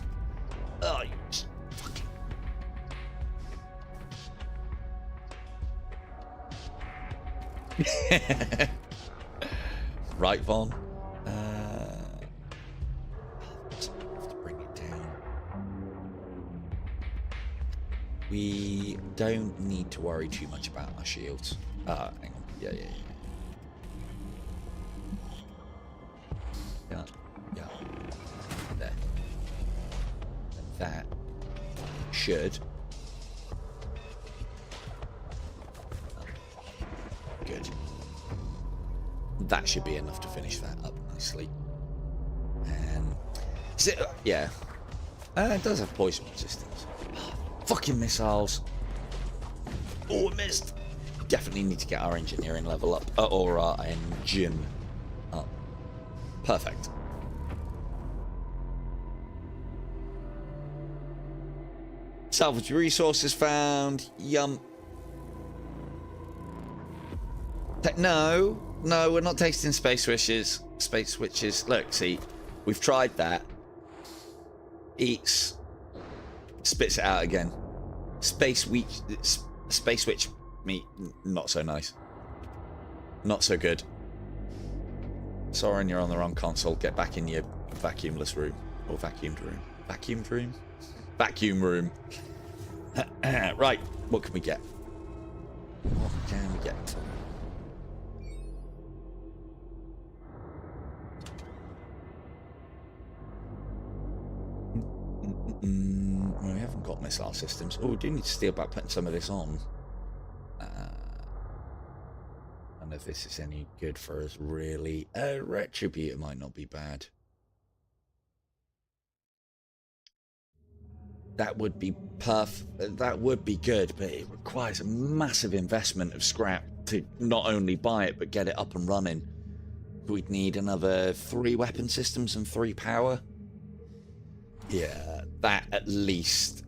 Oh, you just fucking... Right, Von. Have to bring it down. We don't need to worry too much about our shields. Hang on. Yeah. Yeah. There. And that should... Good. That should be enough to finish that up nicely. And... yeah. It does have poison resistance. Fucking missiles. Oh, it missed. Definitely need to get our engineering level up. Or our engine up. Perfect. Salvage resources found. Yum. No, we're not tasting space switches. Space switches. Look, see, we've tried that. Eats. Spits it out again. Space switch meat. Not so nice. Not so good. Soren, you're on the wrong console. Get back in your vacuumless room. Or vacuumed room. Vacuumed room? Vacuum room. Right, what can we get? What can we get? Well, we haven't got missile systems. Oh, we do need to steal about putting some of this on. I don't know if this is any good for us, really. Retributor might not be bad. That would be that would be good, but it requires a massive investment of scrap to not only buy it, but get it up and running. We'd need another 3 weapon systems and 3 power. Yeah, that at least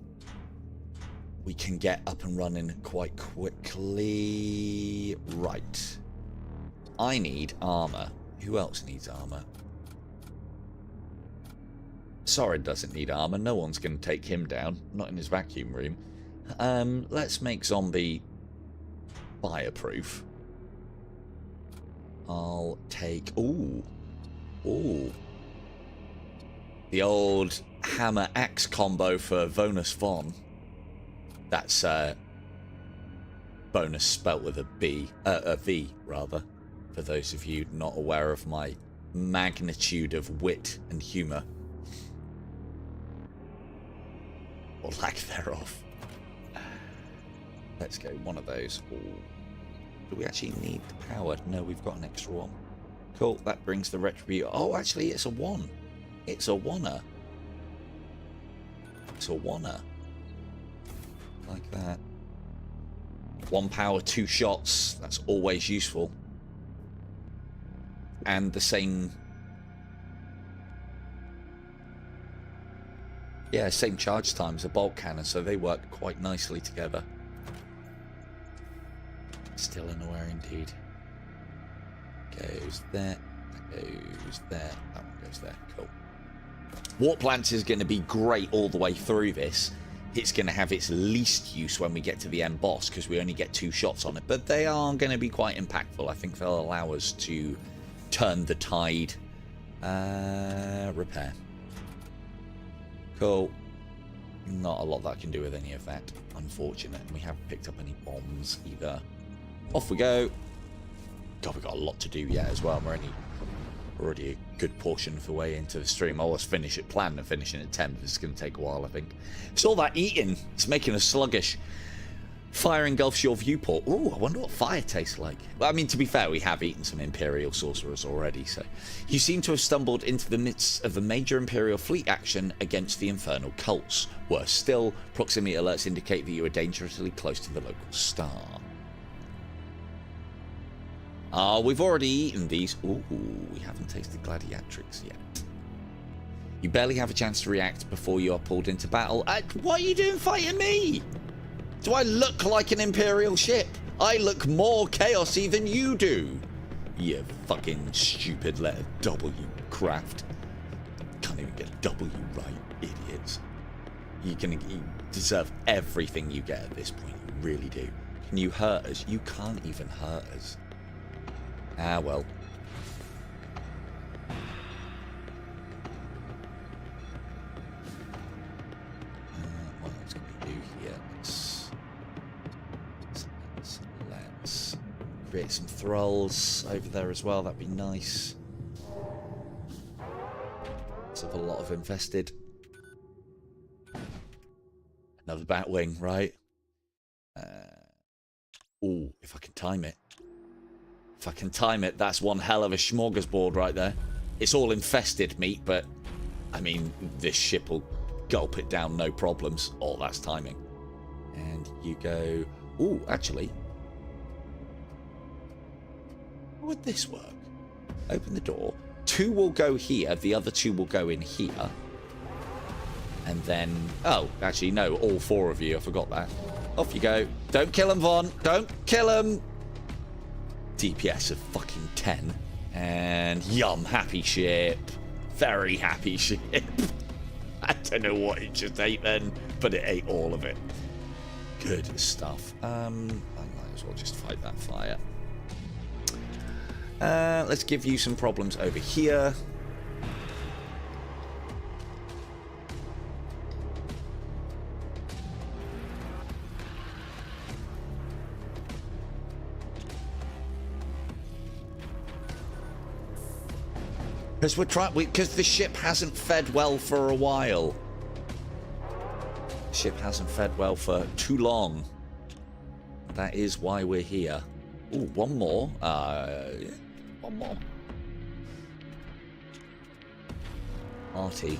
we can get up and running quite quickly. Right. I need armor. Who else needs armor? Soren doesn't need armor. No one's going to take him down. Not in his vacuum room. Let's make zombie fireproof. I'll take... Ooh. The old hammer-axe combo for Vonus Von. That's bonus spelt with a V rather, for those of you not aware of my magnitude of wit and humour. Or lack thereof. Let's go one of those. Ooh. Do we actually need the power? No, we've got an extra one. Cool, that brings the retribution. Oh, actually, it's a 1. It's a 1er. It's a 1er. Like that. 1 power, 2 shots. That's always useful. And the same... yeah, same charge time as a bolt cannon, so they work quite nicely together. Still nowhere indeed. Goes there. That goes there. That one goes there. Cool. Warp Lance is going to be great all the way through this. It's going to have its least use when we get to the end boss because we only get 2 shots on it. But they are going to be quite impactful. I think they'll allow us to turn the tide. Repair. Cool. Not a lot that I can do with any of that, unfortunate. We haven't picked up any bombs either. Off we go. God, we've got a lot to do yet as well. We're already a good portion of the way into the stream. I was finishing at plan and finishing at 10, but this is going to take a while, I think. It's all that eating. It's making us sluggish. Fire engulfs your viewport. Ooh, I wonder what fire tastes like. Well, I mean, to be fair, we have eaten some Imperial sorcerers already, so... You seem to have stumbled into the midst of a major Imperial fleet action against the infernal cults. Worse still, proximity alerts indicate that you are dangerously close to the local star. We've already eaten these. Ooh, we haven't tasted gladiatrix yet. You barely have a chance to react before you are pulled into battle. What are you doing fighting me? Do I look like an Imperial ship? I look more chaosy than you do. You fucking stupid letter W craft. Can't even get a W right, idiots. You deserve everything you get at this point. You really do. Can you hurt us? You can't even hurt us. Ah, well. What else can we do here? Let's create some thralls over there as well. That'd be nice. Let's have a lot of infested. Another batwing, right? Ooh, if I can time it. If I can time it, that's one hell of a smorgasbord right there. It's all infested meat, but I mean, this ship will gulp it down, no problems. Oh, that's timing. And you go... Ooh, actually... How would this work? Open the door. 2 will go here. The other 2 will go in here. And then... Oh, actually, no. All 4 of you. I forgot that. Off you go. Don't kill him, Vaughn. Don't kill him. DPS of fucking 10. And yum, happy ship. Very happy ship. I don't know what it just ate then, but it ate all of it. Good stuff. I might as well just fight that fire. Let's give you some problems over here. Because we're trying, because the ship hasn't fed well for a while. The ship hasn't fed well for too long. That is why we're here. Ooh, one more. Yeah, one more. Artie.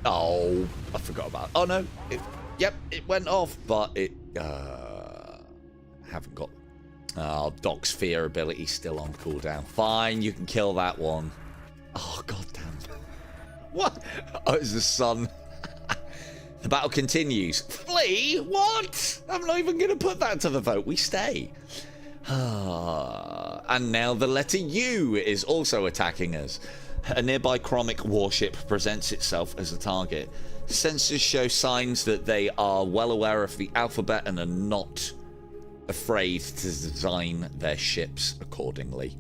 Oh, I forgot about. Oh no. Yep, it went off, but it. Haven't got. Oh, Doc's fear ability still on cooldown. Fine, you can kill that one. Oh, goddamn. What? Oh, it's the sun. The battle continues. Flee? What? I'm not even going to put that to the vote. We stay. And now the letter U is also attacking us. A nearby chromic warship presents itself as a target. Sensors show signs that they are well aware of the alphabet and are not afraid to design their ships accordingly.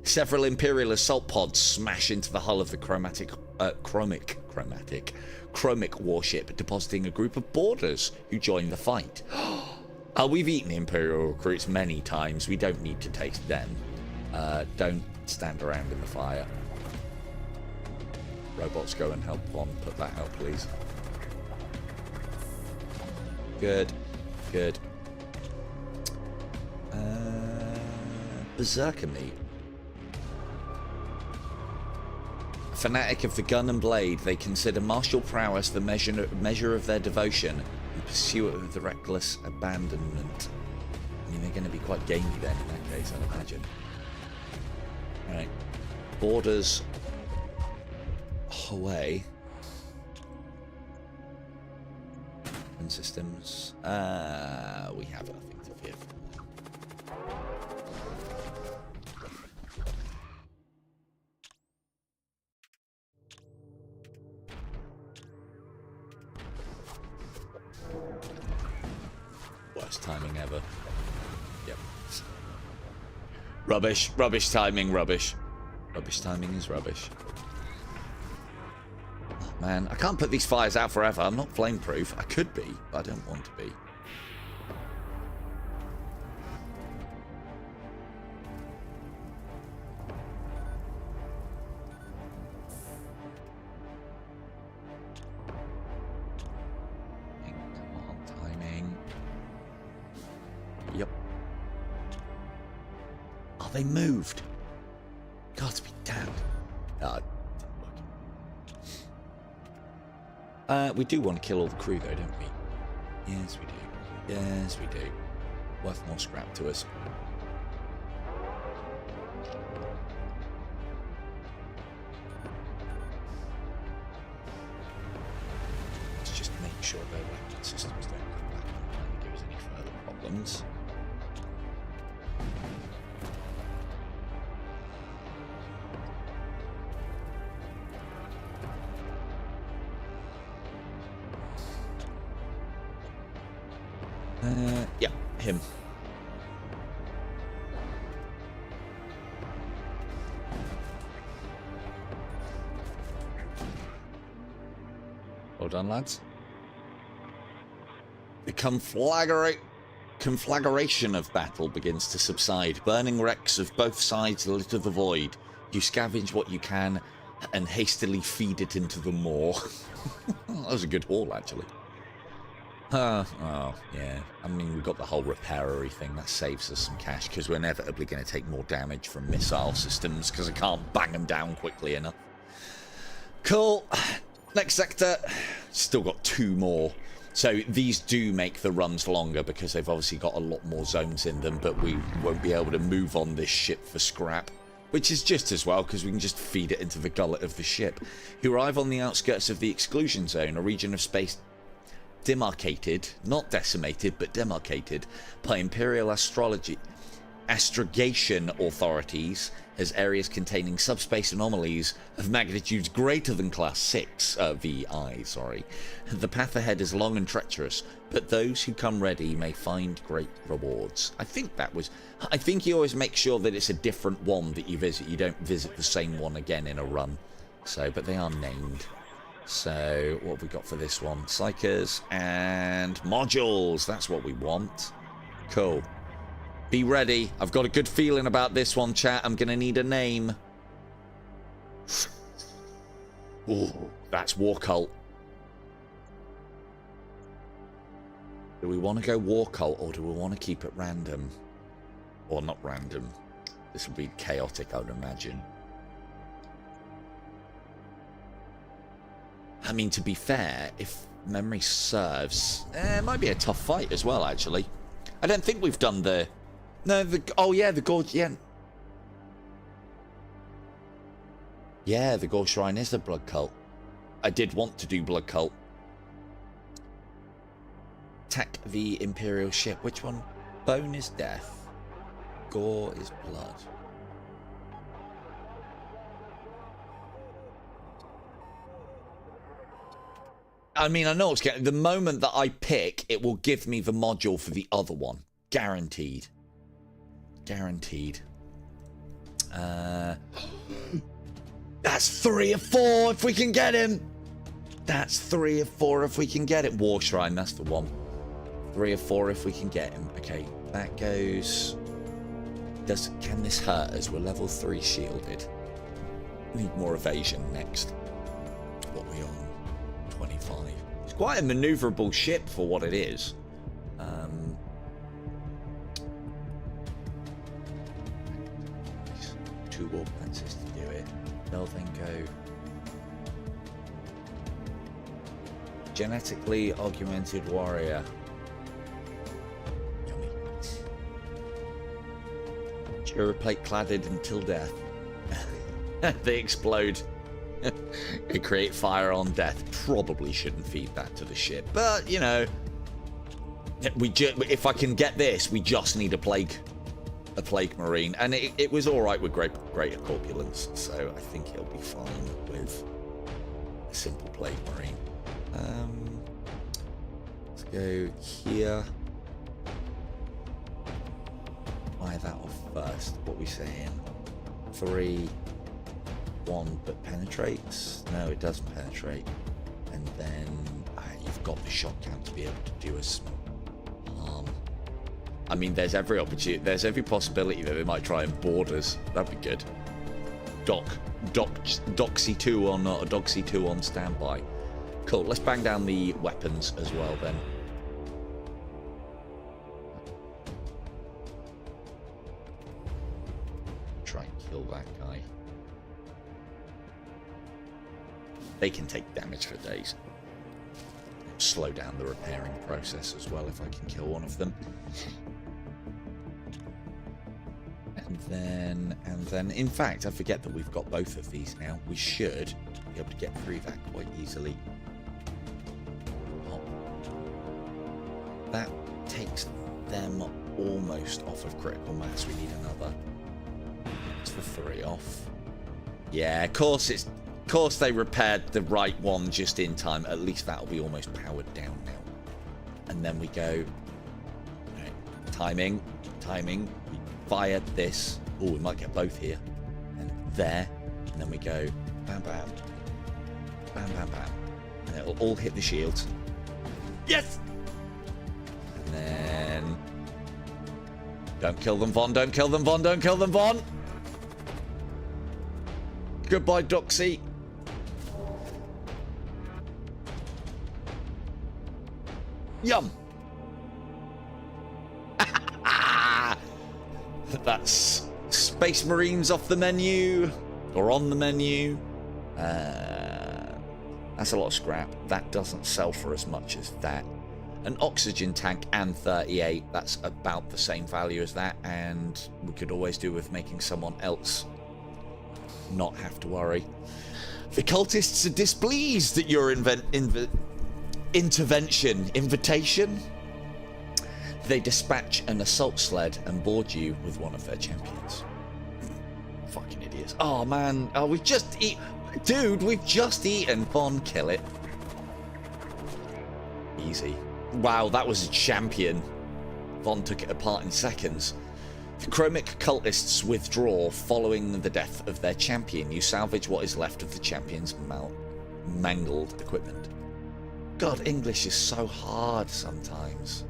Several Imperial assault pods smash into the hull of the chromic warship, depositing a group of boarders who join the fight. We've eaten Imperial recruits many times. We don't need to taste them. Don't stand around in the fire. Robots, go and help on. Put that out, please. Good. Good. Berserker meat. Fanatic of the gun and blade, they consider martial prowess the measure of their devotion and pursue it with reckless abandonment. I mean, they're going to be quite gamey then in that case, I'd imagine. Alright. Borders away. And systems. We have nothing to fear. Worst timing ever. Yep. Rubbish. Rubbish timing. Rubbish. Rubbish timing is rubbish. Oh, man, I can't put these fires out forever. I'm not flameproof. I could be, but I don't want to be. They moved. God be damned. We do want to kill all the crew though, don't we? Yes, we do. Yes, we do. Worth more scrap to us. Let's just make sure their weapon systems don't come back and give us any further problems. Yeah, him. Well done, lads. The conflagration of battle begins to subside. Burning wrecks of both sides litter the void. You scavenge what you can and hastily feed it into the maw. That was a good haul, actually. Oh, yeah. I mean, we've got the whole repairery thing. That saves us some cash, because we're inevitably going to take more damage from missile systems, because I can't bang them down quickly enough. Cool. Next sector. Still got 2 more. So these do make the runs longer, because they've obviously got a lot more zones in them, but we won't be able to move on this ship for scrap. Which is just as well, because we can just feed it into the gullet of the ship. You arrive on the outskirts of the exclusion zone, a region of space demarcated, not decimated, but demarcated by Imperial astrogation authorities as areas containing subspace anomalies of magnitudes greater than Class 6, VI, sorry. The path ahead is long and treacherous, but those who come ready may find great rewards. I think you always make sure that it's a different one that you visit. You don't visit the same one again in a run. So, but they are named. So, what have we got for this one? Psychers and modules. That's what we want. Cool. Be ready. I've got a good feeling about this one, chat. I'm going to need a name. Ooh, that's War Cult. Do we want to go War Cult, or do we want to keep it random? Or not random. This would be chaotic, I would imagine. I mean, to be fair, if memory serves, it might be a tough fight as well, actually. I don't think we've done the... No, oh, yeah, the Gorge... Yeah. Yeah, the Gorge Shrine is a blood cult. I did want to do blood cult. Attack the Imperial ship. Which one? Bone is death. Gore is blood. I mean, I know it's getting... The moment that I pick, it will give me the module for the other one. Guaranteed. Guaranteed. That's 3 of 4 if we can get him. That's 3 of 4 if we can get it. War Shrine, that's the one. 3 or 4 if we can get him. Okay, that goes... Can this hurt us? We're level 3 shielded. Need more evasion next. What are we on? 25. It's quite a maneuverable ship for what it is. 2 warp lenses to do it. They'll then go... Genetically augmented warrior. Yummy. Duroplate cladded until death. They explode. They create fire on death. Probably shouldn't feed that to the ship, but you know, if I can get this, we just need a plague marine, and it was all right with greater corpulence, so I think it'll be fine with a simple plague marine. Let's go here. Fire that off first. What are we saying? 3, 1, but penetrates? No, it doesn't penetrate. And then you've got the shotgun to be able to do us harm. I mean, there's every opportunity, there's every possibility that they might try and board us. That'd be good. Doxy 2 on, or Doxy 2 on standby. Cool, let's bang down the weapons as well then. Try and kill that guy. They can take damage for days. Slow down the repairing process as well if I can kill one of them. And then, in fact, I forget that we've got both of these now. We should be able to get through that quite easily. That takes them almost off of critical mass. We need another. It's the 3 off. Yeah, of course they repaired the right one just in time. At least that'll be almost powered down now. And then we go... Right, timing. We fire this. Oh, we might get both here. And there. And then we go... Bam, bam. Bam, bam, bam. And it'll all hit the shields. Yes! And then... Don't kill them, Von. Don't kill them, Von. Don't kill them, Von. Goodbye, Doxy. Yum. That's Space Marines off the menu. Or on the menu. That's a lot of scrap. That doesn't sell for as much as that. An oxygen tank and 38. That's about the same value as that. And we could always do with making someone else not have to worry. The cultists are displeased at your invitation. They dispatch an assault sled and board you with one of their champions. Fucking idiots. Oh man, we've just dude, we've just eaten. Von, kill it. Easy. Wow, that was a champion. Von took it apart in seconds. The chromic cultists withdraw following the death of their champion. You salvage what is left of the champion's mangled equipment. God, English is so hard sometimes.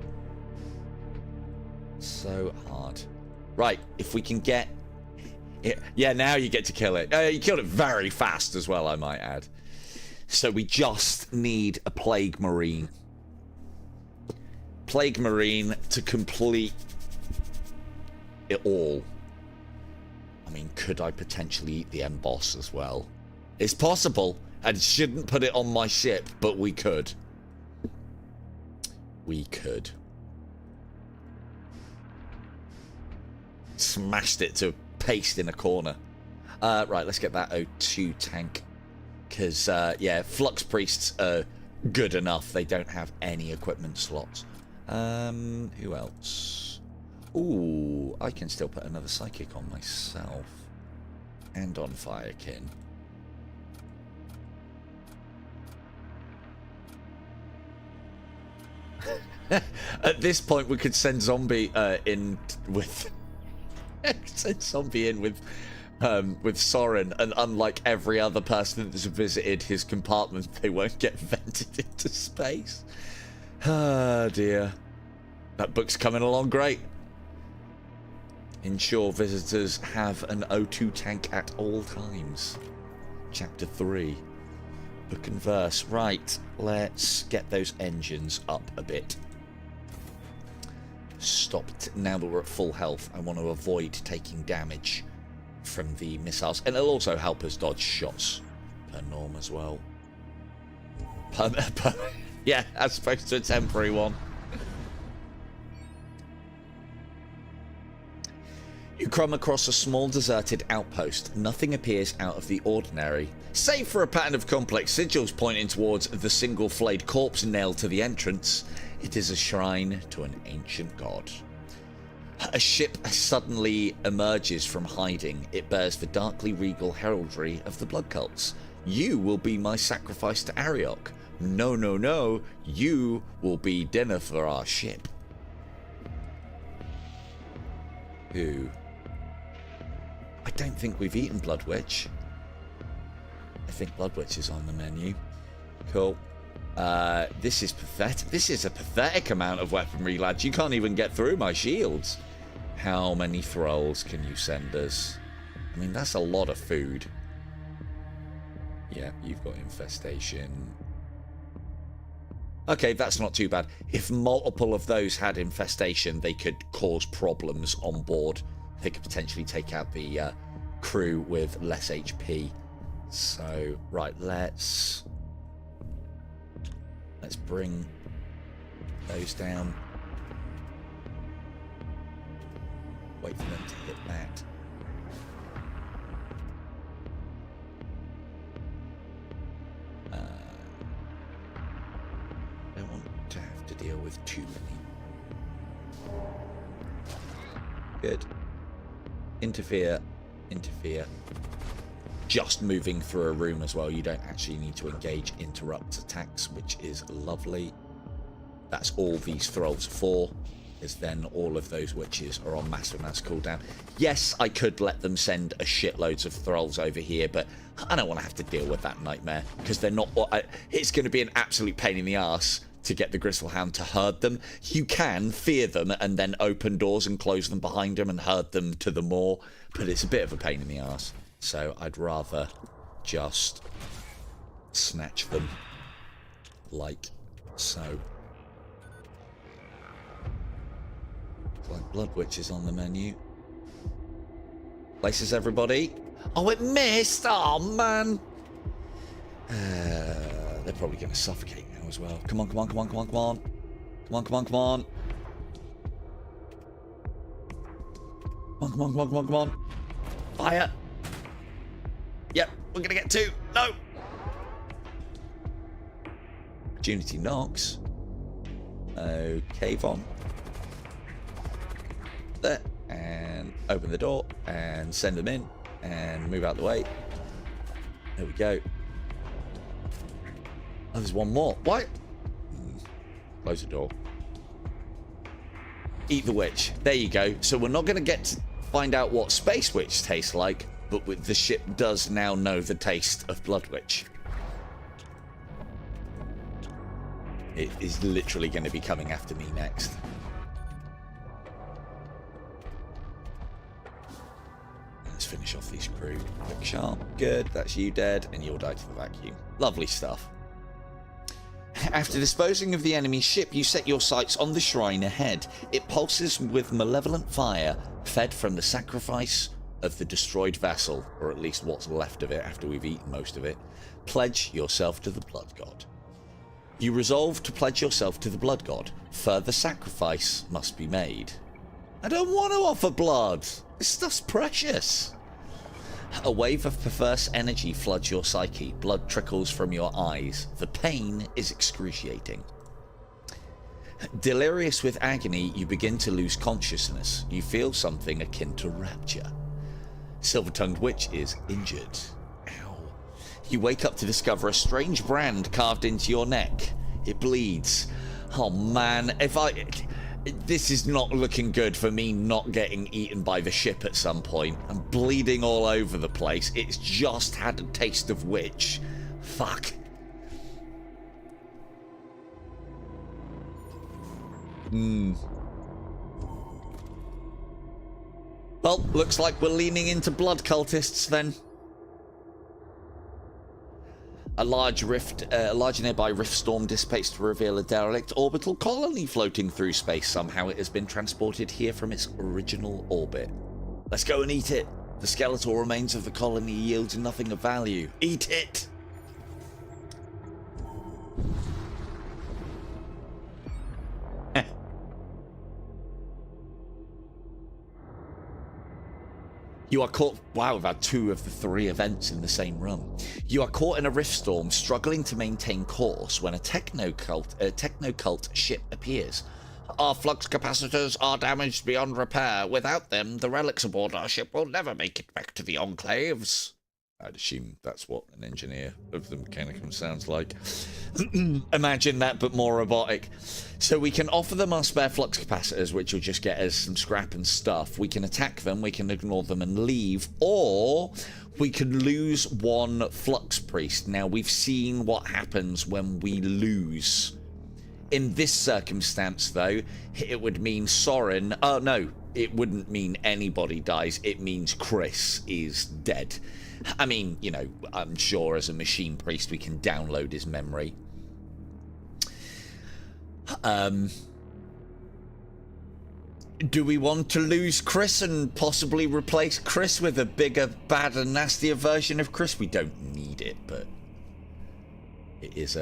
So hard. Right, if we can get... Yeah, now you get to kill it. You killed it very fast as well, I might add. So we just need a Plague Marine. Plague Marine to complete it all. I mean, could I potentially eat the M-Boss as well? It's possible. I shouldn't put it on my ship, but we could. We could. Smashed it to paste in a corner. Right, let's get that O2 tank. Because, yeah, Flux Priests are good enough. They don't have any equipment slots. Who else? Ooh, I can still put another Psychic on myself. And on Firekin. At this point, we could send Zombie in with... send Zombie in with Soren, and unlike every other person that's visited his compartment, they won't get vented into space. Ah, dear. That book's coming along great. Ensure visitors have an O2 tank at all times. Chapter 3. Book and verse. Right, let's get those engines up a bit. Stopped. Now that we're at full health, I want to avoid taking damage from the missiles. And it'll also help us dodge shots per norm as well. Yeah, as opposed to a temporary one. You come across a small deserted outpost. Nothing appears out of the ordinary, save for a pattern of complex sigils pointing towards the single flayed corpse nailed to the entrance. It is a shrine to an ancient god. A ship suddenly emerges from hiding. It bears the darkly regal heraldry of the blood cults. You will be my sacrifice to Ariok. No, no, no. You will be dinner for our ship. Who? I don't think we've eaten Blood Witch. I think Blood Witch is on the menu. Cool. This is pathetic. This is a pathetic amount of weaponry, lads. You can't even get through my shields. How many thralls can you send us? I mean, that's a lot of food. Yeah, you've got infestation. Okay, that's not too bad. If multiple of those had infestation, they could cause problems on board. They could potentially take out the crew with less HP. So, right, let's bring those down. Wait for them to hit that. I don't want to have to deal with too many. Good. Interfere. Just moving through a room as well. You don't actually need to engage interrupt attacks, which is lovely. That's all these thralls are for, is then all of those witches are on massive mass cooldown. Yes, I could let them send a shitloads of thralls over here, but I don't want to have to deal with that nightmare, because they're not... It's going to be an absolute pain in the arse to get the Gristlehound to herd them. You can fear them and then open doors and close them behind them and herd them to the moor, but it's a bit of a pain in the arse. So I'd rather just snatch them like so. Like Blood Witch is on the menu. Places, everybody. Oh, it missed! Oh, man! They're probably going to suffocate now as well. Come on, come on, come on, come on, come on. Come on, come on, come on. Come on, come on, come on, come on, come on. Fire! Yep, we're going to get two. No! Opportunity knocks. Okay, Von. There. And open the door. And send them in. And move out the way. There we go. Oh, there's one more. What? Close the door. Eat the witch. There you go. So we're not going to get to find out what Space Witch tastes like, but the ship does now know the taste of Blood Witch. It is literally going to be coming after me next. Let's finish off these crew. Quick sharp. Good. That's you dead, and you'll die to the vacuum. Lovely stuff. After disposing of the enemy ship, you set your sights on the shrine ahead. It pulses with malevolent fire, fed from the sacrifice of the destroyed vessel, or at least what's left of it after we've eaten most of it. Pledge yourself to the blood god. You resolve to pledge yourself to the blood god. Further sacrifice must be made. I don't want to offer blood. This stuff's precious. A wave of perverse energy floods your psyche. Blood trickles from your eyes. The pain is excruciating. Delirious with agony, you begin to lose consciousness. You feel something akin to rapture. Silver-tongued witch is injured. Ow. You wake up to discover a strange brand carved into your neck. It bleeds. Oh man, this is not looking good for me not getting eaten by the ship at some point. I'm bleeding all over the place. It's just had a taste of witch. Fuck. Well, looks like we're leaning into blood cultists then. A large nearby rift storm dissipates to reveal a derelict orbital colony floating through space. Somehow it has been transported here from its original orbit. Let's go and eat it. The skeletal remains of the colony yields nothing of value. Eat it! You are caught... Wow, we've had 2 of the 3 events in the same run. You are caught in a rift storm, struggling to maintain course when a techno-cult ship appears. Our flux capacitors are damaged beyond repair. Without them, the relics aboard our ship will never make it back to the enclaves. I'd assume that's what an engineer of the Mechanicum sounds like. Imagine that, but more robotic. So we can offer them our spare flux capacitors, which will just get us some scrap and stuff. We can attack them, we can ignore them and leave, or we can lose 1 flux priest. Now, we've seen what happens when we lose. In this circumstance, though, it would mean Soren... Oh, no, it wouldn't mean anybody dies. It means Chris is dead. I mean, you know, I'm sure as a machine priest we can download his memory. Do we want to lose Chris and possibly replace Chris with a bigger, badder, nastier version of Chris? We don't need it, but it is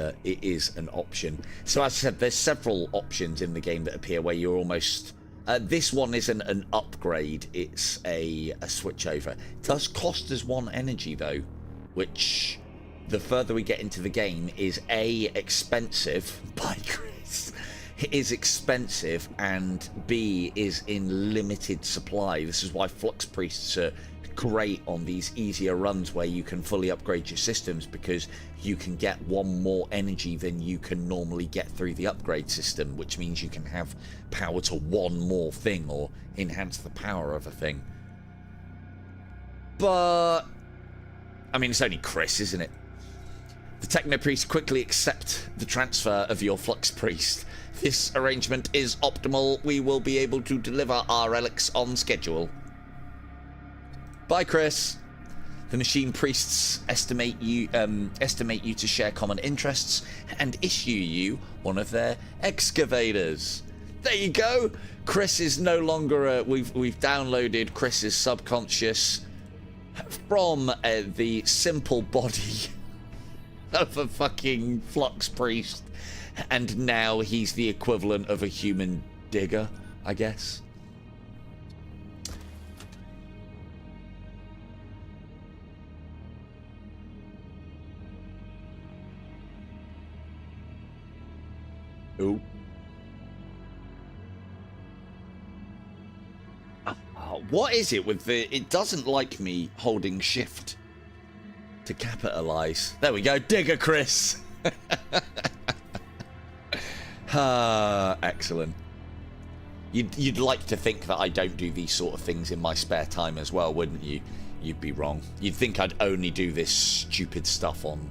an option. So as I said, there's several options in the game that appear where you're almost... this one isn't an upgrade, it's a switchover. It does cost us 1 energy though, which the further we get into the game is A, expensive, by Chris. It is expensive, and B, is in limited supply. This is why Flux Priests are great on these easier runs where you can fully upgrade your systems, because you can get 1 more energy than you can normally get through the upgrade system, which means you can have power to 1 more thing or enhance the power of a thing. But I mean, it's only Chris, isn't it? The Techno Priest quickly accept the transfer of your Flux Priest. This arrangement is optimal. We will be able to deliver our relics on schedule. Bye, Chris. The machine priests estimate you to share common interests and issue you one of their excavators. There you go. Chris is no longer we've downloaded Chris's subconscious from the simple body of a fucking flux priest, and now he's the equivalent of a human digger, I guess. Ooh. What is it with the... It doesn't like me holding shift to capitalize. There we go. Digger Chris. Excellent. You'd like to think that I don't do these sort of things in my spare time as well, wouldn't you? You'd be wrong. You'd think I'd only do this stupid stuff on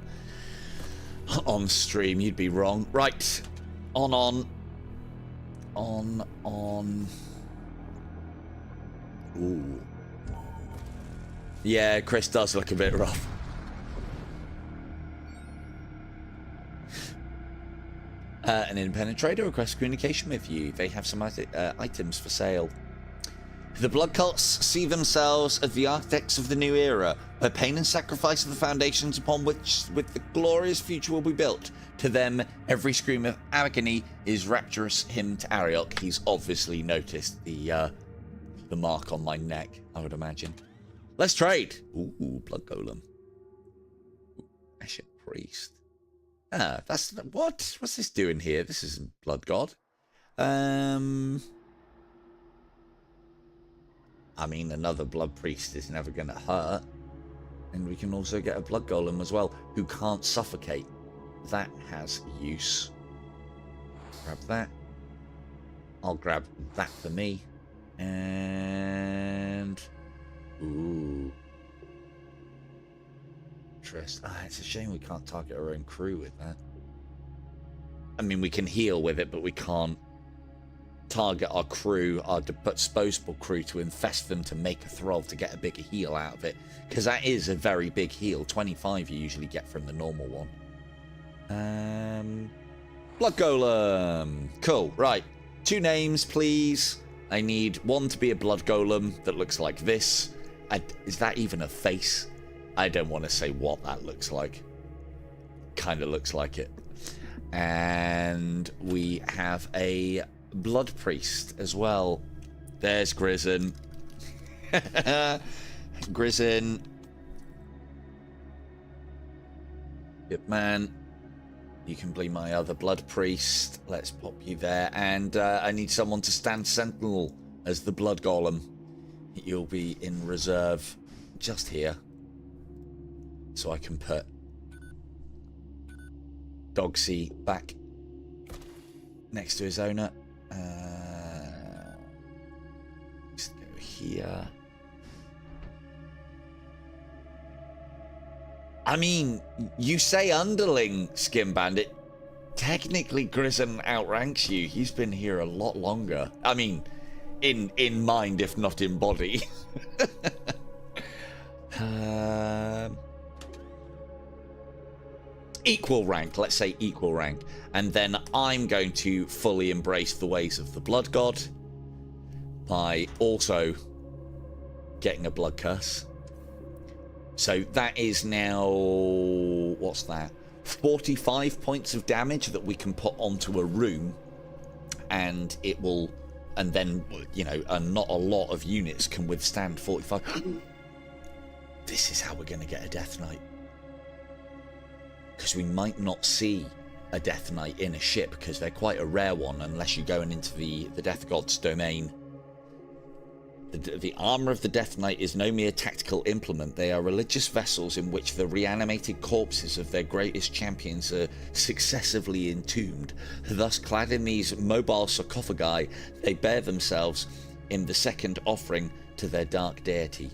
stream. You'd be wrong. Right. On. Ooh. Yeah, Chris does look a bit rough. An independent trader requests communication with you. They have some items for sale. The blood cults see themselves as the architects of the new era, where pain and sacrifice are the foundations upon which the glorious future will be built. To them, every scream of agony is rapturous hymn to Ariok. He's obviously noticed the mark on my neck, I would imagine. Let's trade. Ooh, blood golem. Ashen priest. Ah, that's what? What's this doing here? This isn't blood god. I mean, another blood priest is never going to hurt. And we can also get a blood golem as well, who can't suffocate. That has use. Grab that. I'll grab that for me. And... Ooh. Interest. It's a shame we can't target our own crew with that. I mean, we can heal with it, but we can't target our crew, our disposable crew, to infest them to make a throw to get a bigger heal out of it. Because that is a very big heal. 25 you usually get from the normal one. Blood Golem. Cool. Right. 2 names, please. I need one to be a Blood Golem that looks like this. Is that even a face? I don't want to say what that looks like. Kind of looks like it. And we have a Blood Priest as well. There's Grizzin. Grizzin. Good man. You can be my other Blood Priest. Let's pop you there. And I need someone to stand sentinel as the Blood Golem. You'll be in reserve just here. So I can put Dogsy back next to his owner. Let's go here. I mean, you say underling, Skin Bandit. Technically, Grizzin outranks you. He's been here a lot longer. I mean, in mind, if not in body. Equal rank, let's say equal rank. And then I'm going to fully embrace the ways of the Blood God by also getting a Blood Curse. So that is now, what's that? 45 points of damage that we can put onto a room, and it will, and then, you know, not a lot of units can withstand 45. This is how we're going to get a Death Knight. Because we might not see a Death Knight in a ship, because they're quite a rare one unless you're going into the Death God's domain. The armor of the Death Knight is no mere tactical implement. They are religious vessels in which the reanimated corpses of their greatest champions are successively entombed. Thus, clad in these mobile sarcophagi, they bear themselves in the second offering to their dark deity.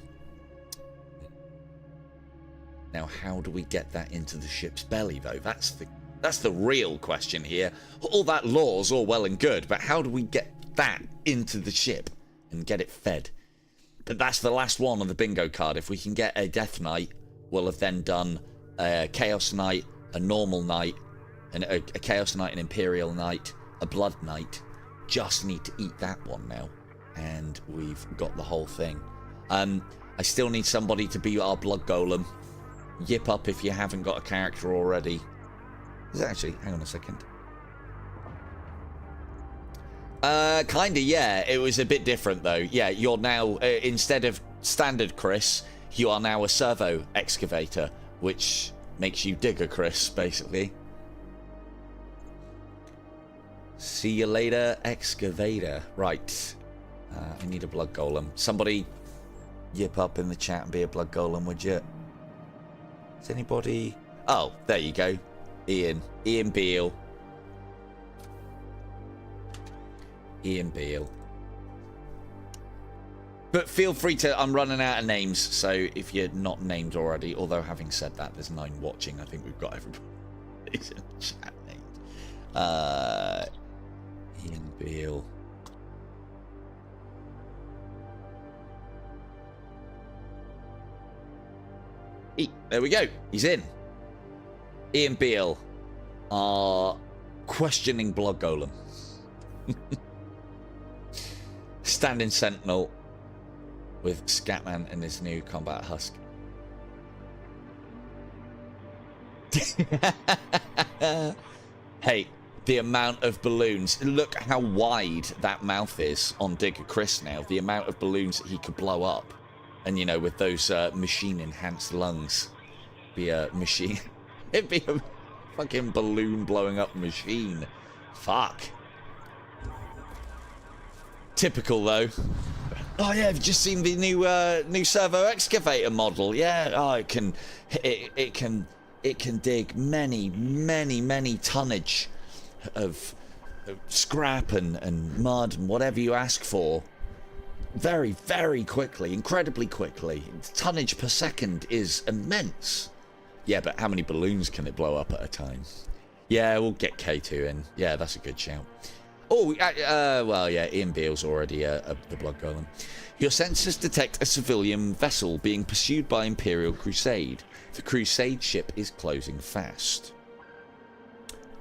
Now, how do we get that into the ship's belly, though? That's the real question here. All that lore's all well and good, but how do we get that into the ship and get it fed? But that's the last one on the bingo card. If we can get a Death Knight, we'll have then done a Chaos Knight, a normal Knight, and a Chaos Knight, an Imperial Knight, a Blood Knight. Just need to eat that one now, and we've got the whole thing. I still need somebody to be our Blood Golem. Yip up if you haven't got a character already. Is it actually? Hang on a second. Kinda, yeah. It was a bit different, though. Yeah, you're now, instead of standard Chris, you are now a servo excavator, which makes you digger Chris, basically. See you later, excavator. Right. I need a Blood Golem. Somebody yip up in the chat and be a Blood Golem, would you? Is anybody... Oh, there you go. Ian Beale. Ian Beale. But feel free to... I'm running out of names, so if you're not named already, although having said that, there's 9 watching. I think we've got everybody in the chat named. Ian Beale. There we go. He's in. Ian Beale are questioning Blood Golem. Standing sentinel with Scatman and his new combat husk. Hey, the amount of balloons. Look how wide that mouth is on Digger Chris now. The amount of balloons that he could blow up. And, you know, with those machine-enhanced lungs. Be a machine. It'd be a fucking balloon blowing up machine. Fuck. Typical, though. Oh, yeah, I've just seen the new servo excavator model. Yeah, oh, it can dig many tonnage of scrap and mud and whatever you ask for. Very, very quickly, incredibly quickly. Tonnage per second is immense. Yeah, but how many balloons can it blow up at a time? Yeah, we'll get K2 in. Yeah, that's a good shout. Oh, well, yeah, Ian Beale's already the blood golem. Your sensors detect a civilian vessel being pursued by Imperial Crusade. The Crusade ship is closing fast.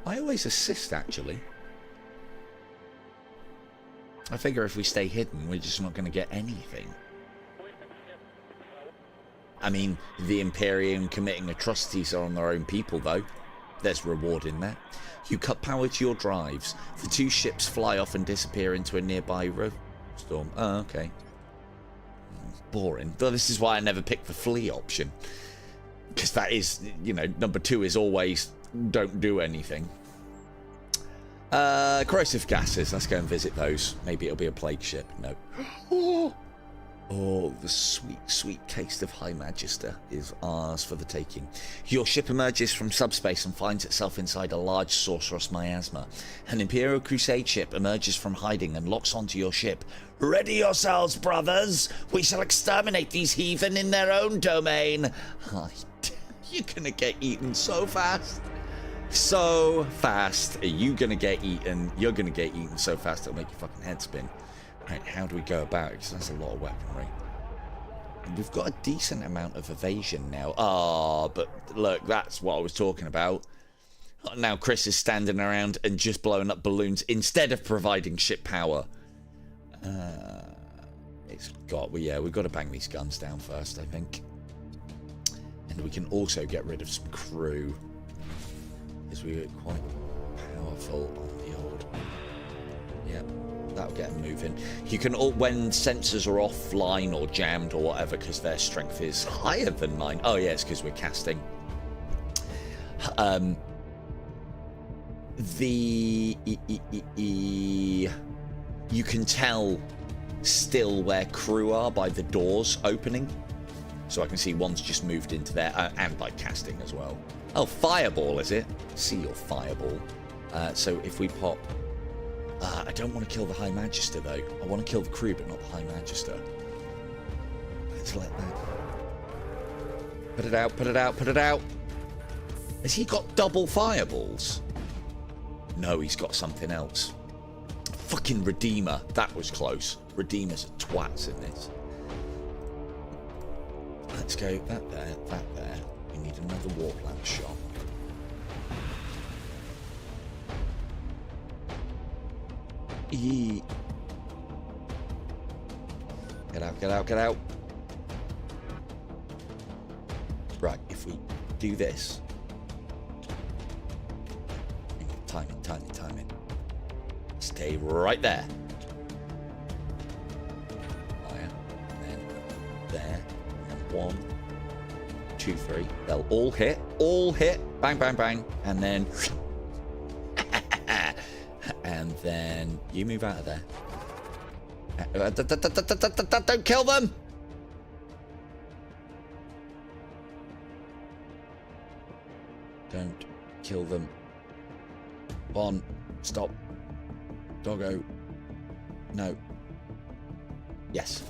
I always assist, actually. I figure if we stay hidden, we're just not going to get anything. I mean, the Imperium committing atrocities are on their own people, though. There's reward in that. You cut power to your drives. The two ships fly off and disappear into a nearby storm. Oh, okay. Boring. Though this is why I never picked the flee option. Because that is, you know, number 2 is always don't do anything. Corrosive gases. Let's go and visit those. Maybe it'll be a plague ship. No. Oh, the sweet, sweet taste of High Magister is ours for the taking. Your ship emerges from subspace and finds itself inside a large sorcerous miasma. An Imperial Crusade ship emerges from hiding and locks onto your ship. Ready yourselves, brothers! We shall exterminate these heathen in their own domain! You're gonna get eaten so fast. So fast. Are you gonna get eaten? You're gonna get eaten so fast it'll make your fucking head spin. Right, how do we go about it? Because that's a lot of weaponry. And we've got a decent amount of evasion now. Ah, but look, that's what I was talking about. Now Chris is standing around and just blowing up balloons instead of providing ship power. It's got, well, yeah, we've got to bang these guns down first, I think. And we can also get rid of some crew. Because we're quite powerful on the old... Yep. That'll get them moving. You can, when sensors are offline or jammed or whatever, because their strength is higher than mine. Oh yeah, it's because we're casting. You can tell still where crew are by the doors opening. So I can see one's just moved into there, and by casting as well. Oh, fireball is it? See your fireball. So if we pop... I don't want to kill the High Magister, though. I want to kill the crew, but not the High Magister. Let's let that... Put it out, put it out, put it out! Has he got double fireballs? No, he's got something else. Fucking Redeemer. That was close. Redeemers are twats in this. Let's go that there, that there. We need another warp lamp shot. Get out, get out, get out. Right, if we do this. Timing, timing, timing. Stay right there. Fire. And then there. And then 1, 2, 3. They'll all hit. All hit. Bang, bang, bang. And then... And then you move out of there. Don't kill them! Don't kill them. Bon, stop. Doggo. No. Yes.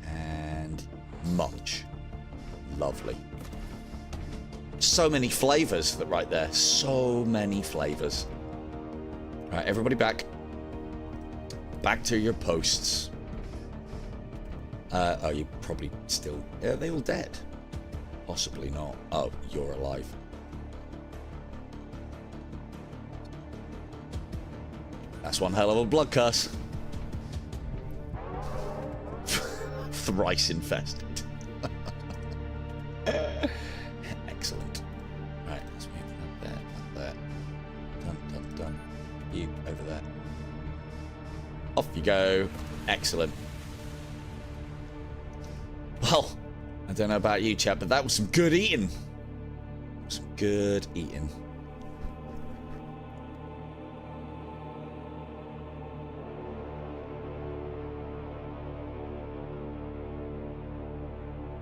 And much. Lovely. So many flavors that right there. So many flavors. All right, everybody back. Back to your posts. Oh, you probably still... Are they all dead? Possibly not. Oh, you're alive. That's one hell of a blood curse. Thrice infested. Excellent. Right, let's move that there. Done, done, done. You over there. Off you go. Excellent. Well, I don't know about you, chap, but that was some good eating. Some good eating.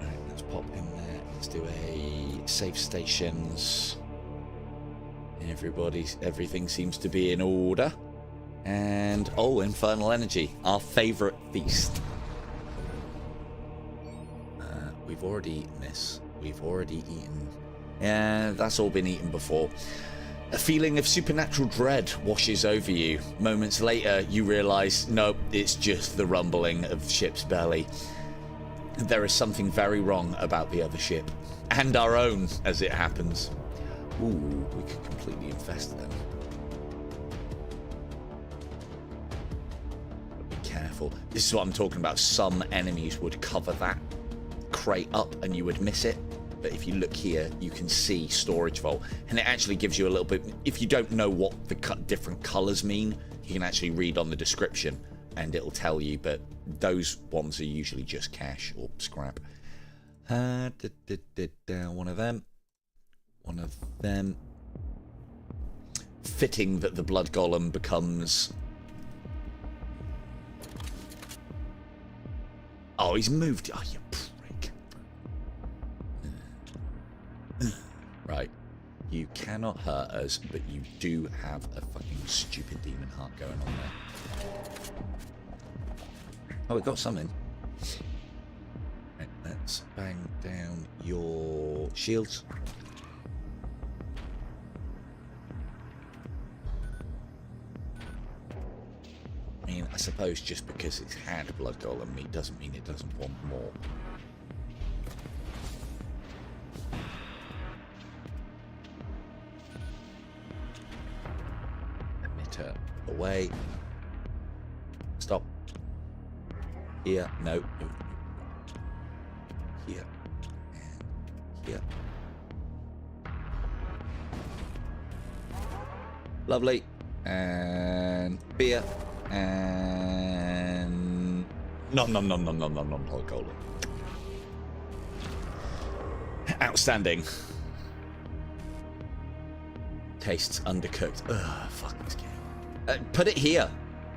Right, let's pop in there. Let's do a save stations. Everything seems to be in order. And, oh, infernal energy, our favorite feast. We've already eaten this. We've already eaten. Yeah, that's all been eaten before. A feeling of supernatural dread washes over you. Moments later, you realise, nope, it's just the rumbling of ship's belly. There is something very wrong about the other ship. And our own, as it happens. Ooh, we could completely infest them. But be careful. This is what I'm talking about. Some enemies would cover that crate up and you would miss it. But if you look here, you can see storage vault. And it actually gives you a little bit... If you don't know what the different colours mean, you can actually read on the description and it'll tell you. But those ones are usually just cash or scrap. One of them. One of them. Fitting that the blood golem becomes... Oh, he's moved. Oh, you prick. Right. You cannot hurt us, but you do have a fucking stupid demon heart going on there. Oh, we got something. Right, let's bang down your shields. I mean, I suppose just because it's had blood golem meat doesn't mean it doesn't want more. Emitter away. Stop. Here. No. Here. And here. Lovely. And beer. And nom golem. Outstanding. Tastes undercooked. Ugh, fuck this game. Put it here.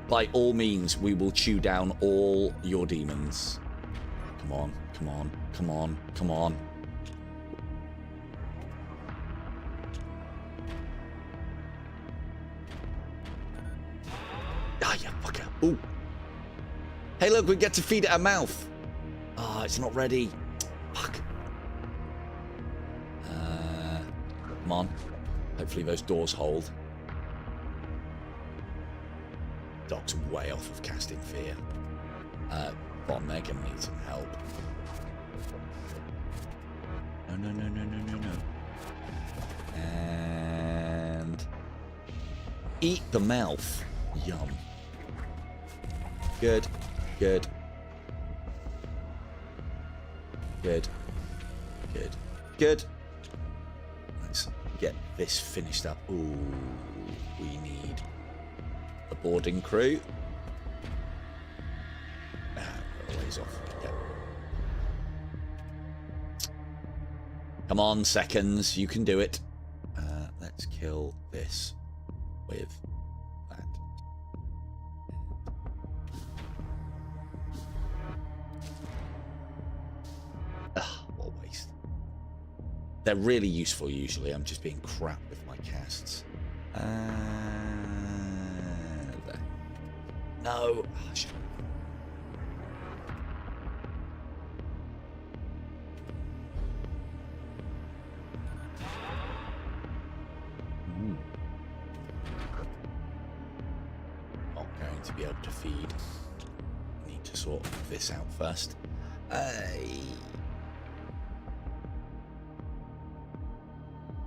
By all means, we will chew down all your demons. Come on, come on, come on, come on. Ah, you fucker. Ooh. Hey, look, we get to feed it a mouth. Ah, oh, it's not ready. Fuck. Come on. Hopefully those doors hold. Doc's way off of casting fear. Bon, they're gonna need some help. No, no, no, no, no, no, no. And... eat the mouth. Yum. Good. Good. Good. Good. Good. Let's get this finished up. Ooh, we need a boarding crew. Ways off. Yep. Come on, seconds. You can do it. Let's kill this with that. Ugh, what a waste. They're really useful usually. I'm just being crap with my casts. There. No. Oh, shit. Not going to be able to feed. Need to sort this out first.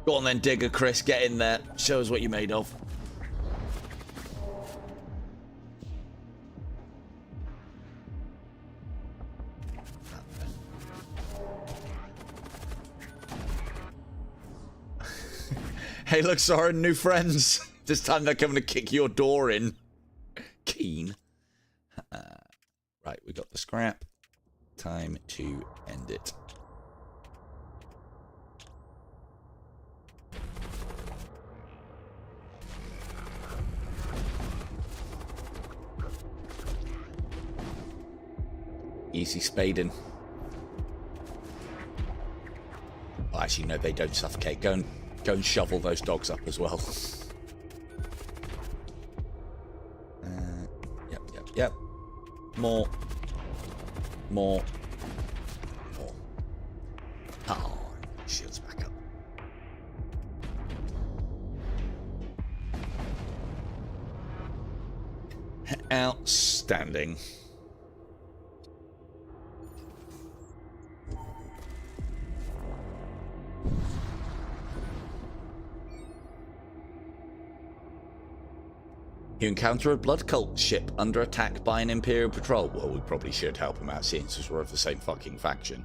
Go on then, Digger Chris, get in there. Show us what you're made of. Hey, look, Soren, new friends. This time they're coming to kick your door in. Keen. Right, we got the scrap. Time to end it. Easy spading. Oh, actually, no, they don't suffocate. Go and shovel those dogs up as well. Yep. More. Oh, shields back up. Outstanding. You encounter a blood cult ship under attack by an Imperial patrol. Well, we probably should help them out since we're of the same fucking faction.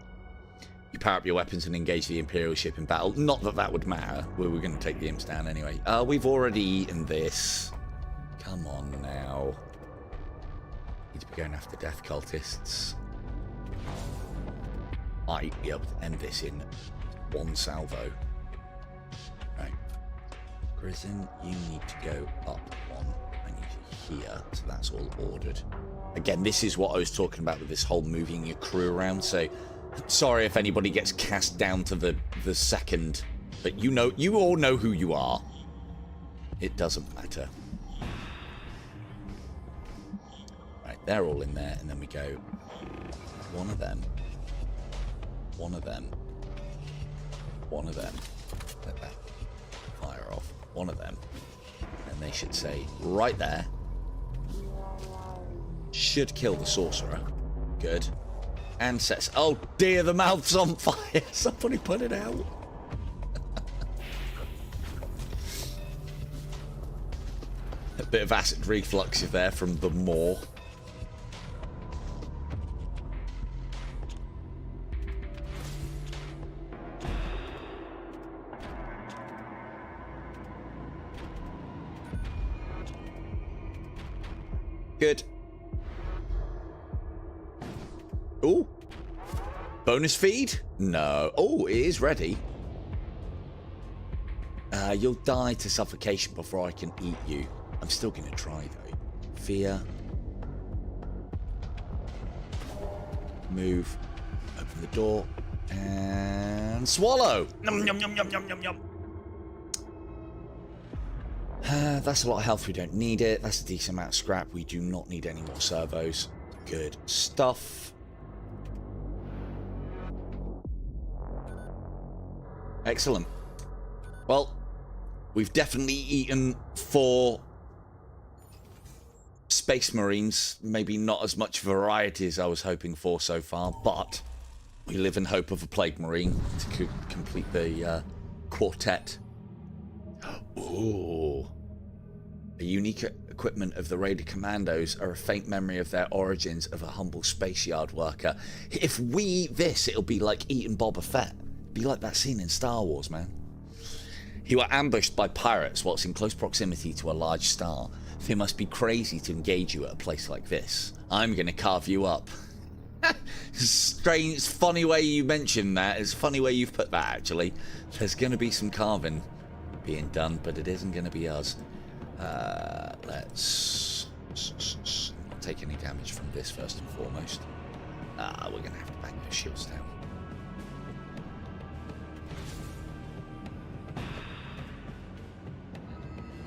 You power up your weapons and engage the Imperial ship in battle. Not that that would matter. We were going to take the imps down anyway. We've already eaten this. Come on now. Need to be going after death cultists. Might be able to end this in one salvo. Right. Grizzin, you need to go up one. I need you here. So that's all ordered. Again, this is what I was talking about with this whole moving your crew around. So, sorry if anybody gets cast down to the second. But you all know who you are. It doesn't matter. Right, they're all in there. And then we go one of them. One of them. One of them. Let that fire off. One of them. And they should say, right there. Should kill the sorcerer. Good. And sets. Oh dear, the mouth's on fire. Somebody put it out. A bit of acid reflux there from the maw. Good. Ooh. Bonus feed? No. Oh, it is ready. You'll die to suffocation before I can eat you. I'm still going to try, though. Fear. Move. Open the door. And swallow. Yum, yum, yum, yum, yum, yum, yum. That's a lot of health. We don't need it. That's a decent amount of scrap. We do not need any more servos. Good stuff. Excellent. Well, we've definitely eaten 4 Space Marines. Maybe not as much variety as I was hoping for so far, but we live in hope of a Plague Marine to complete the quartet. Ooh. The unique equipment of the Raider Commandos are a faint memory of their origins of a humble space yard worker. If we eat this, it'll be like eating Boba Fett. Be like that scene in Star Wars, man. You are ambushed by pirates whilst in close proximity to a large star. They must be crazy to engage you at a place like this. I'm going to carve you up. Strange, funny way you mentioned that. It's a funny way you've put that, actually. There's going to be some carving being done, but it isn't going to be us. Let's not take any damage from this first and foremost. We're going to have to bang those shields down.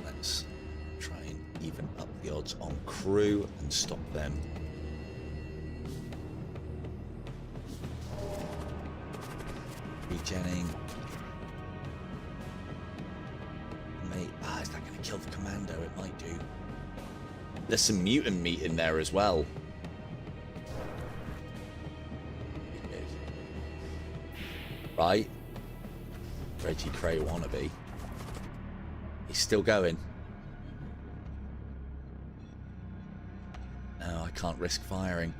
Let's try and even up the odds on crew and stop them. Regenning. Is that going to kill the commando? It might do. There's some mutant meat in there as well. Right. Reggie Cray wannabe. He's still going. No, I can't risk firing.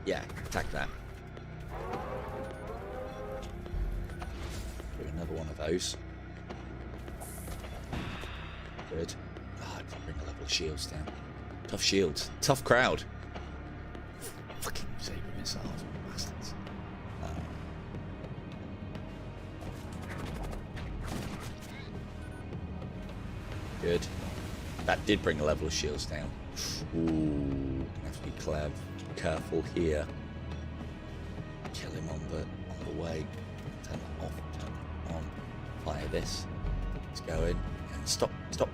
Yeah, attack that. Another one of those. Good. I can bring a level of shields down. Tough shields. Tough crowd. Fucking saber missiles, bastards. Good. That did bring a level of shields down. Ooh, gonna have to be careful here. Kill him on the way. Turn it off. Turn it on. Fire this. Let's go in. And stop. Stop.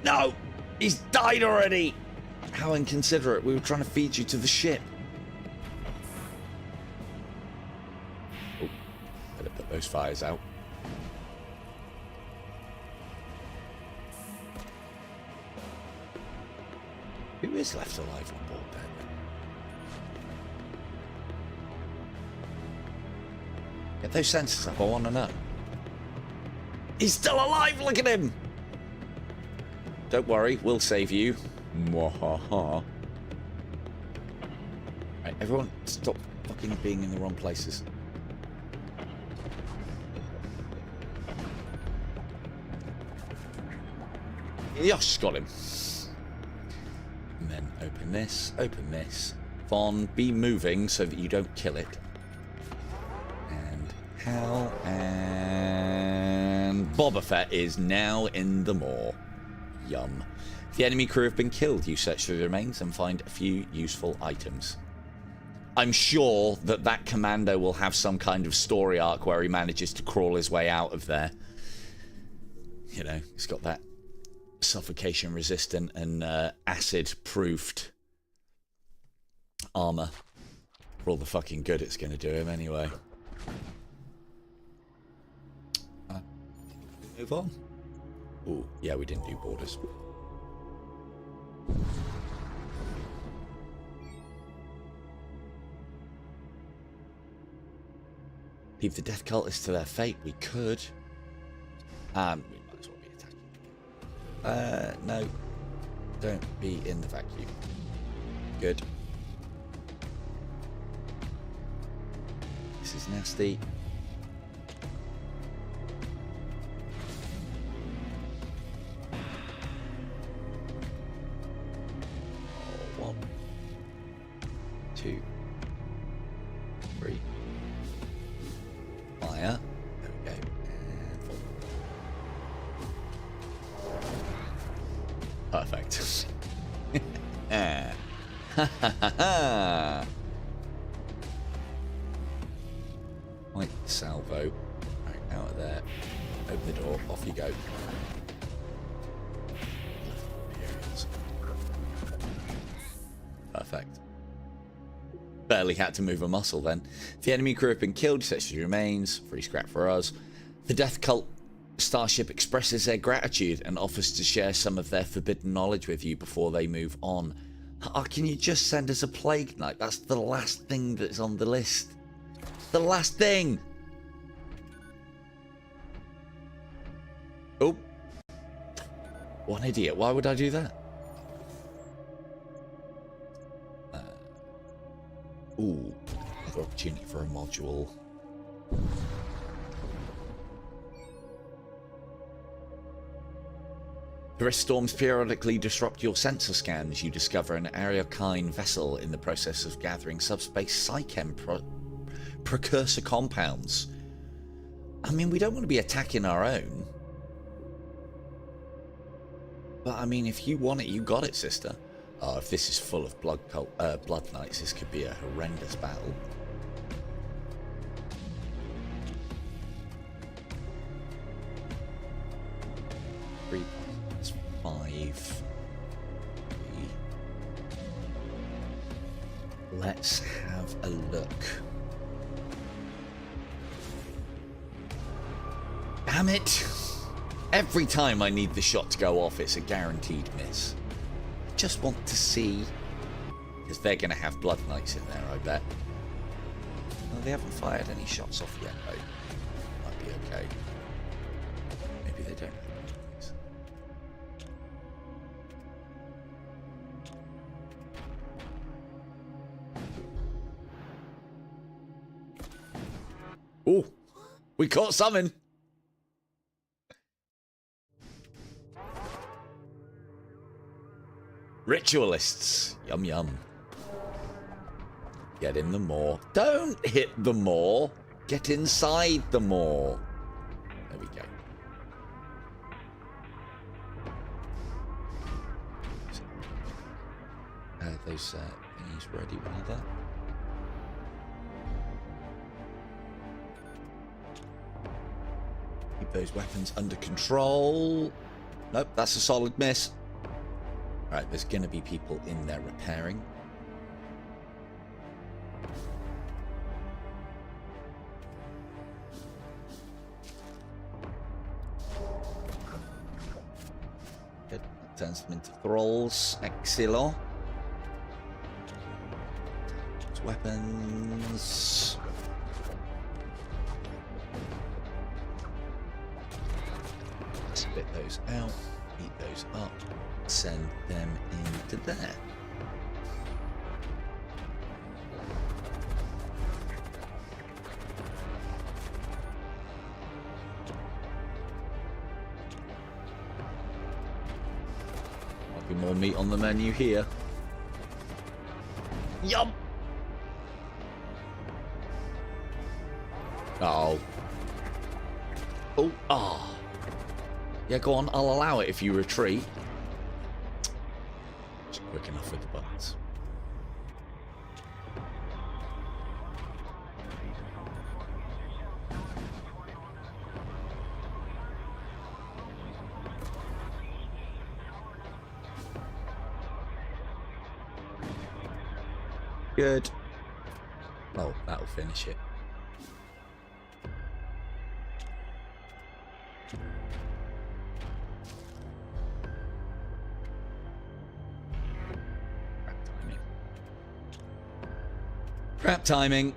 No! He's died already! How inconsiderate. We were trying to feed you to the ship. Oh, Better put those fires out. Who is left alive on board then? Get those sensors up, I want to know. He's still alive, look at him! Don't worry, we'll save you. Mwahaha. Right, everyone stop fucking being in the wrong places. Yosh, got him. And then open this, open this. Von, be moving so that you don't kill it. And Hal and Boba Fett is now in the maw. Yum. The enemy crew have been killed. You search through the remains and find a few useful items. I'm sure that that commando will have some kind of story arc where he manages to crawl his way out of there. You know, he's got that suffocation resistant and acid proofed armor for all the fucking good it's going to do him anyway. Move on. Oh yeah, we didn't do borders. Leave the death cultists to their fate. We could. We might as well be attacking. No. Don't be in the vacuum. Good. This is nasty. Oh, 1, 2, 3. Fire. There we go. And 4. Perfect. Right, salvo. Right, out of there. Open the door. Off you go. Perfect. Barely had to move a muscle then. The enemy crew have been killed, such as remains. Free scrap for us. The death cult starship expresses their gratitude and offers to share some of their forbidden knowledge with you before they move on. Oh, can you just send us a plague knight? That's the last thing that's on the list. The last thing! Oh. What an idiot. Why would I do that? Ooh. Another opportunity for a module. The rift storms periodically disrupt your sensor scans. You discover an arcane vessel in the process of gathering subspace psychem precursor compounds. I mean, we don't want to be attacking our own. But I mean, if you want it, you got it, sister. Oh, if this is full of blood knights, this could be a horrendous battle. That's 5. Let's have a look. Damn it! Every time I need the shot to go off, it's a guaranteed miss. I just want to see, because they're going to have blood knights in there, I bet. Well, they haven't fired any shots off yet, though. Might be okay. Maybe they don't have blood knights. Oh, we caught something. Ritualists. Yum yum. Get in the maw. Don't hit the maw. Get inside the maw. There we go. Those thingies ready, rather. Keep those weapons under control. Nope, that's a solid miss. Right, there's going to be people in there repairing. Turns them into thralls. Exilo. Weapons. Spit those out. Eat those up. Send them into there. Might be more meat on the menu here. Yum! Oh. Oh, ah. Oh. Yeah, go on. I'll allow it if you retreat. Just quick enough with the buttons. Good. Oh, that'll finish it. Crap timing.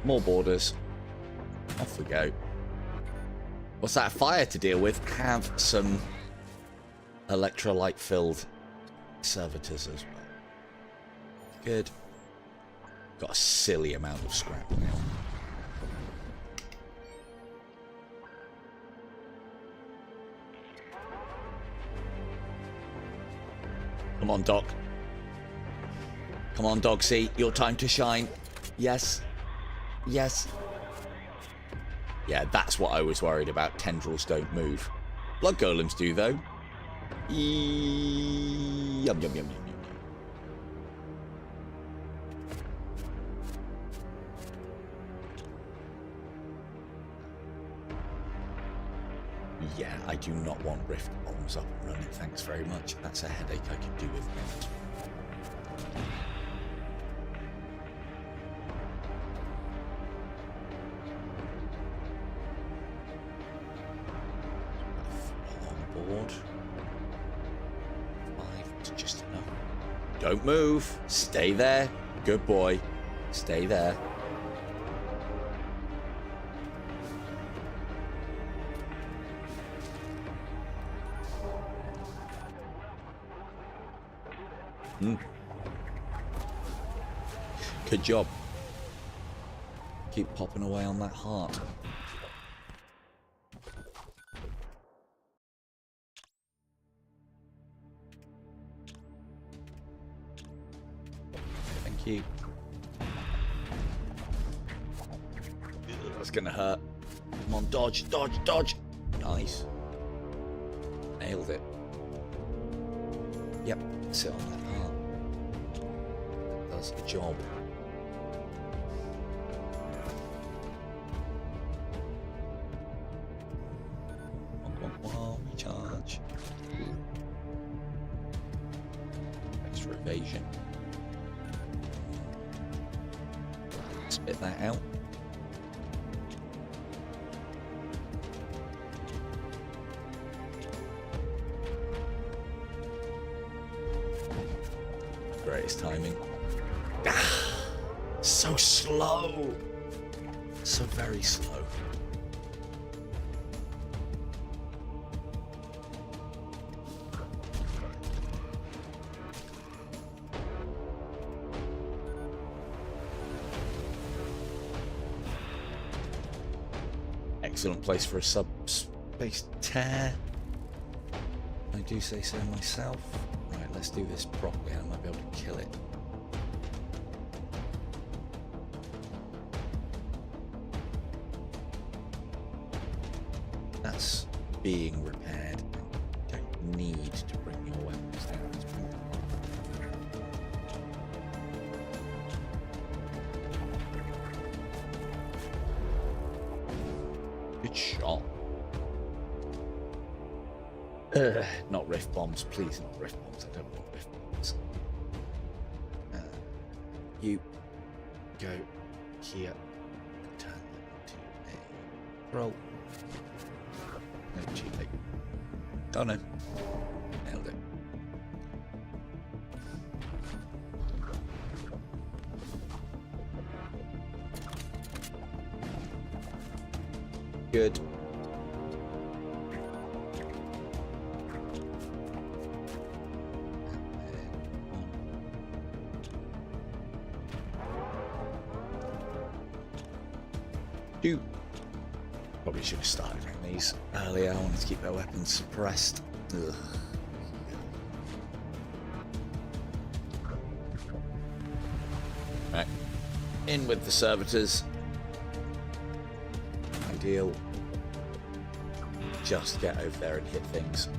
More borders. Off we go. What's that? Fire to deal with? Have some electrolyte filled servitors as well. Good. Got a silly amount of scrap now. Come on, Doc. Come on, Dogsy. Your time to shine. Yes. Yes. Yeah, that's what I was worried about. Tendrils don't move. Blood golems do, though. Yum, yum, yum, yum, yum. Yeah, I do not want rift bombs up and running. Thanks very much. That's a headache I could do without. On board. 5 is just enough. Don't move. Stay there. Good boy. Stay there. Good job. Keep popping away on that heart. Thank you. That's gonna hurt. Come on, dodge, dodge, dodge. Nice. Nailed it. Yep, sit on that heart. Does the job. Recharge. Extra evasion. Spit that out. Greatest timing. Ah, so slow. So very slow. Excellent place for a subspace tear. I do say so myself. Right, let's do this properly. I might be able to kill it. That's being repaired. You don't need to bring your weapons down at this point. Good shot. Not rift bombs, please, not rift bombs. I don't want rift bombs. You go here, turn them into a Roll. No, too late. Oh no. Nailed it. Good. Two. Probably should have started on these earlier. I wanted to keep their weapons suppressed. Ugh. Right. In with the servitors. Ideal. Just get over there and hit things.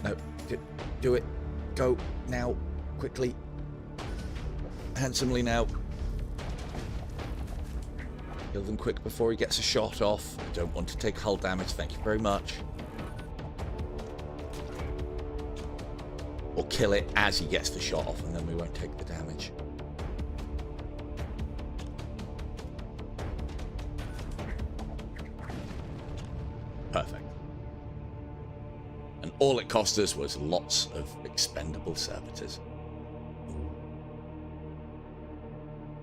No. Do it. Go. Now. Quickly. Handsomely now. Kill them quick before he gets a shot off. I don't want to take hull damage, thank you very much. Or kill it as he gets the shot off, and then we won't take the damage. Perfect. And all it cost us was lots of expendable servitors.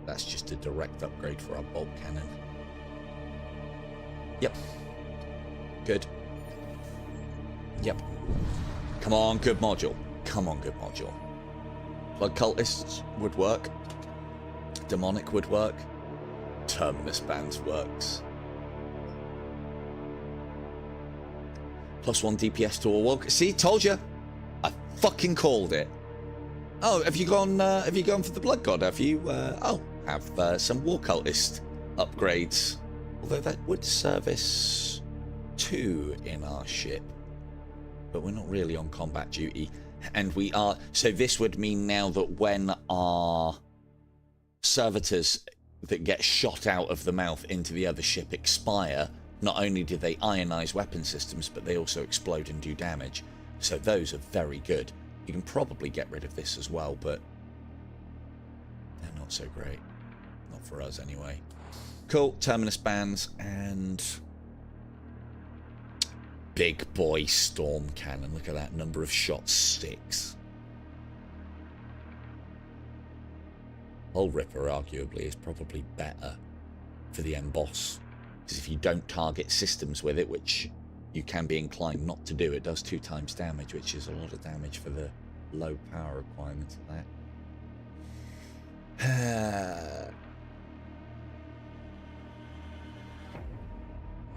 That's just a direct upgrade for our bolt cannon. Yep. Good. Yep. Come on, good module. Come on, good module. Blood cultists would work. Demonic would work. Terminus bands works. +1 DPS to all walk. See, told you. I fucking called it. Oh, have you gone for the blood god? Have you? Have some war cultist upgrades. Although that would service 2 in our ship, but we're not really on combat duty, and we are. So this would mean now that when our servitors that get shot out of the mouth into the other ship expire, not only do they ionize weapon systems, but they also explode and do damage. So those are very good. You can probably get rid of this as well, but they're not so great. Not for us, anyway. Cool. Terminus bands and big boy storm cannon. Look at that number of shots. 6. Hull Ripper, arguably, is probably better for the emboss. Because if you don't target systems with it, which you can be inclined not to do, it does 2 times damage, which is a lot of damage for the low power requirements of that.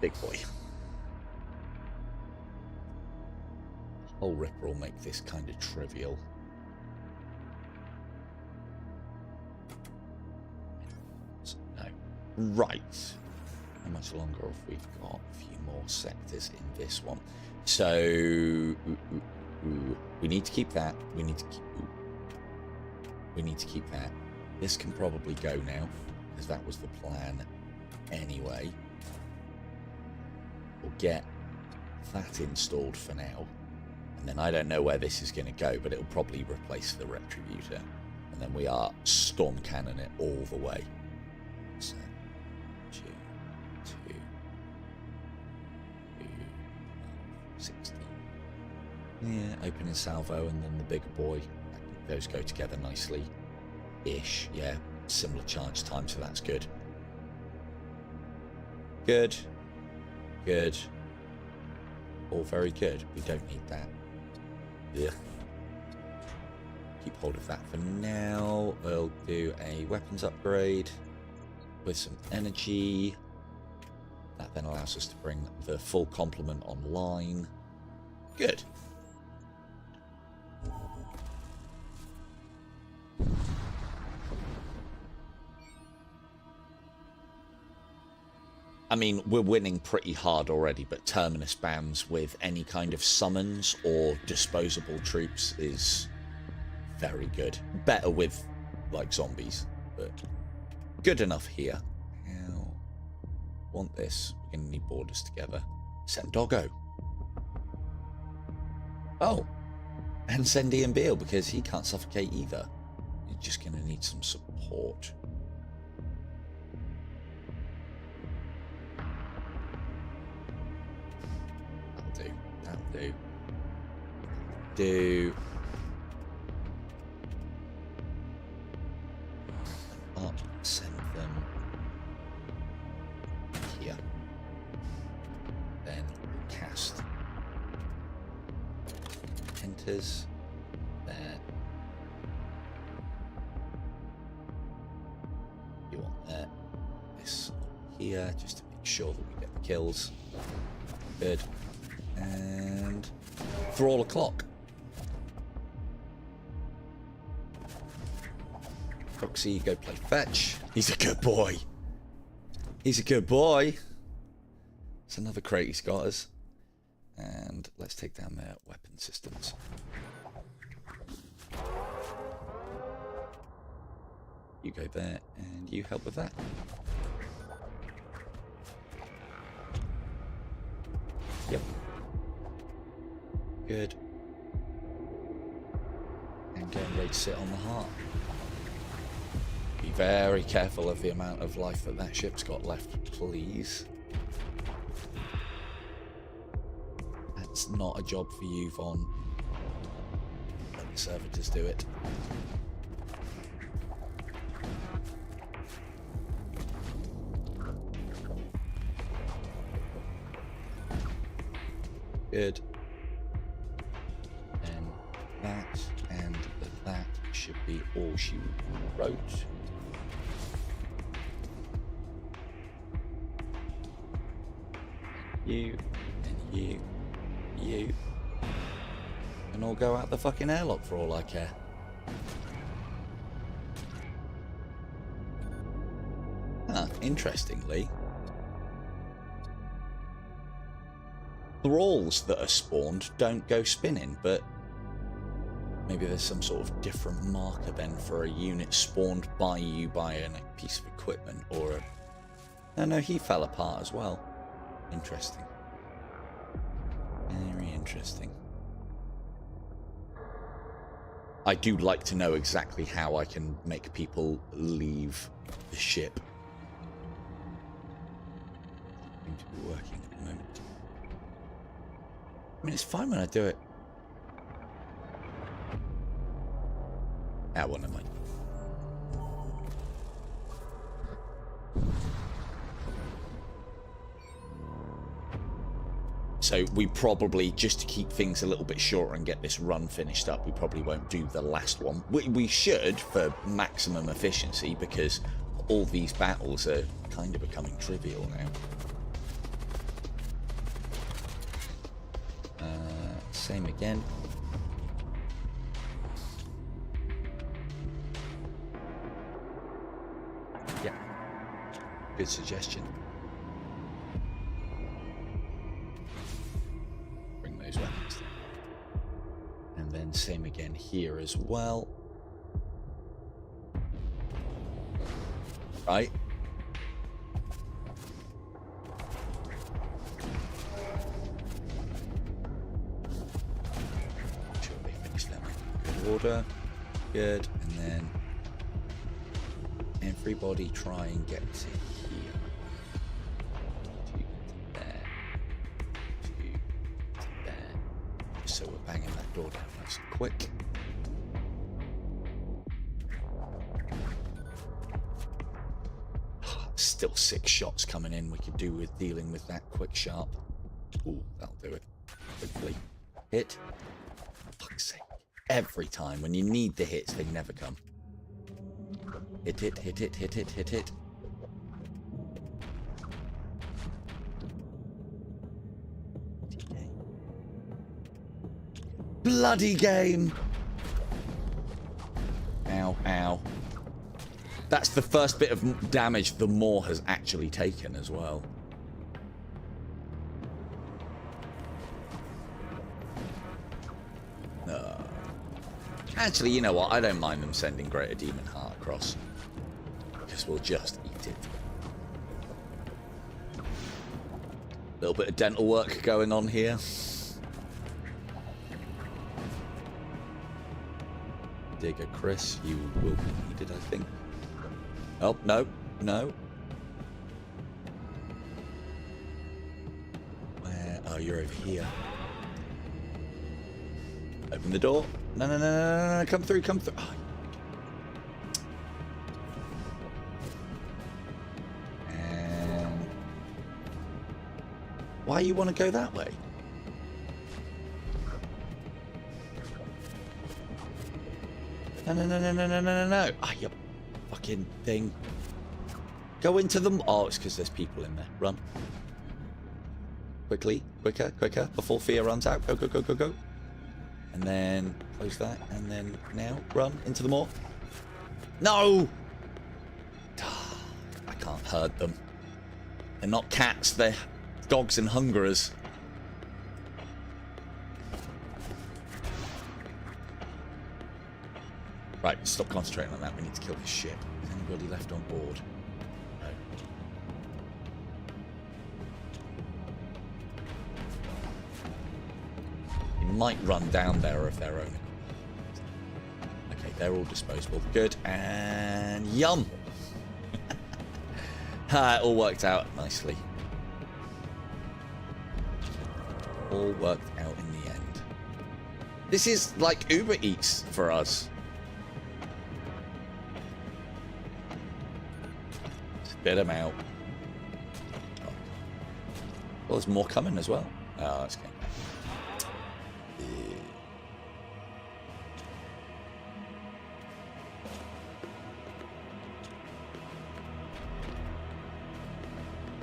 Big boy. Hull Ripper will make this kind of trivial. No. Right. How much longer have we got? A few more sectors in this one. So we need to keep that. We need to keep that. This can probably go now, because that was the plan anyway. We'll get that installed for now. And then I don't know where this is going to go, but it'll probably replace the Retributor. And then we are storm cannon it all the way. So, 2, 16. Yeah, opening salvo and then the bigger boy. Those go together nicely. Ish, yeah. Similar charge time, so that's good. Good. Good. All very good. We don't need that. Ugh. Keep hold of that for now. We'll do a weapons upgrade with some energy. That then allows us to bring the full complement online. Good. I mean, we're winning pretty hard already, but terminus bans with any kind of summons or disposable troops is very good. Better with, like, zombies, but good enough here. Now, want this. We're going to need borders together. Send Doggo. Oh, and send Ian Beale, because he can't suffocate either. You're just going to need some support. do... Up, send them here. Then cast enters there. You want that. This here, just to make sure that we get the kills. Good. And thrall a clock. Proxy, go play fetch. He's a good boy. He's a good boy. It's another crate he's got us. And let's take down their weapon systems. You go there and you help with that. Yep. Good. And get ready to sit on the heart. Be very careful of the amount of life that that ship's got left, please. That's not a job for you, Vaughn. Let the servitors do it. Good. And that should be all she wrote. You, and you. And all go out the fucking airlock for all I care. Huh, interestingly, thralls that are spawned don't go spinning, but maybe there's some sort of different marker then for a unit spawned by you by a piece of equipment or a... No, he fell apart as well. Interesting. Very interesting. I do like to know exactly how I can make people leave the ship. Seem to be working at the moment. I mean, it's fine when I do it. Ah, well, never mind. So we probably, just to keep things a little bit shorter and get this run finished up, we probably won't do the last one. We should for maximum efficiency, because all these battles are kind of becoming trivial now. Same again. Yeah. Good suggestion. Bring those weapons down. And then same again here as well. Right. Sure they finish them in good order. Good. And then everybody try and get to here. To there. To there. So we're banging that door down nice and quick. Still 6 shots coming in. We could do with dealing with that quick sharp. Ooh, that'll do it. Hopefully. Hit. Fuck's sake. Every time when you need the hits, they never come. Hit it, hit it, hit it, hit it. Bloody game! Ow, ow. That's the first bit of damage the Maw has actually taken as well. Actually, you know what? I don't mind them sending Greater Demon Heart across. Because we'll just eat it. A little bit of dental work going on here. Digger Chris, you will be needed, I think. Oh, no, no. Where? Oh, you're over here. Open the door. No, no, no, no, no, no. Come through, come through. Oh. And why you want to go that way? No, no, no, no, no, no, no, no. Ah, you fucking thing. Go into them. Oh, it's because there's people in there. Run. Quickly. Quicker, quicker. Before fear runs out. Go, go, go, go, go. And then close that. And then now run into the more. No! I can't herd them. They're not cats. They're dogs and hungerers. Right, stop concentrating on that. We need to kill this ship. Is anybody left on board? No. You might run down there of their own. Okay, they're all disposable. Good. And yum! It all worked out nicely. All worked out in the end. This is like Uber Eats for us. Spit them out. Oh. Well, there's more coming as well. Oh, that's good.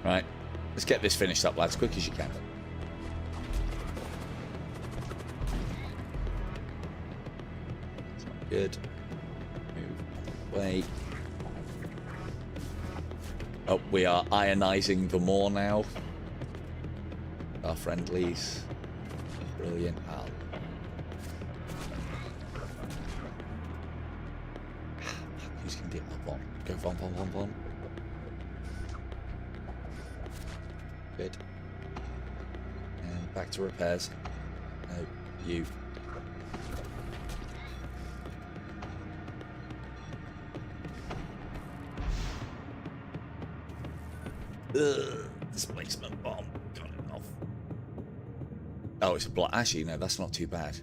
Right. Let's get this finished up, lads, as quick as you can. Good. Move away. Oh, we are ionizing the more now. Our friendlies. Brilliant. Oh. Who's going to get my bomb? Go bomb, bomb, bomb, bomb. Good. And back to repairs. No, you. Displacement bomb. Got it off. Oh, it's a block. Actually, no, that's not too bad.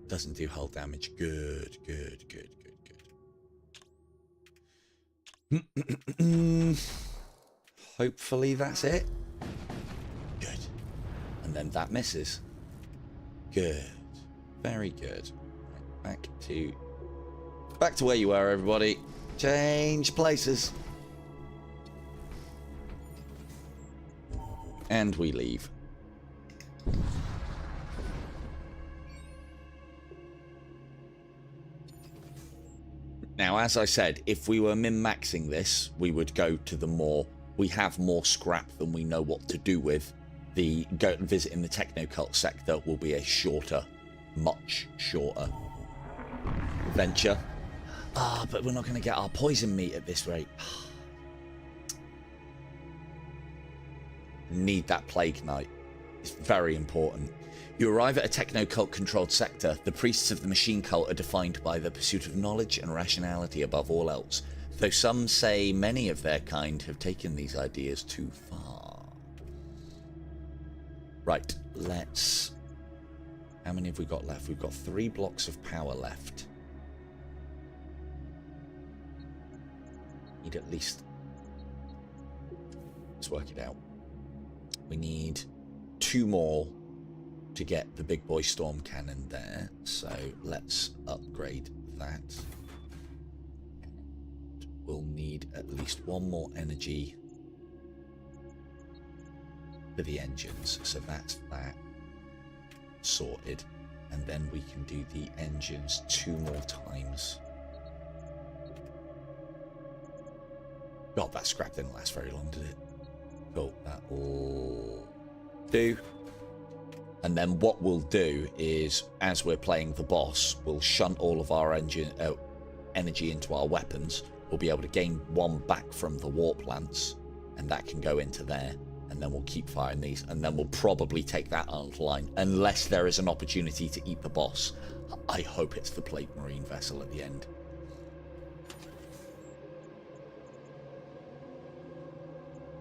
Doesn't do hull damage. Good, good, good, good, good. Hopefully that's it. Good. And then that misses. Good. Very good. Right, back to where you were, everybody. Change places. And we leave. Now, as I said, if we were min-maxing this, we would go to the more. We have more scrap than we know what to do with. The visiting the techno-cult sector will be a shorter, much shorter venture. But we're not going to get our poison meat at this rate. Need that plague knight. It's very important. You arrive at a techno-cult controlled sector. The priests of the machine cult are defined by the pursuit of knowledge and rationality above all else, though some say many of their kind have taken these ideas too far. Right, let's... How many have we got left? We've got 3 blocks of power left. Need at least... Let's work it out. We need 2 more to get the big boy storm cannon there. So let's upgrade that. We'll need at least 1 more energy for the engines. So that's that sorted. And then we can do the engines 2 more times. God, that scrap didn't last very long, did it? Cool, that'll do. And then what we'll do is, as we're playing the boss, we'll shunt all of our energy into our weapons. We'll be able to gain 1 back from the warp lance, and that can go into there. And then we'll keep firing these, and then we'll probably take that online, unless there is an opportunity to eat the boss. I hope it's the plate marine vessel at the end.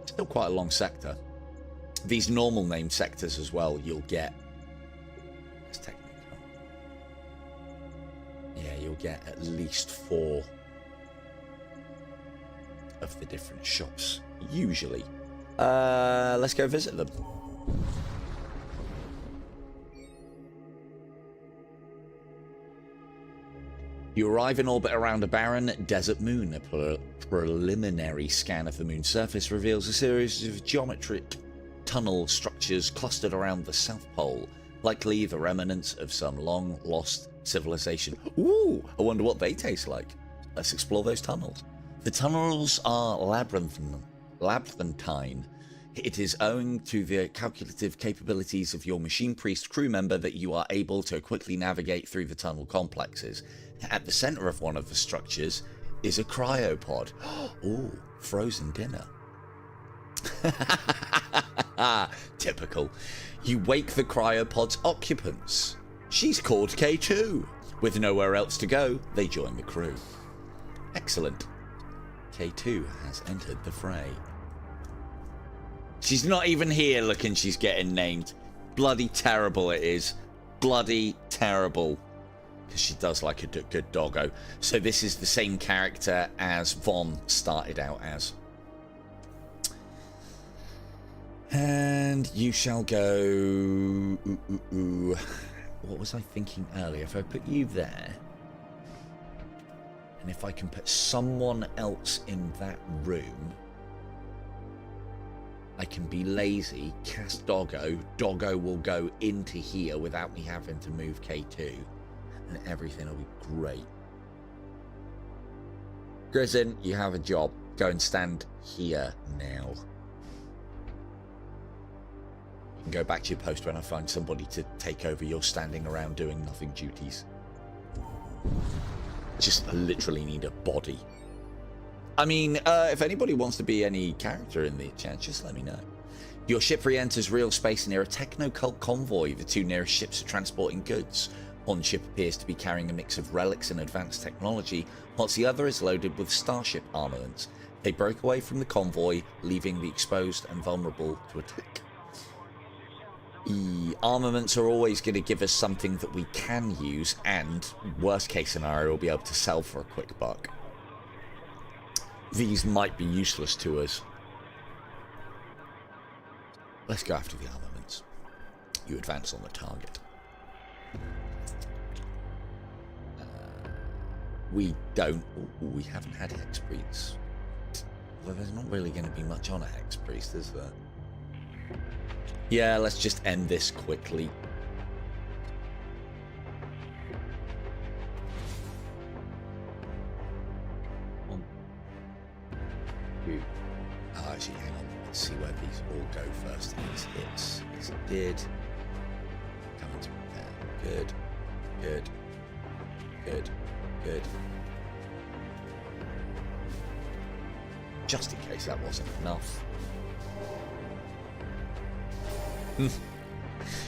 Still quite a long sector. These normal named sectors as well, you'll get. That's technical. get at least 4 of the different shops, usually. Let's go visit them. You arrive in orbit around a barren desert moon. A preliminary scan of the moon's surface reveals a series of geometric tunnel structures clustered around the South Pole, likely the remnants of some long-lost civilization. Ooh, I wonder what they taste like. Let's explore those tunnels. The tunnels are labyrinthine. It is owing to the calculative capabilities of your machine priest crew member that you are able to quickly navigate through the tunnel complexes. At the center of one of the structures is a cryopod. Ooh, frozen dinner. Typical. You wake the cryopod's occupants. She's called K2. With nowhere else to go, they join the crew. Excellent. K2 has entered the fray. She's not even here looking she's getting named. Bloody terrible it is. Bloody terrible. Because she does like a good doggo. So this is the same character as Von started out as. And you shall go... What was I thinking earlier? If I put you there, and if I can put someone else in that room, I can be lazy, cast Doggo. Doggo will go into here without me having to move K2, and everything will be great. Grizzin, you have a job. Go and stand here now. You can go back to your post when I find somebody to take over your standing around doing nothing duties. Just literally need a body. I mean, if anybody wants to be any character in the chat, just let me know. Your ship re-enters real space near a techno-cult convoy. The 2 nearest ships are transporting goods. One ship appears to be carrying a mix of relics and advanced technology, whilst the other is loaded with starship armaments. They break away from the convoy, leaving the exposed and vulnerable to attack. Armaments are always going to give us something that we can use, and worst case scenario, we'll be able to sell for a quick buck. These might be useless to us. Let's go after the armaments. You advance on the target. We don't... we haven't had Hex Priests. Well, there's not really going to be much on a Hex Priest, is there? Yeah, let's just end this quickly. Actually, hang on. Let's see where these all go first. These hits. Yes, it did. Coming to prepare. Good. Good. Good. Good. Just in case that wasn't enough.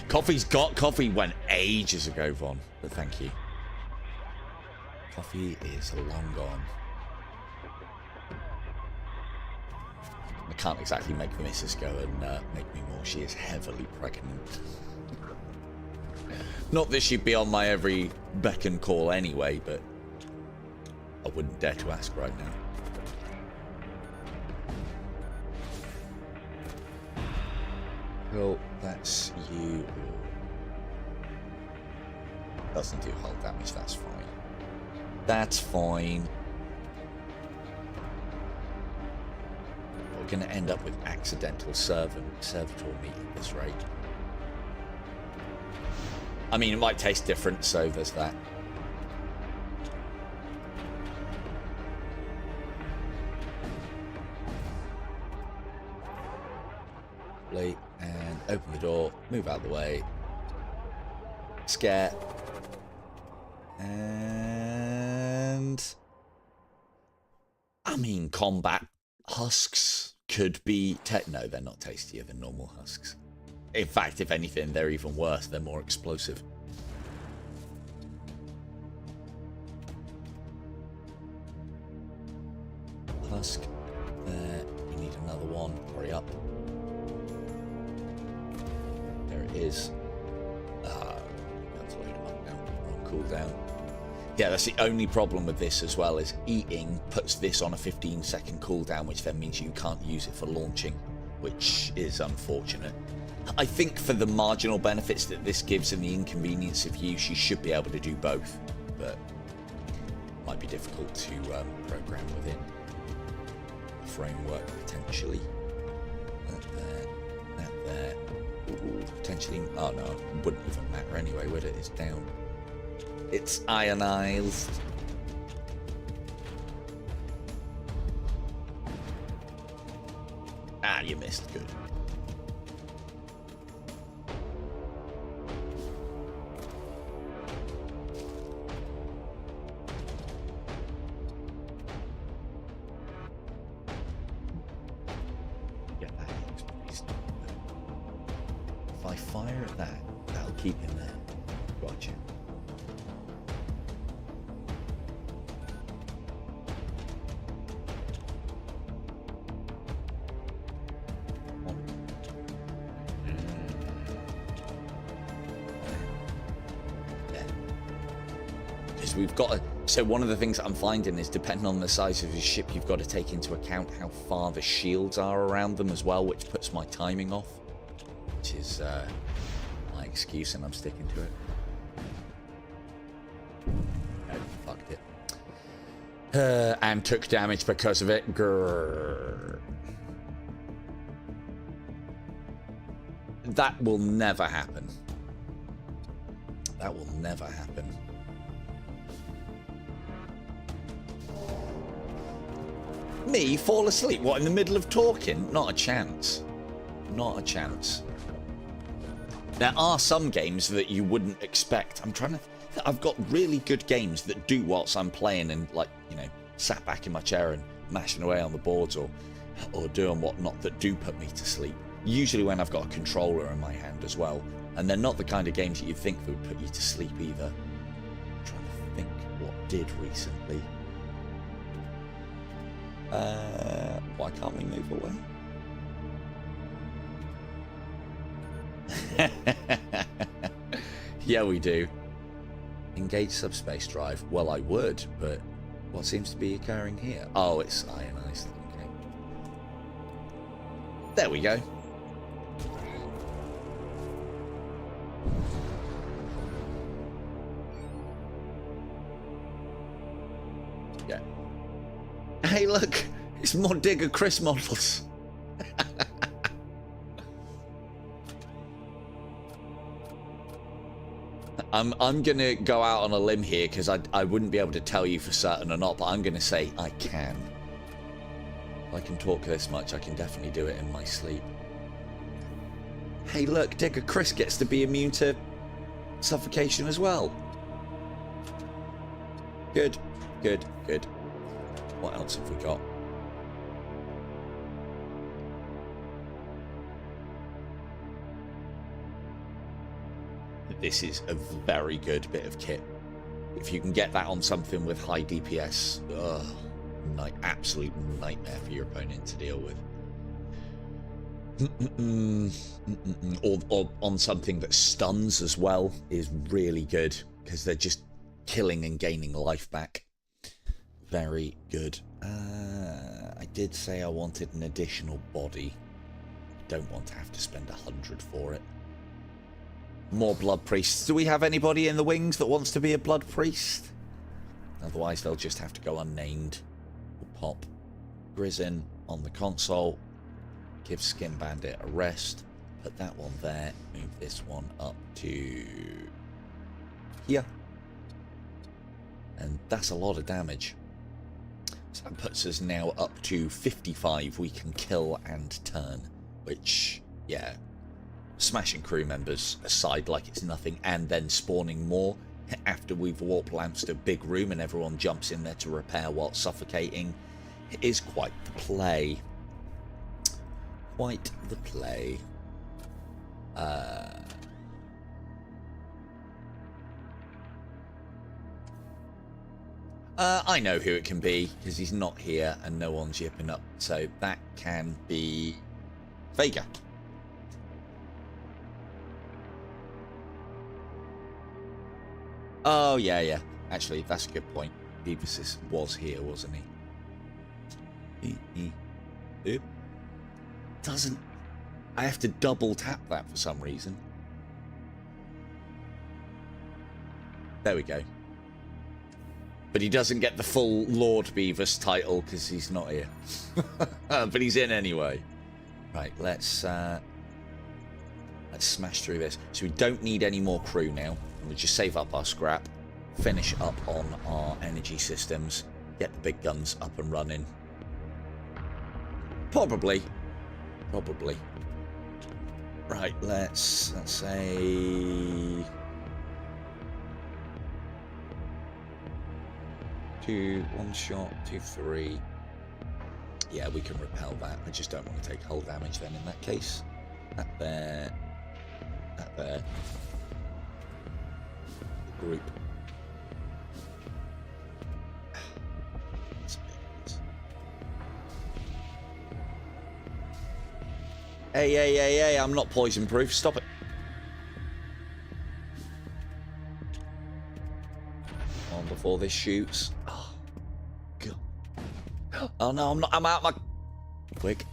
Coffee went ages ago, Von. But thank you. Coffee is long gone. I can't exactly make the missus go and make me more. She is heavily pregnant. Not that she'd be on my every beck and call anyway, but I wouldn't dare to ask right now. Well, that's you. Doesn't do hull damage, that's fine. That's fine. We're going to end up with accidental servitor meat at this rate. I mean, it might taste different, so there's that. And open the door, move out of the way. Scare. And... I mean, combat husks could be... No, they're not tastier than normal husks. In fact, if anything, they're even worse. They're more explosive. Husk. There. You need another one. Hurry up. There it is. Let's load them up now. We're on cooldown. Yeah, that's the only problem with this as well, is eating puts this on a 15-second cooldown, which then means you can't use it for launching, which is unfortunate. I think for the marginal benefits that this gives and the inconvenience of use, you should be able to do both, but it might be difficult to program within the framework, potentially. That there. Ooh, potentially, oh no, it wouldn't even matter anyway, would it? It's down. It's ionized. Ah, you missed. Good. Get that exposed. If I fire at that, that'll keep him there. Gotcha. We've got to, so one of the things I'm finding is, depending on the size of your ship, you've got to take into account how far the shields are around them as well, which puts my timing off, which is my excuse, and I'm sticking to it. No, fucked it. And took damage because of it. Grrr. That will never happen. That will never happen. Me fall asleep? What, in the middle of talking? Not a chance. Not a chance. There are some games that you wouldn't expect. I'm trying to... I've got really good games that do whilst I'm playing and, like, you know, sat back in my chair and mashing away on the boards or doing whatnot, that do put me to sleep. Usually when I've got a controller in my hand as well. And they're not the kind of games that you'd think that would put you to sleep either. I'm trying to think what did recently. Why can't we move away? Yeah, we do. Engage subspace drive. Well, I would, but what seems to be occurring here? Oh, it's ionized. Okay. There we go. Yeah. Hey, look, it's more Digger Chris models. I'm gonna go out on a limb here because I wouldn't be able to tell you for certain or not, but I'm gonna say I can. If I can talk this much, I can definitely do it in my sleep. Hey, look, Digger Chris gets to be immune to suffocation as well. Good, good, good. What else have we got? This is a very good bit of kit. If you can get that on something with high DPS, absolute nightmare for your opponent to deal with. Or on something that stuns as well is really good, because they're just killing and gaining life back. Very good. I did say I wanted an additional body. Don't want to have to spend 100 for it. More blood priests. Do we have anybody in the wings that wants to be a blood priest? Otherwise they'll just have to go unnamed. We'll pop Grizzin on the console. Give Skin Bandit a rest. Put that one there. Move this one up to here. And that's a lot of damage. So that puts us now up to 55 we can kill and turn. Which, yeah, smashing crew members aside like it's nothing, and then spawning more after we've warp lanced a big room and everyone jumps in there to repair while suffocating. It is quite the play. Quite the play. I know who it can be, because he's not here and no one's yipping up. So that can be Vega. Oh, yeah, yeah. Actually, that's a good point. Beavis was here, wasn't he? Oop. Doesn't... I have to double tap that for some reason. There we go. But he doesn't get the full Lord Beavis title because he's not here. But he's in anyway. Right, let's smash through this. So we don't need any more crew now. We'll just save up our scrap, finish up on our energy systems, get the big guns up and running. Probably. Right, let's say 2, 1 shot, 2, 3. Yeah, we can repel that. I just don't want to take hull damage then in that case. That there. That there. Group. Hey, I'm not poison proof. Stop it. On before this shoots. Oh, God. Oh no, I'm not. I'm out my... Quick.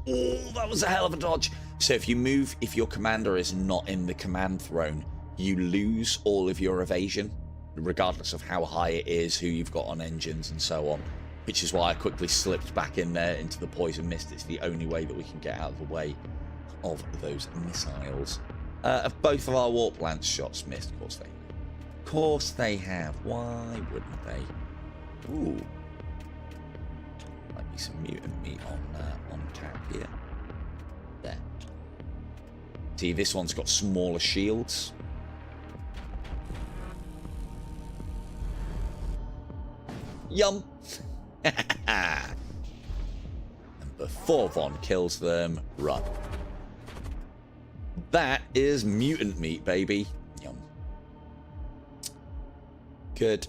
Oh, that was a hell of a dodge. So if you move, if your commander is not in the command throne, you lose all of your evasion, regardless of how high it is, who you've got on engines and so on. Which is why I quickly slipped back in there into the poison mist. It's the only way that we can get out of the way of those missiles. Have both of our warp lance shots missed? Of course they have. Of course they have. Why wouldn't they? Ooh. Might be some mutant meat on tap here. There. See, this one's got smaller shields. Yum. And before Von kills them, run. That is mutant meat, baby. Yum. Good.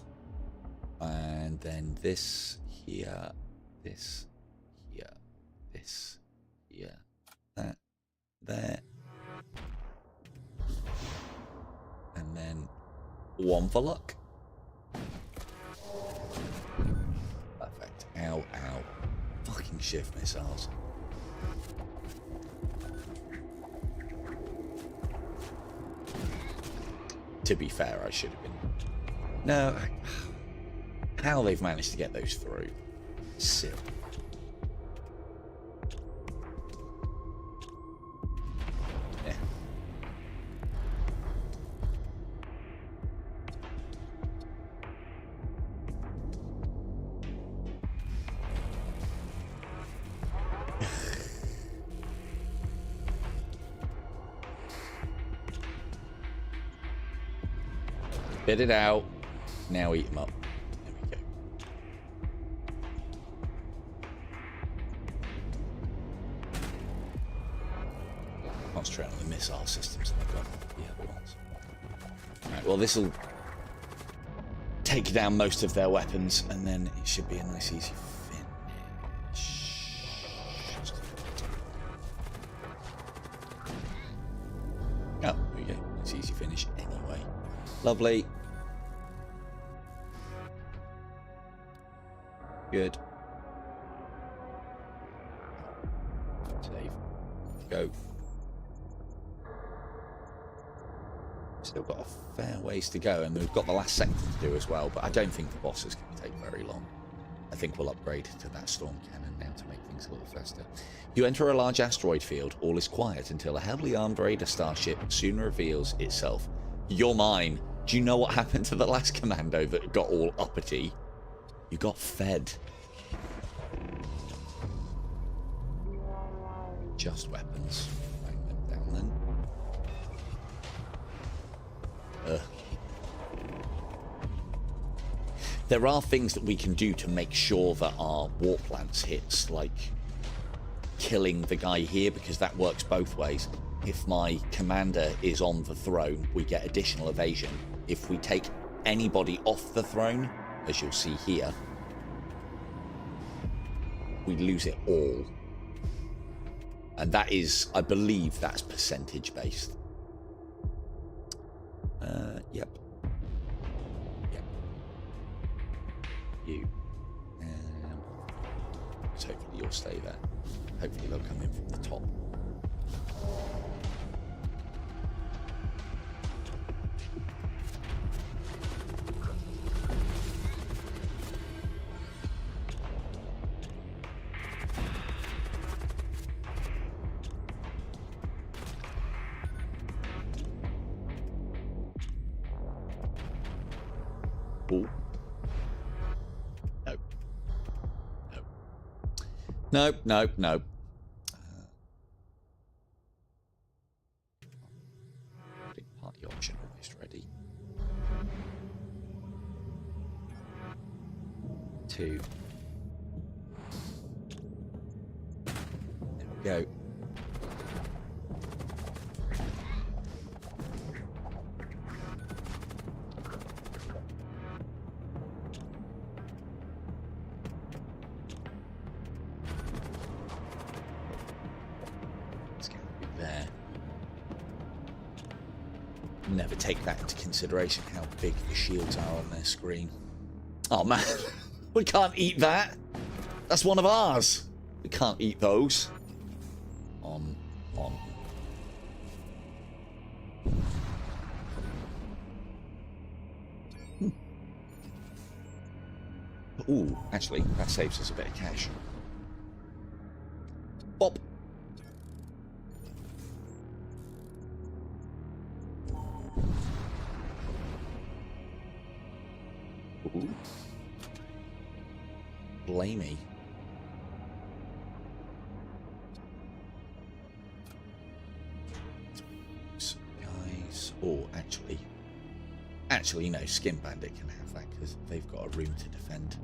And then this here, this here, this here, that, there. And then one for luck. Perfect. Ow, ow. Fucking shift missiles. To be fair, I should have been... No. How they've managed to get those through. Silly. Yeah. Spit it out. Now eat them up. There we go. Concentrate on the missile systems and the other ones. Alright, well this will take down most of their weapons and then it should be a nice easy finish. Oh, there we go. Nice easy finish anyway. Lovely. Good. Save. Go. Still got a fair ways to go, and we've got the last sector to do as well, but I don't think the boss is going to take very long. I think we'll upgrade to that storm cannon now to make things a little faster. You enter a large asteroid field. All is quiet until a heavily armed raider starship soon reveals itself. You're mine. Do you know what happened to the last commando that got all uppity? You got fed. Just weapons. Bang them down then. There are things that we can do to make sure that our warp lance hits, like killing the guy here, because that works both ways. If my commander is on the throne, we get additional evasion. If we take anybody off the throne, as you'll see here, we lose it all. And that is, I believe that's percentage based. Yep. you. So hopefully you'll stay there. Hopefully they'll come in from the top. Ooh. No. No. Big party option almost ready. 2. There we go. Never take that into consideration, how big the shields are on their screen. Oh man, we can't eat that. That's one of ours. We can't eat those. On. Ooh, actually, that saves us a bit of cash. Bop. Ooh. Blamey. Guys, or actually no, Skin Bandit can have that because they've got a room to defend.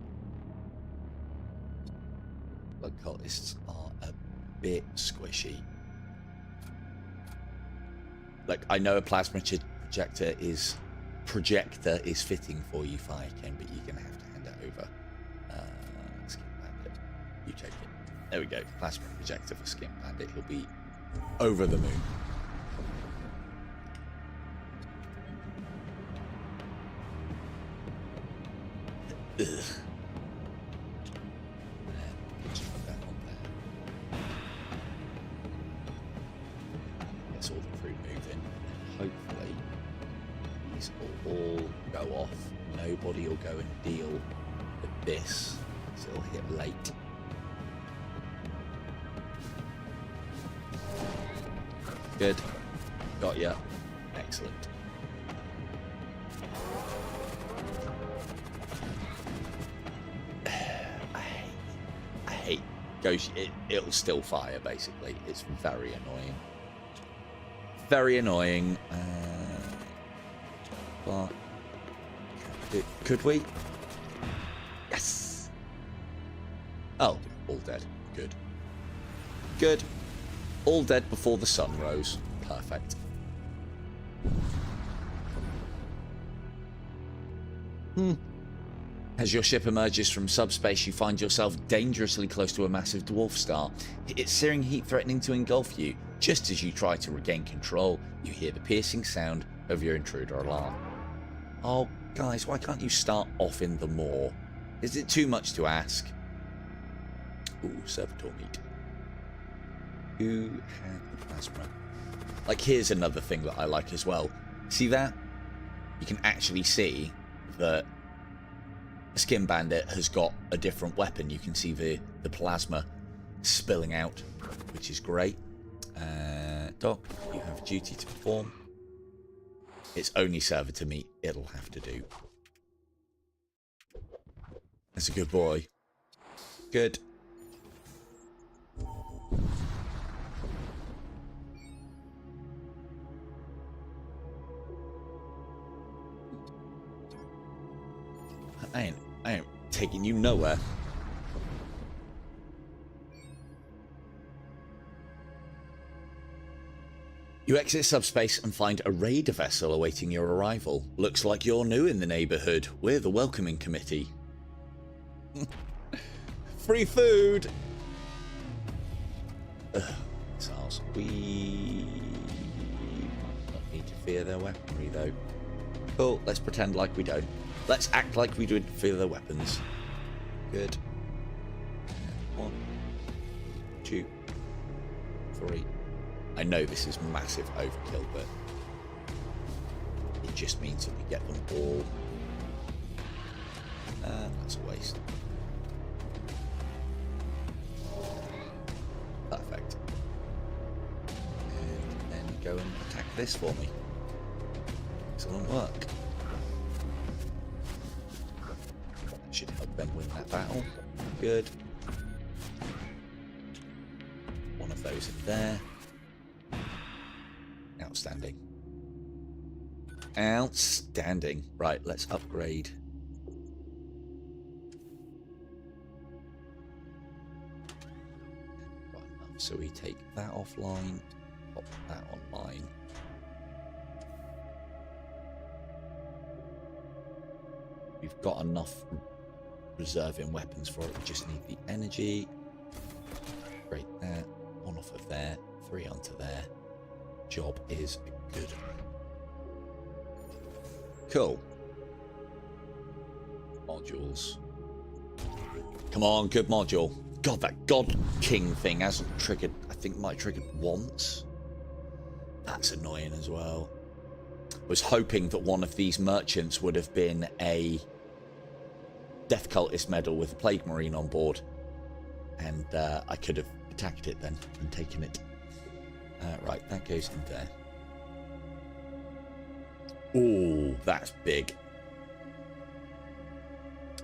Blood cultists are a bit squishy. Like, I know a plasma projector is fitting for you, Firekin, but you're gonna have to hand it over. Skin Bandit, you take it. There we go. Plasma projector for Skin Bandit. He'll be over the moon. Ugh. Just put that on there. Gets all the crew moving, and hopefully these will all go off. Nobody will go and deal with this, so it'll hit late. Good. Got ya. Excellent. I hate Ghost. It'll still fire, basically. It's very annoying. Very annoying. But could we? Yes. Oh, all dead. Good. Good. All dead before the sun rose. Perfect. As your ship emerges from subspace, you find yourself dangerously close to a massive dwarf star. Its searing heat threatening to engulf you. Just as you try to regain control, you hear the piercing sound of your intruder alarm. Oh, guys, why can't you start off in the maw? Is it too much to ask? Ooh, servitor meat. Who had the plasma? Like, here's another thing that I like as well. See that? You can actually see that Skin Bandit has got a different weapon. You can see the plasma spilling out, which is great. Doc, you have a duty to perform. It's only servitor meat it'll have to do. That's a good boy. Good. I ain't taking you nowhere. You exit subspace and find a raid vessel awaiting your arrival. Looks like you're new in the neighborhood. We're the welcoming committee. Free food! Missiles. We don't need to fear their weaponry, though. Cool, let's pretend like we don't. Let's act like we don't fear their weapons. Good. 1, 2, 3. I know this is massive overkill, but it just means that we get them all. That's a waste. Perfect. And then go and attack this for me. Excellent work. Should help them win that battle. Good. One of those in there. Outstanding. Outstanding. Right, let's upgrade. Got enough. So we take that offline, pop that online. We've got enough reserving weapons for it. We just need the energy. Great, that. 1 off of there. 3 onto there. Job is good. Cool. Modules. Come on, good module. God, that God King thing hasn't triggered. I think it might have triggered once. That's annoying as well. Was hoping that one of these merchants would have been a Death Cultist medal with a Plague Marine on board, and I could have attacked it then and taken it. Right, that goes in there. Oh, that's big.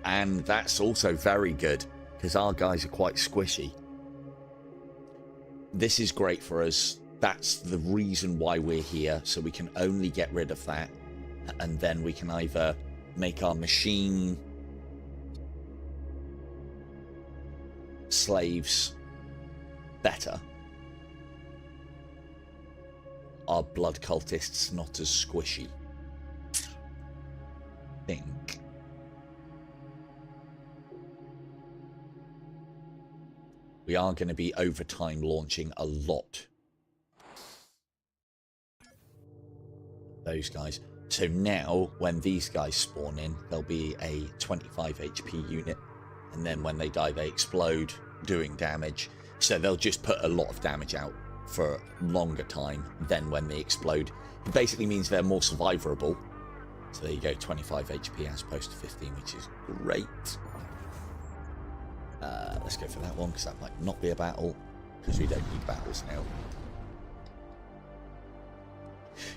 And that's also very good, because our guys are quite squishy. This is great for us. That's the reason why we're here, so we can only get rid of that, and then we can either make our machine slaves better, our blood cultists not as squishy. I think we are going to be over time launching a lot those guys. So now when these guys spawn in, there'll be a 25 HP unit, and then when they die they explode doing damage, so they'll just put a lot of damage out for a longer time than when they explode. It basically means they're more survivable. So there you go, 25 HP as opposed to 15, which is great. Let's go for that one, because that might not be a battle, because we don't need battles now.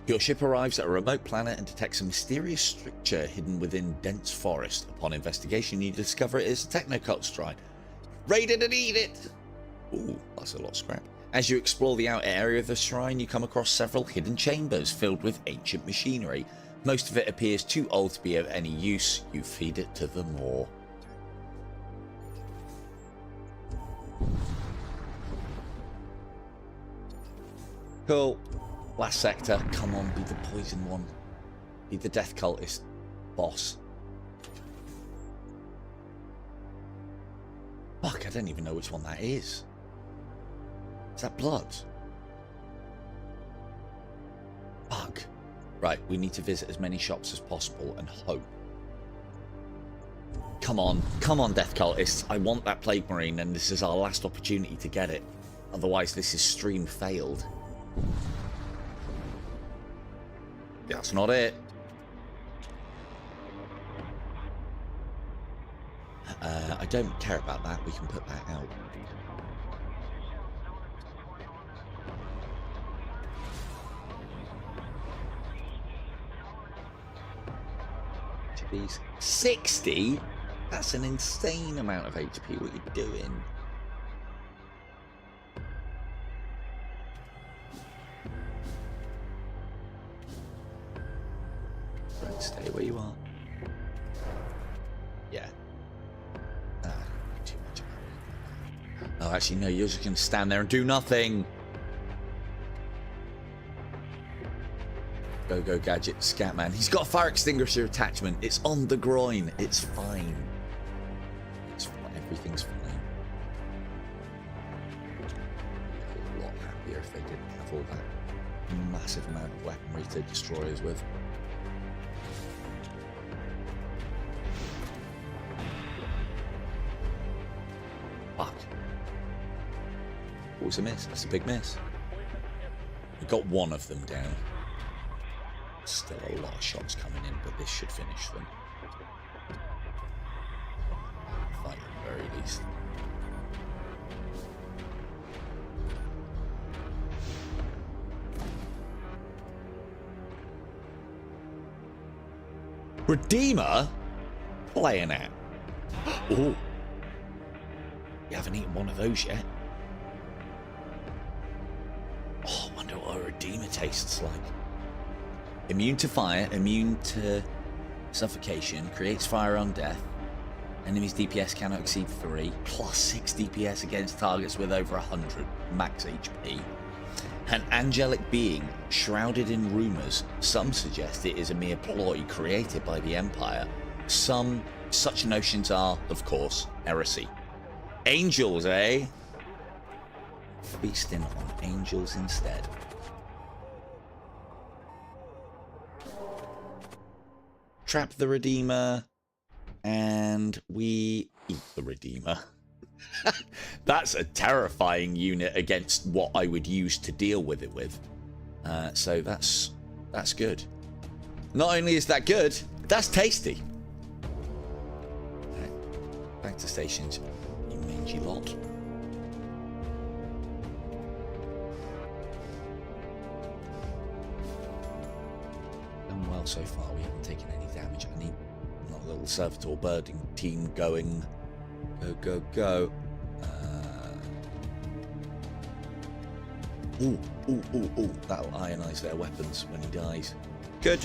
Your ship arrives at a remote planet and detects a mysterious structure hidden within dense forest. Upon investigation, you discover it is a technocult shrine. Raid it and eat it! Ooh, that's a lot of scrap. As you explore the outer area of the shrine, you come across several hidden chambers filled with ancient machinery. Most of it appears too old to be of any use. You feed it to the maw. Cool. Last sector. Come on, be the poison one. Be the death cultist boss. Fuck, I don't even know which one that is. Is that blood? Fuck. Right, we need to visit as many shops as possible and hope. Come on, death cultists. I want that plague marine, and this is our last opportunity to get it. Otherwise, this is stream failed. That's not it. I don't care about that. We can put that out. These 60? That's an insane amount of HP. What are you doing? Right, stay where you are. Yeah. Too much. Oh, actually, no. You're just gonna stand there and do nothing. Go gadget Scatman. He's got a fire extinguisher attachment. It's on the groin. It's fine. It's fine. Everything's fine. I'd be a lot happier if they didn't have all that massive amount of weaponry to destroy us with. Oh, it's a miss. That's a big miss. We got one of them down. Still a lot of shots coming in, but this should finish them. Fight at the very least. Redeemer? Playing at. Oh. You haven't eaten one of those yet. Oh, I wonder what a Redeemer tastes like. Immune to fire, immune to suffocation, creates fire on death. Enemies' DPS cannot exceed 3, plus 6 DPS against targets with over 100 max HP. An angelic being shrouded in rumours. Some suggest it is a mere ploy created by the Empire. Such notions are, of course, heresy. Angels, eh? Feasting on angels instead. Trap the Redeemer, and we eat the Redeemer. That's a terrifying unit against what I would use to deal with it with. So that's good. Not only is that good, that's tasty. Right, back to stations, you mangy lot. Done well so far. We haven't taken any damage. I need a little servitor birding team going. Go, go, go. Ooh. That'll ionize their weapons when he dies. Good.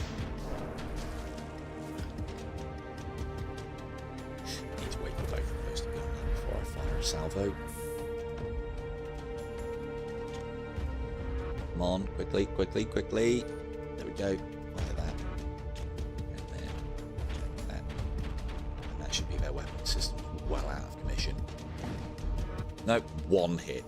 Need to wait for both of those to go on before I fire a salvo. Come on, quickly, quickly, quickly. There we go. Fire that. And then that. And that should be their weapon system well out of commission. Nope, one hit.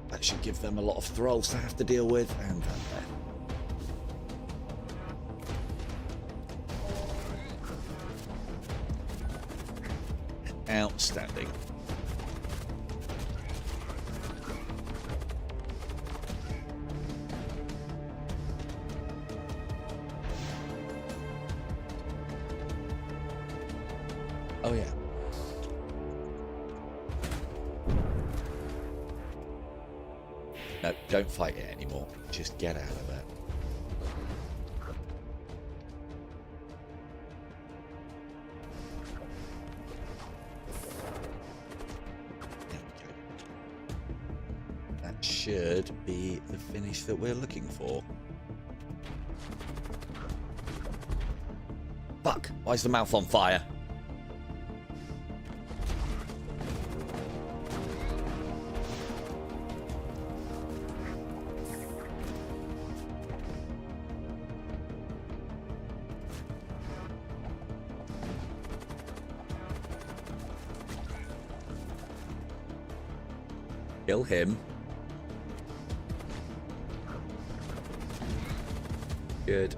That should give them a lot of thralls to have to deal with, and there. Outstanding. Oh yeah. No, don't fight it anymore. Just get out of it. There we go. That should be the finish that we're looking for. Fuck! Why is the mouth on fire? Kill him. Good.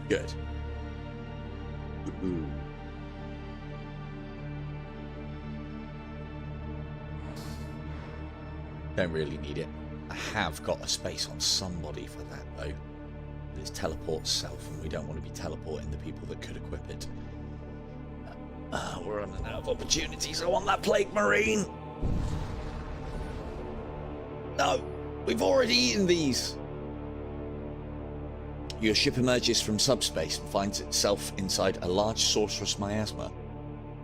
Good. Ooh. Don't really need it. I have got a space on somebody for that though. It's teleport self, and we don't want to be teleporting the people that could equip it. We're running out of opportunities. I want that plague marine. No, we've already eaten these. Your ship emerges from subspace and finds itself inside a large sorceress miasma.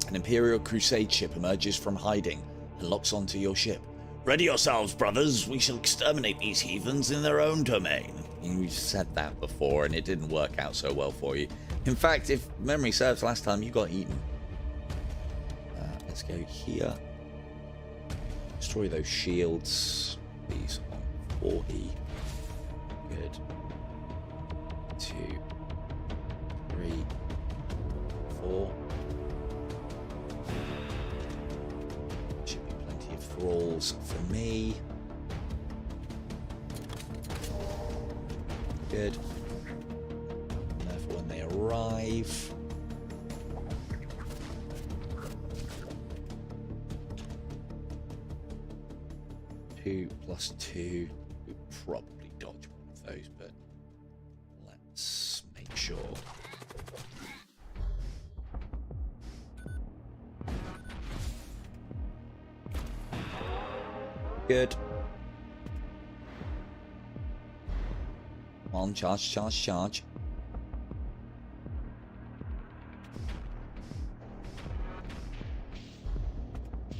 An Imperial Crusade ship emerges from hiding and locks onto your ship. Ready yourselves, brothers. We shall exterminate these heathens in their own domain. You've said that before and it didn't work out so well for you. In fact, if memory serves, last time you got eaten. Let's go here. Destroy those shields. These on 40. Good. 2, 3, 4. Should be plenty of thralls for me. Good. Therefore, when they arrive... 2 plus 2. We probably dodge one of those, but let's make sure. Good. Come on, charge, charge, charge.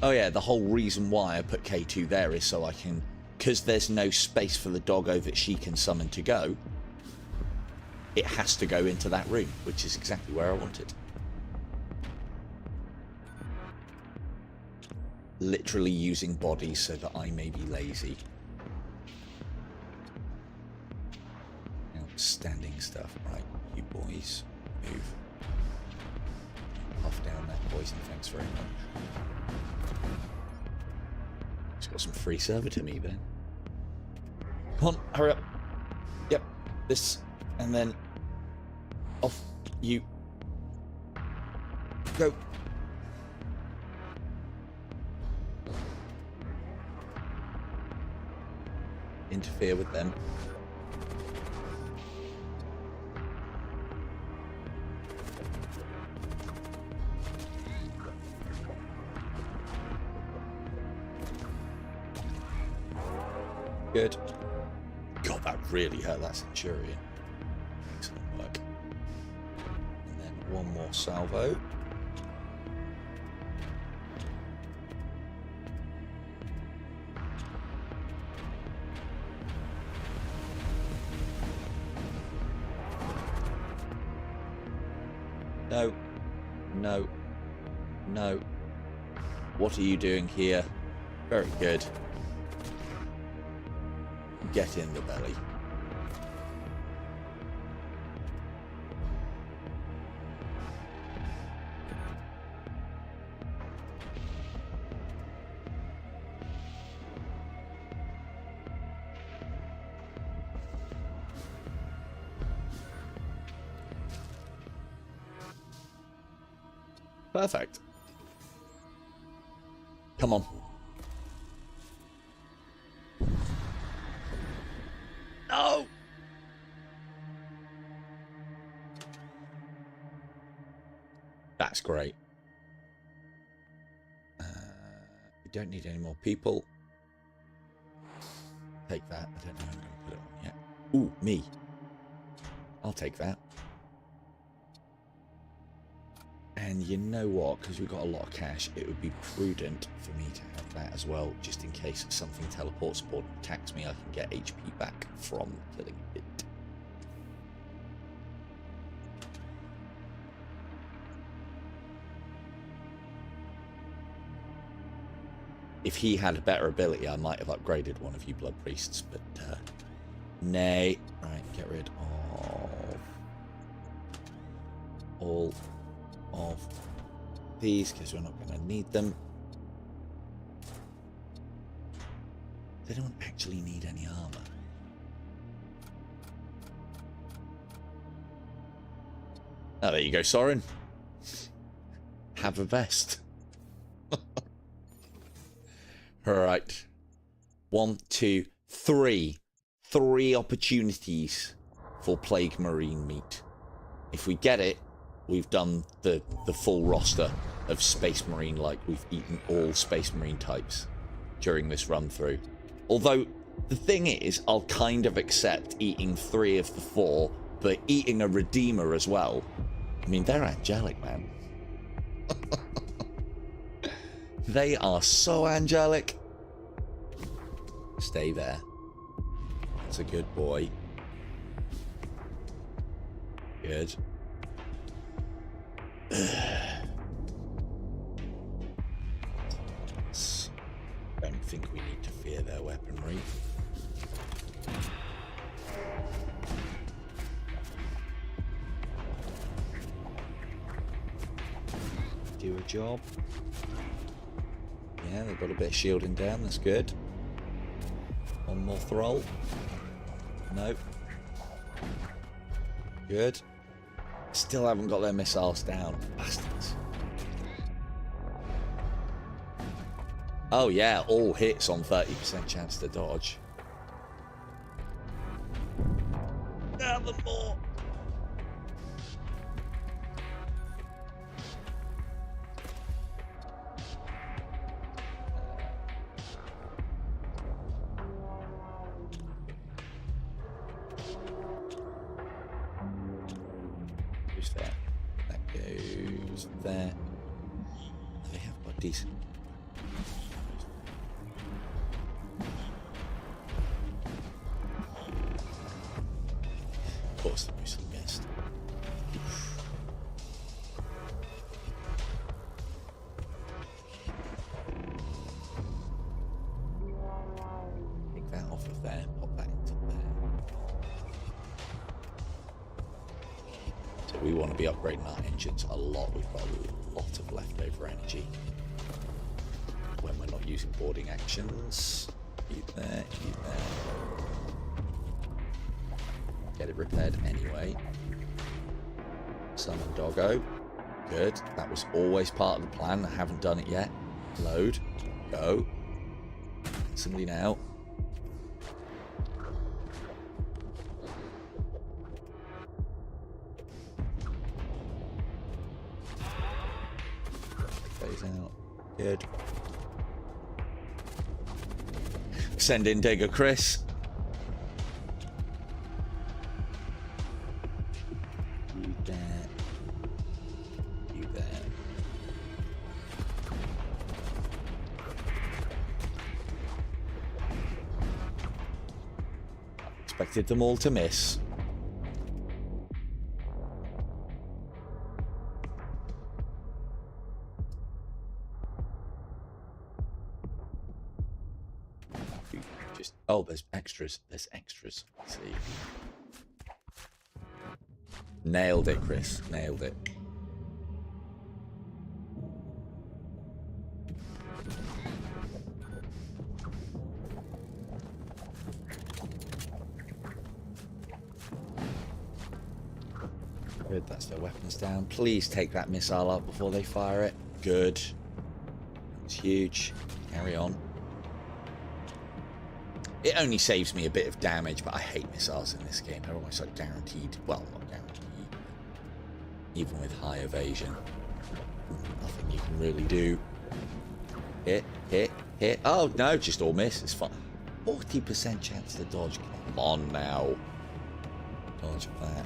Oh yeah, the whole reason why I put K2 there is so I can... Because there's no space for the doggo that she can summon to go, it has to go into that room, which is exactly where I want it. Literally using bodies so that I may be lazy. Outstanding stuff. Right, you boys, move. Puff down that poison, thanks very much. It's got some free server to me then. Come on, hurry up. Yep, this, and then off you go. Interfere with them. Good. God, that really hurt that Centurion. Excellent work. And then one more salvo. No. No. No. What are you doing here? Very good. Get in the belly. Perfect. Come on. No! That's great. We don't need any more people. Take that. I don't know how I'm going to put it on yet. Ooh, me. I'll take that. And you know what? Because we've got a lot of cash, it would be prudent for me to have that as well, just in case something teleports aboard and attacks me, I can get HP back from killing it. If he had a better ability, I might have upgraded one of you blood priests, but nay. Right, get rid of all of these because we're not going to need them. They don't actually need any armor. Oh, there you go, Soren. Have a vest. Alright. 1, 2, 3. 3 opportunities for Plague Marine meat. If we get it, we've done the full roster of Space Marine, like we've eaten all Space Marine types during this run through. Although, the thing is, I'll kind of accept eating 3 of the 4, but eating a Redeemer as well. I mean, they're angelic, man. They are so angelic. Stay there. That's a good boy. Good. Don't think we need to fear their weaponry. Do a job. Yeah, they've got a bit of shielding down, that's good. One more thrall. Nope. Good. Still haven't got their missiles down. Bastards. Oh yeah, all hits on 30% chance to dodge. Never more. Who's there? That goes there. They have got decent. Of course, the missile missed. Take that off of there, pop that into there. So we want to be upgrading our engines a lot. We've got a lot of leftover energy when we're not using boarding actions. You there, you there. Get it repaired anyway. Summon doggo. Good. That was always part of the plan. I haven't done it yet. Load. Go. Somebody now. Phase out. Good. Send in Digger Chris. You there. You there. Expected them all to miss. Just oh, there's extras. There's extras. Let's see. Nailed it, Chris. Nailed it. Good, that's their weapons down. Please take that missile out before they fire it. Good. It's huge. Carry on. It only saves me a bit of damage, but I hate missiles in this game. They're almost like guaranteed. Well, not guaranteed. Even with high evasion. Nothing you can really do. Hit, hit, hit. Oh, no, just all miss. It's fine. 40% chance to dodge. Come on now. Dodge that.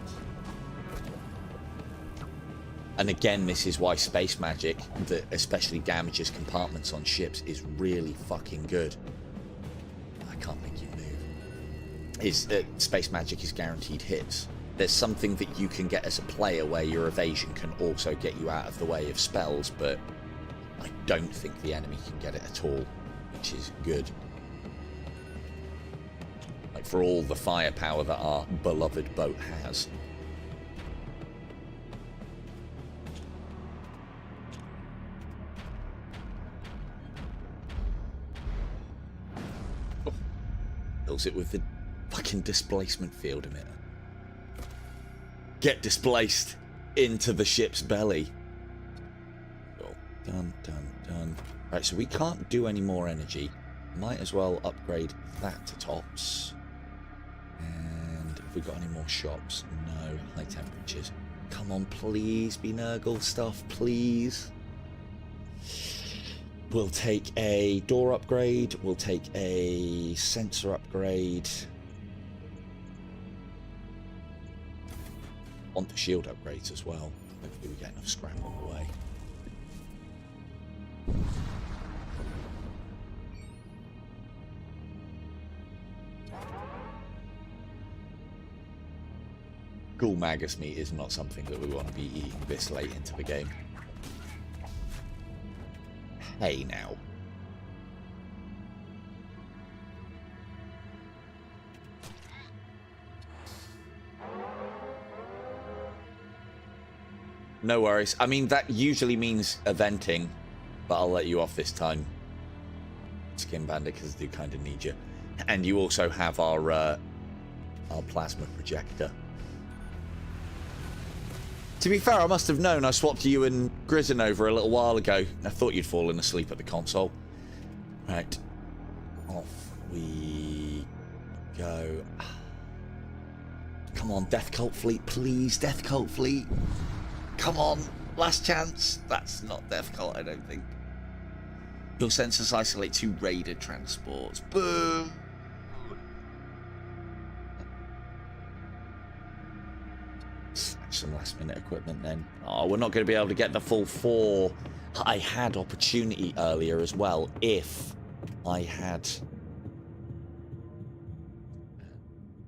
And again, this is why space magic, that especially damages compartments on ships, is really fucking good. I can't make you move. Space magic is guaranteed hits. There's something that you can get as a player where your evasion can also get you out of the way of spells, but I don't think the enemy can get it at all, which is good. Like, for all the firepower that our beloved boat has. Fills it with the fucking displacement field emitter. Get displaced into the ship's belly. Cool. Done, done, done. Right, so we can't do any more energy. Might as well upgrade that to tops. And have we got any more shops? No. High temperatures. Come on, please be Nurgle stuff, please. We'll take a door upgrade. We'll take a sensor upgrade. Want the shield upgrades as well. Hopefully we get enough scrap on the way. Ghoul Magus meat is not something that we want to be eating this late into the game. Hey now. No worries. I mean, that usually means eventing, but I'll let you off this time, Skin Bandit, because I do kind of need you. And you also have our plasma projector. To be fair, I must have known. I swapped you and Grizzin over a little while ago. I thought you'd fallen asleep at the console. Right. Off we go. Come on, Death Cult Fleet, please. Death Cult Fleet. Come on. Last chance. That's not Death Cult, I don't think. Your sensors isolate 2 raider transports. Boo! Some last minute equipment then. Oh, we're not going to be able to get the full 4. I had opportunity earlier as well if I had...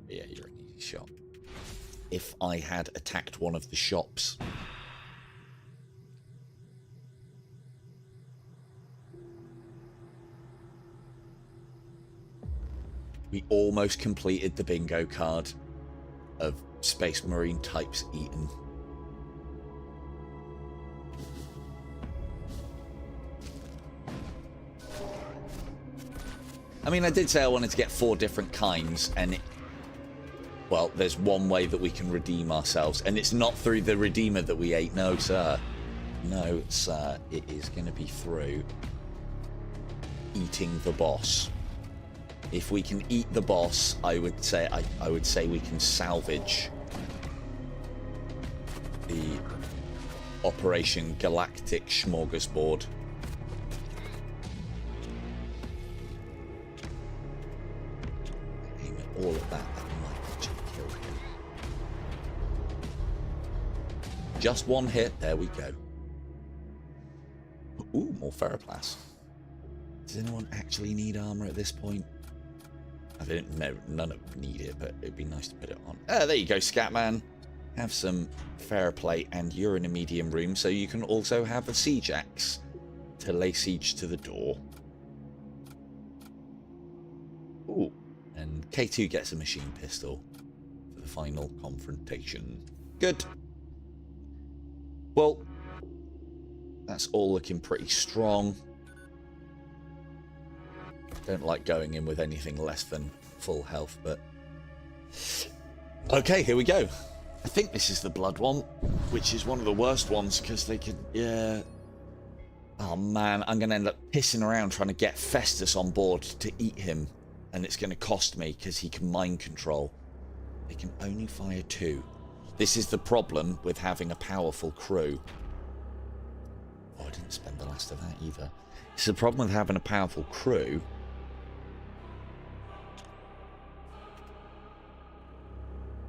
Yeah, you're an easy shot. If I had attacked one of the shops. We almost completed the bingo card of Space Marine types eaten. I mean, I did say I wanted to get 4 different kinds, and well, there's one way that we can redeem ourselves, and it's not through the Redeemer that we ate. No, sir. No, sir. It is going to be through eating the boss. If we can eat the boss, I would say we can salvage the Operation Galactic Smorgasbord. Aim at all of that might actually kill him. Just one hit, there we go. Ooh, more ferroplast. Does anyone actually need armor at this point? I didn't know, none of them need it, but it'd be nice to put it on. There you go, Scatman. Have some ferroplate, and you're in a medium room, so you can also have a siege axe to lay siege to the door. Ooh, and K2 gets a machine pistol for the final confrontation. Good. Well, that's all looking pretty strong. Don't like going in with anything less than full health, but... Okay, here we go. I think this is the blood one, which is one of the worst ones, because they could... Yeah... Oh man, I'm going to end up pissing around trying to get Festus on board to eat him, and it's going to cost me, because he can mind control. They can only fire 2. This is the problem with having a powerful crew. Oh, I didn't spend the last of that either. It's the problem with having a powerful crew...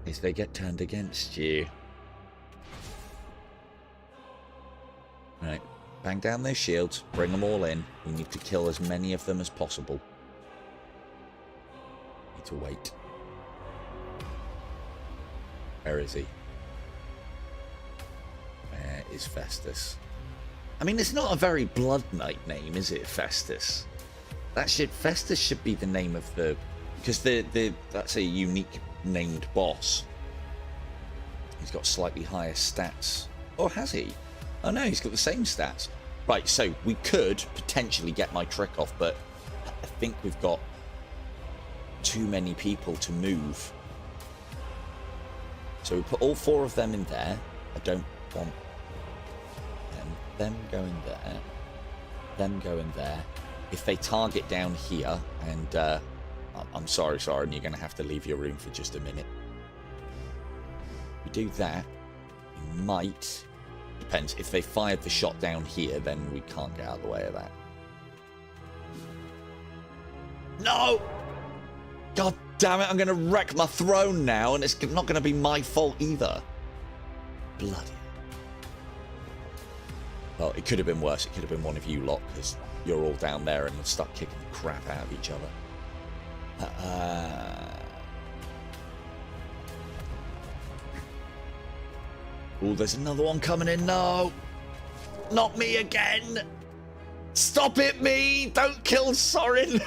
is they get turned against you. Right, bang down those shields, bring them all in. We need to kill as many of them as possible. Need to wait. Where is he? Where is Festus? I mean, it's not a very Blood Knight name, is it, Festus? Festus should be the name of the... because that's a unique named boss. He's got slightly higher stats. Or has he? Oh no, he's got the same stats. Right, so we could potentially get my trick off, but I think we've got too many people to move. So we put all 4 of them in there. I don't want them going there. Them going there. If they target down here, and I'm sorry, Soren, you're going to have to leave your room for just a minute. If we do that, we might... Depends. If they fired the shot down here, then we can't get out of the way of that. No! God damn it, I'm going to wreck my throne now, and it's not going to be my fault either. Bloody. Well, it could have been worse. It could have been one of you lot, because you're all down there and start kicking the crap out of each other. Oh, there's another one coming in. No! Not me again! Stop it, me! Don't kill Sorin!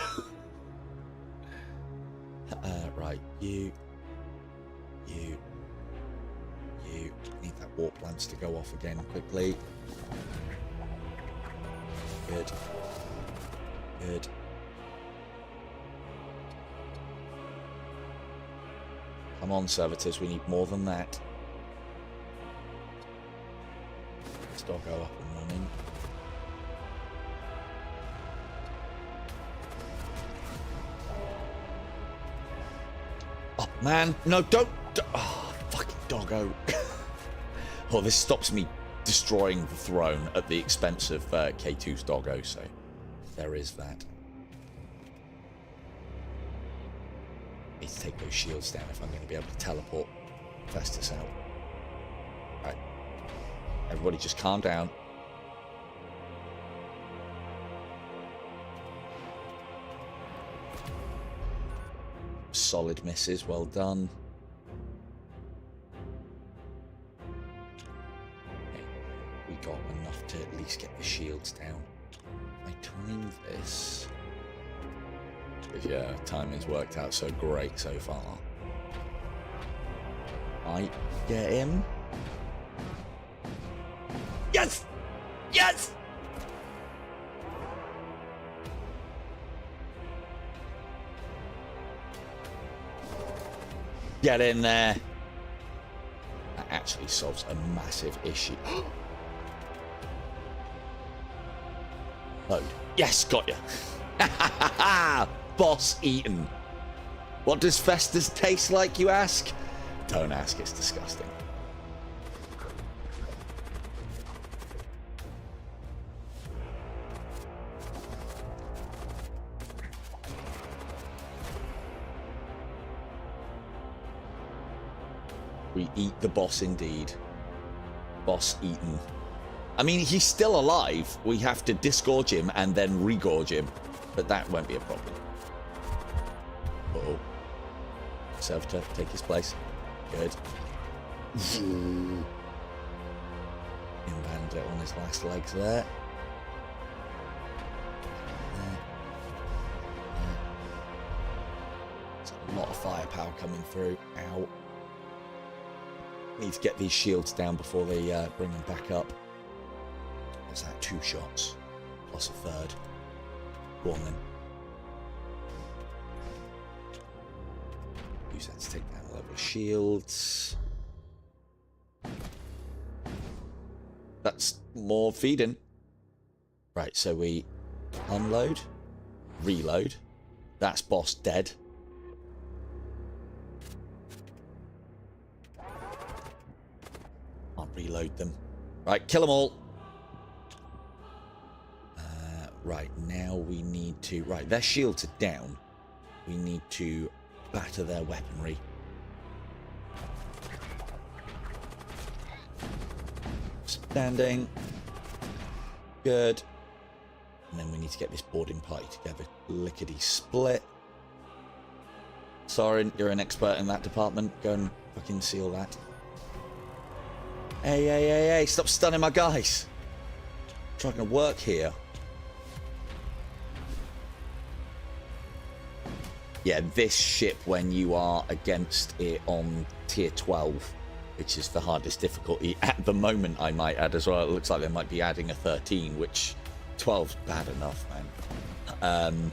Right, you. Need that warp lance to go off again quickly. Good. Good. Come on, servitors, we need more than that. doggo up and running. Oh, man. No, don't. Oh, fucking doggo. Oh, this stops me destroying the throne at the expense of K2's doggo, so there is that. Need to take those shields down if I'm going to be able to teleport Festus out. Right. Everybody just calm down. Solid misses, well done. Okay, we got enough to at least get the shields down. I time this. Yeah, timing's worked out so great so far. I get him. Yes! Yes! Get in there. That actually solves a massive issue. Load. Yes, got you. Boss eaten. What does Festus taste like, you ask? Don't ask, it's disgusting. We eat the boss indeed. Boss eaten. I mean, he's still alive. We have to disgorge him and then regorge him. But that won't be a problem. Uh-oh. Servitor, take his place. Good. In Bandit on his last legs there. There's a lot of firepower coming through. Ow. Need to get these shields down before they bring them back up. What's that? 2 shots. Plus a third. Go on then. Use that to take down a level of shields. That's more feeding. Right, so we unload, reload. That's boss dead. I'll reload them. Right, kill them all. Right, now we need to... Right, their shields are down. We need to batter their weaponry. Standing. Good. And then we need to get this boarding party together. Lickety-split. Soren, you're an expert in that department. Go and fucking seal that. Hey, hey, hey, hey, stop stunning my guys. I'm trying to work here. Yeah, this ship, when you are against it on tier 12, which is the hardest difficulty at the moment, I might add as well. It looks like they might be adding a 13, which 12's bad enough, man.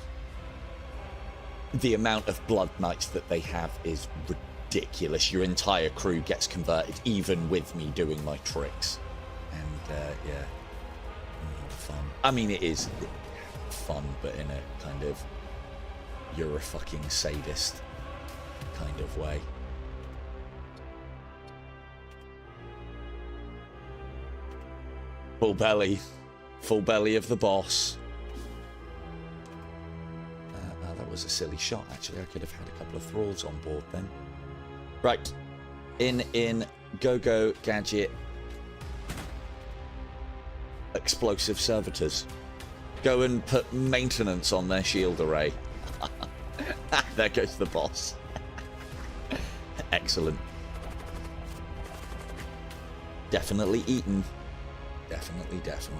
The amount of Blood Knights that they have is ridiculous. Your entire crew gets converted, even with me doing my tricks. And, yeah, fun. I mean, it is fun, but in a kind of... you're a fucking sadist kind of way. Full belly of the boss. That was a silly shot, actually. I could have had a couple of thralls on board then. Right. In, go, gadget. Explosive servitors. Go and put maintenance on their shield array. There goes the boss. Excellent. Definitely eaten. Definitely eaten.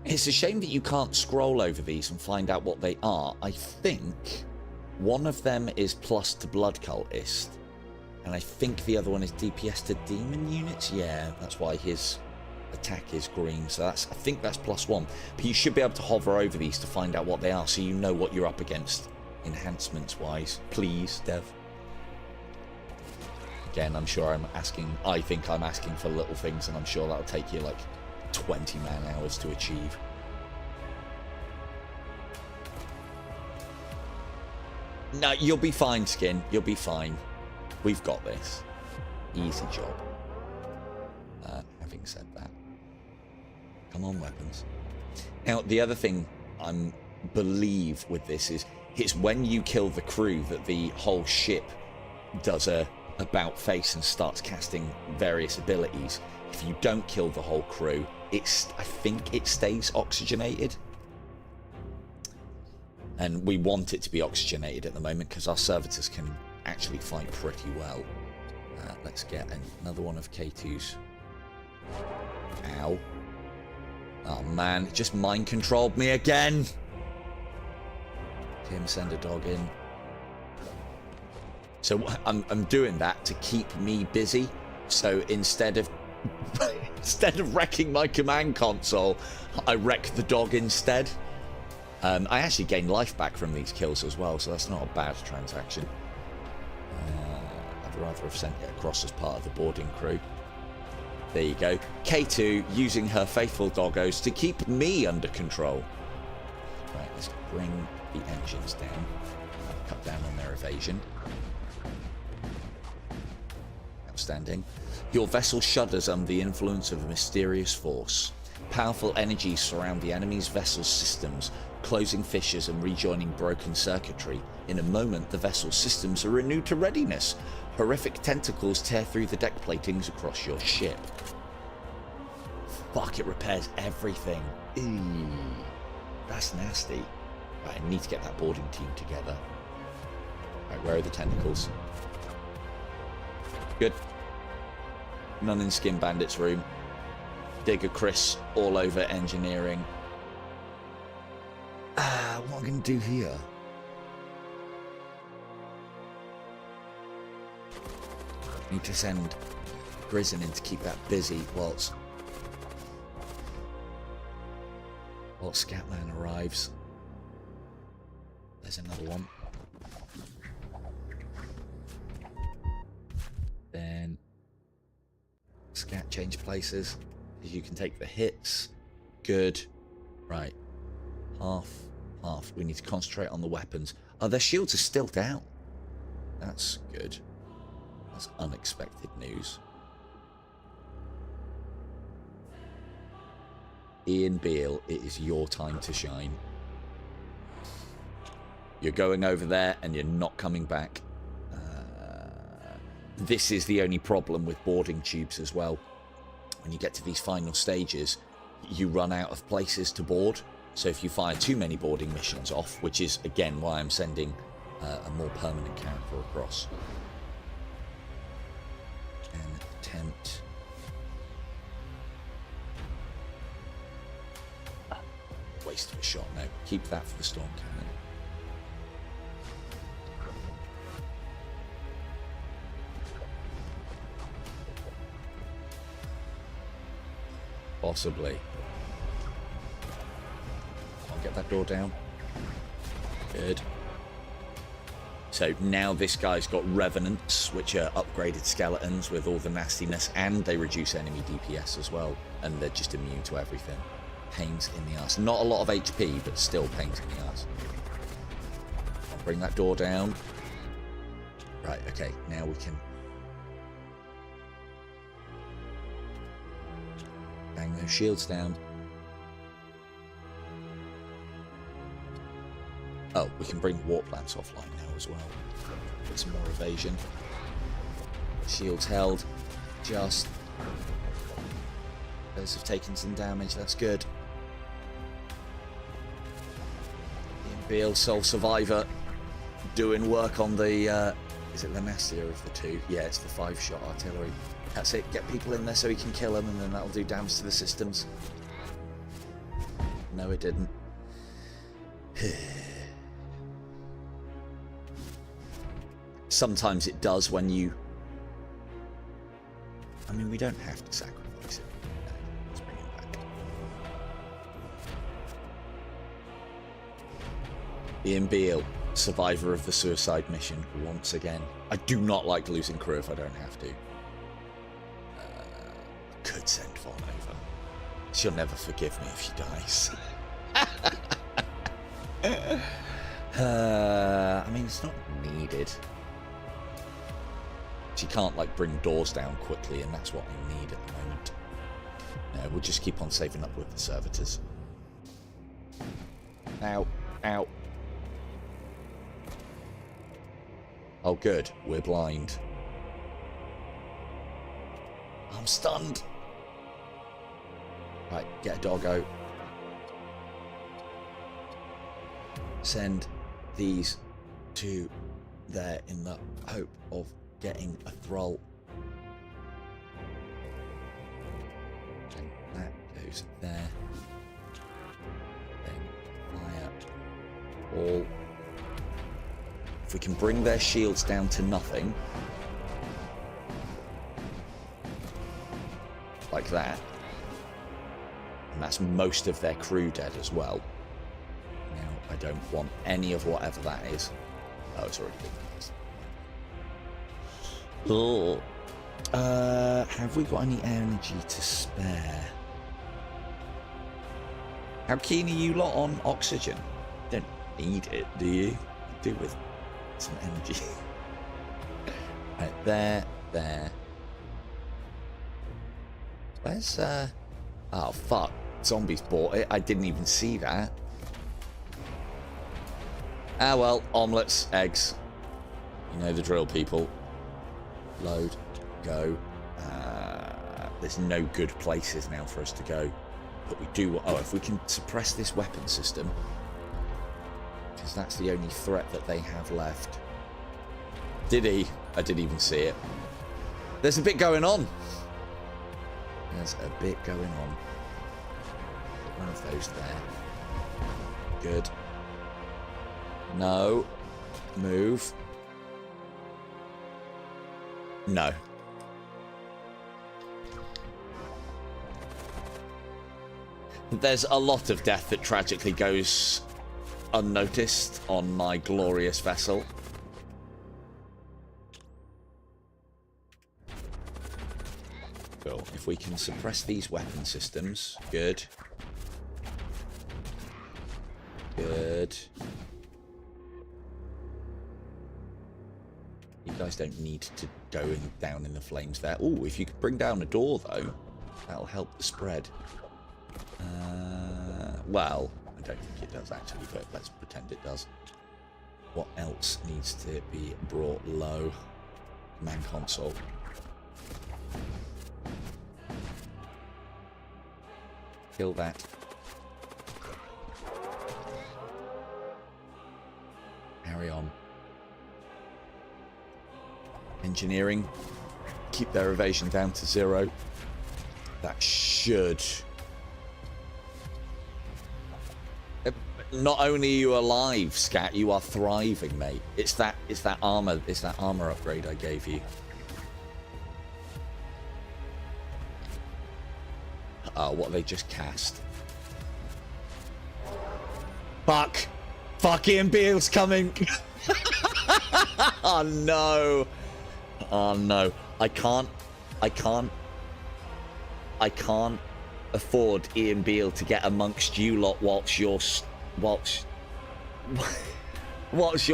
It's a shame that you can't scroll over these and find out what they are. I think one of them is plus to blood cultist. And I think the other one is DPS to demon units. Yeah, that's why his attack is green. So that's, I think that's +1. But you should be able to hover over these to find out what they are, so you know what you're up against enhancements wise, please, Dev. Again, I'm sure I think I'm asking for little things, and I'm sure that'll take you like 20 man-hours to achieve. No, you'll be fine, Skin. You'll be fine. We've got this. Easy job. Having said that, come on, weapons. Now, the other thing I believe with this is it's when you kill the crew that the whole ship does a about face and starts casting various abilities. If you don't kill the whole crew, I think it stays oxygenated. And we want it to be oxygenated at the moment because our servitors can actually fight pretty well. Let's get another one of K2's. Ow. Oh man, it just mind controlled me again. Tim, send a dog in. So I'm doing that to keep me busy. So instead of wrecking my command console, I wreck the dog instead. I actually gain life back from these kills as well, so that's not a bad transaction. I'd rather have sent it across as part of the boarding crew. There you go. K2 using her faithful doggos to keep me under control. Right, let's bring the engines down. Cut down on their evasion. Outstanding. Your vessel shudders under the influence of a mysterious force. Powerful energies surround the enemy's vessel's systems, closing fissures and rejoining broken circuitry. In a moment, the vessel's systems are renewed to readiness. Horrific tentacles tear through the deck platings across your ship. Fuck, it repairs everything. Eee, that's nasty. Right, I need to get that boarding team together. Right, where are the tentacles? Good. None in Skin Bandit's room. Digger Chris all over engineering. What am I going to do here? Need to send Grizzin in to keep that busy whilst Scatman arrives. There's another one. Then Scat change places. You can take the hits. Good. Right. Half. We need to concentrate on the weapons. Oh, their shields are still down. That's good. That's unexpected news. Ian Beale, it is your time to shine. You're going over there and you're not coming back. This is the only problem with boarding tubes as well. When you get to these final stages, you run out of places to board. So if you fire too many boarding missions off, which is again why I'm sending a more permanent character across. An attempt. Waste of a shot. No, keep that for the storm cannon. Possibly. I'll get that door down. Good. So now this guy's got revenants, which are upgraded skeletons with all the nastiness, and they reduce enemy DPS as well, and they're just immune to everything. Pains in the ass. Not a lot of HP, but still pains in the ass. I'll bring that door down. Right, okay, now we can bang those shields down. Oh, we can bring warp lamps offline now as well. Get some more evasion. Shields held. Just. Those have taken some damage, that's good. Imperial sole survivor doing work on the is it the nastier of the two? Yeah, it's the 5-shot artillery. That's it, get people in there so he can kill them, and then that'll do damage to the systems. No, it didn't. Sometimes it does when you... I mean, we don't have to sacrifice it. No, let's bring it back. Ian Beale, survivor of the suicide mission once again. I do not like losing crew if I don't have to. Could send Vaughn over. She'll never forgive me if she dies. I mean, it's not needed. She can't, like, bring doors down quickly, and that's what I need at the moment. No, we'll just keep on saving up with the servitors. Ow. Ow. Oh, good. We're blind. I'm stunned. Right, get a doggo. Send these to there in the hope of getting a thrall. And that goes there. Then fire all. If we can bring their shields down to nothing, like that, and that's most of their crew dead as well. Now, I don't want any of whatever that is. Oh, it's already been. Oh. Have we got any energy to spare? How keen are you lot on oxygen? Don't need it, do you? Do with some energy. Right, there. Where's, oh, fuck. Zombies bought it. I didn't even see that. Ah, well. Omelets, eggs. You know the drill, people. Load. Go. There's no good places now for us to go. But we do... Oh, if we can suppress this weapon system... Because that's the only threat that they have left. Did he? I didn't even see it. There's a bit going on. There's a bit going on. One of those there. Good. No. Move. No. There's a lot of death that tragically goes unnoticed on my glorious vessel. Cool. If we can suppress these weapon systems, good. Good. You guys don't need to go down in the flames there. Oh, if you could bring down a door though, that'll help the spread. Well, I don't think it does actually, but let's pretend it does. What else needs to be brought low? Command console. Kill that. Carry on. Engineering. Keep their evasion down to 0. That should... Not only are you alive, Scat, you are thriving, mate. It's that armor upgrade I gave you. Oh, what they just cast. Fuck. Fuck, Imperial's coming. Oh no. Oh no. I can't afford Ian Beale to get amongst you lot whilst you're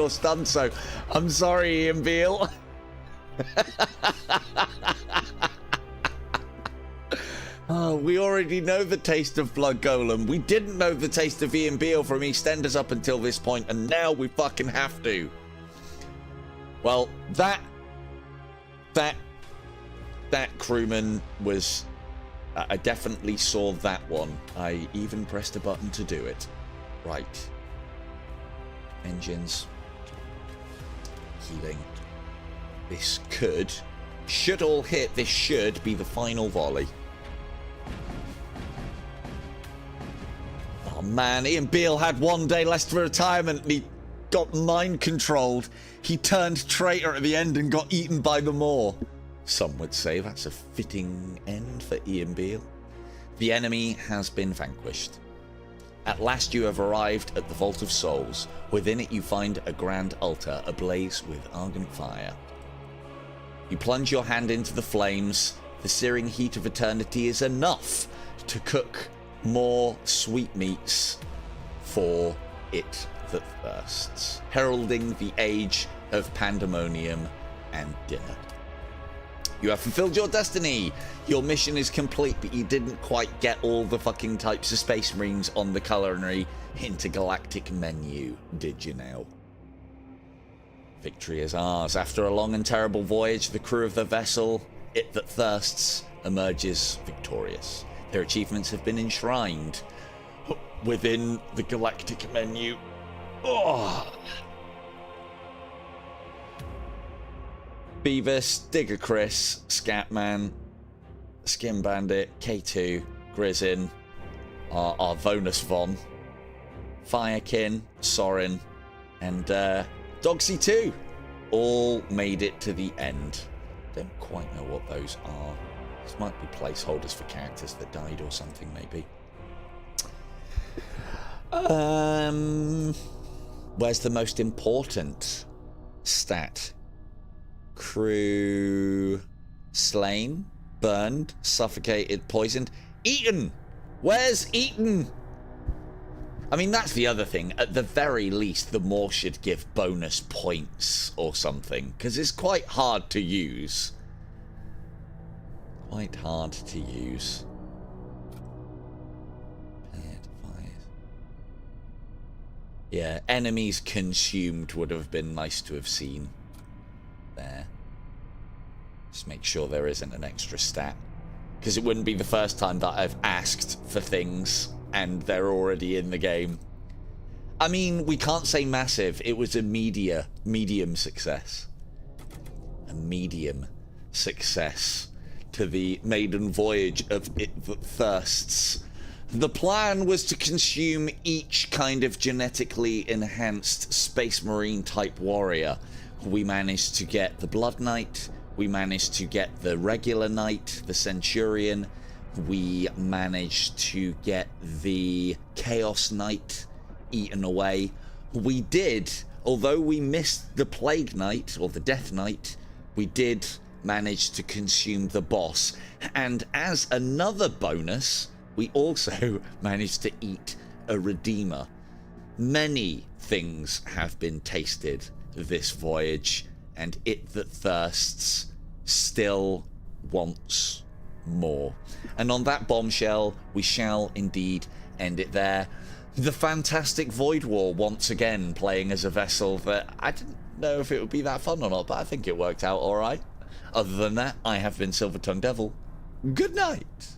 stunned, so I'm sorry, Ian Beale. Oh, we already know the taste of Blood Golem. We didn't know the taste of Ian Beale from EastEnders up until this point, and now we fucking have to. Well, that crewman was... I definitely saw that one. I even pressed a button to do it. Right. Engines. Healing. This should all hit. This should be the final volley. Oh man, Ian Beale had 1 day left for retirement and he got mind controlled. He turned traitor at the end and got eaten by the Maw. Some would say that's a fitting end for Ian Beale. The enemy has been vanquished. At last you have arrived at the Vault of Souls. Within it you find a grand altar ablaze with ardent fire. You plunge your hand into the flames. The searing heat of eternity is enough to cook more sweetmeats for it that thirsts, heralding the age of pandemonium and dinner. You have fulfilled your destiny. Your mission is complete, but you didn't quite get all the fucking types of Space Marines on the culinary intergalactic menu, did you now? Victory is ours. After a long and terrible voyage, the crew of the vessel, It That Thirsts, emerges victorious. Their achievements have been enshrined within the galactic menu. Oh. Beavis, Digger Chris, Scatman, Skin Bandit, K2, Grizzin, our Vonus Von, Firekin, Sorin, and Dogsy 2 all made it to the end. Don't quite know what those are. This might be placeholders for characters that died or something, maybe. Where's the most important stat? Crew slain, burned, suffocated, poisoned, eaten. Where's eaten? I mean, that's the other thing. At the very least, the more should give bonus points or something, because it's quite hard to use. Quite hard to use. Yeah, enemies consumed would have been nice to have seen there. Just make sure there isn't an extra stat, because it wouldn't be the first time that I've asked for things and they're already in the game. I mean, we can't say massive. It was a medium success. A medium success to the maiden voyage of It That Thirsts. The plan was to consume each kind of genetically enhanced Space Marine type warrior. We managed to get the Blood Knight, we managed to get the regular Knight, the Centurion, we managed to get the Chaos Knight eaten away. We did, although we missed the Plague Knight, or the Death Knight, we did manage to consume the boss. And as another bonus, we also managed to eat a Redeemer. Many things have been tasted this voyage, and It That Thirsts still wants more. And on that bombshell, we shall indeed end it there. The fantastic Void War once again playing as a vessel that I didn't know if it would be that fun or not, but I think it worked out alright. Other than that, I have been Silver Tongue Devil. Good night.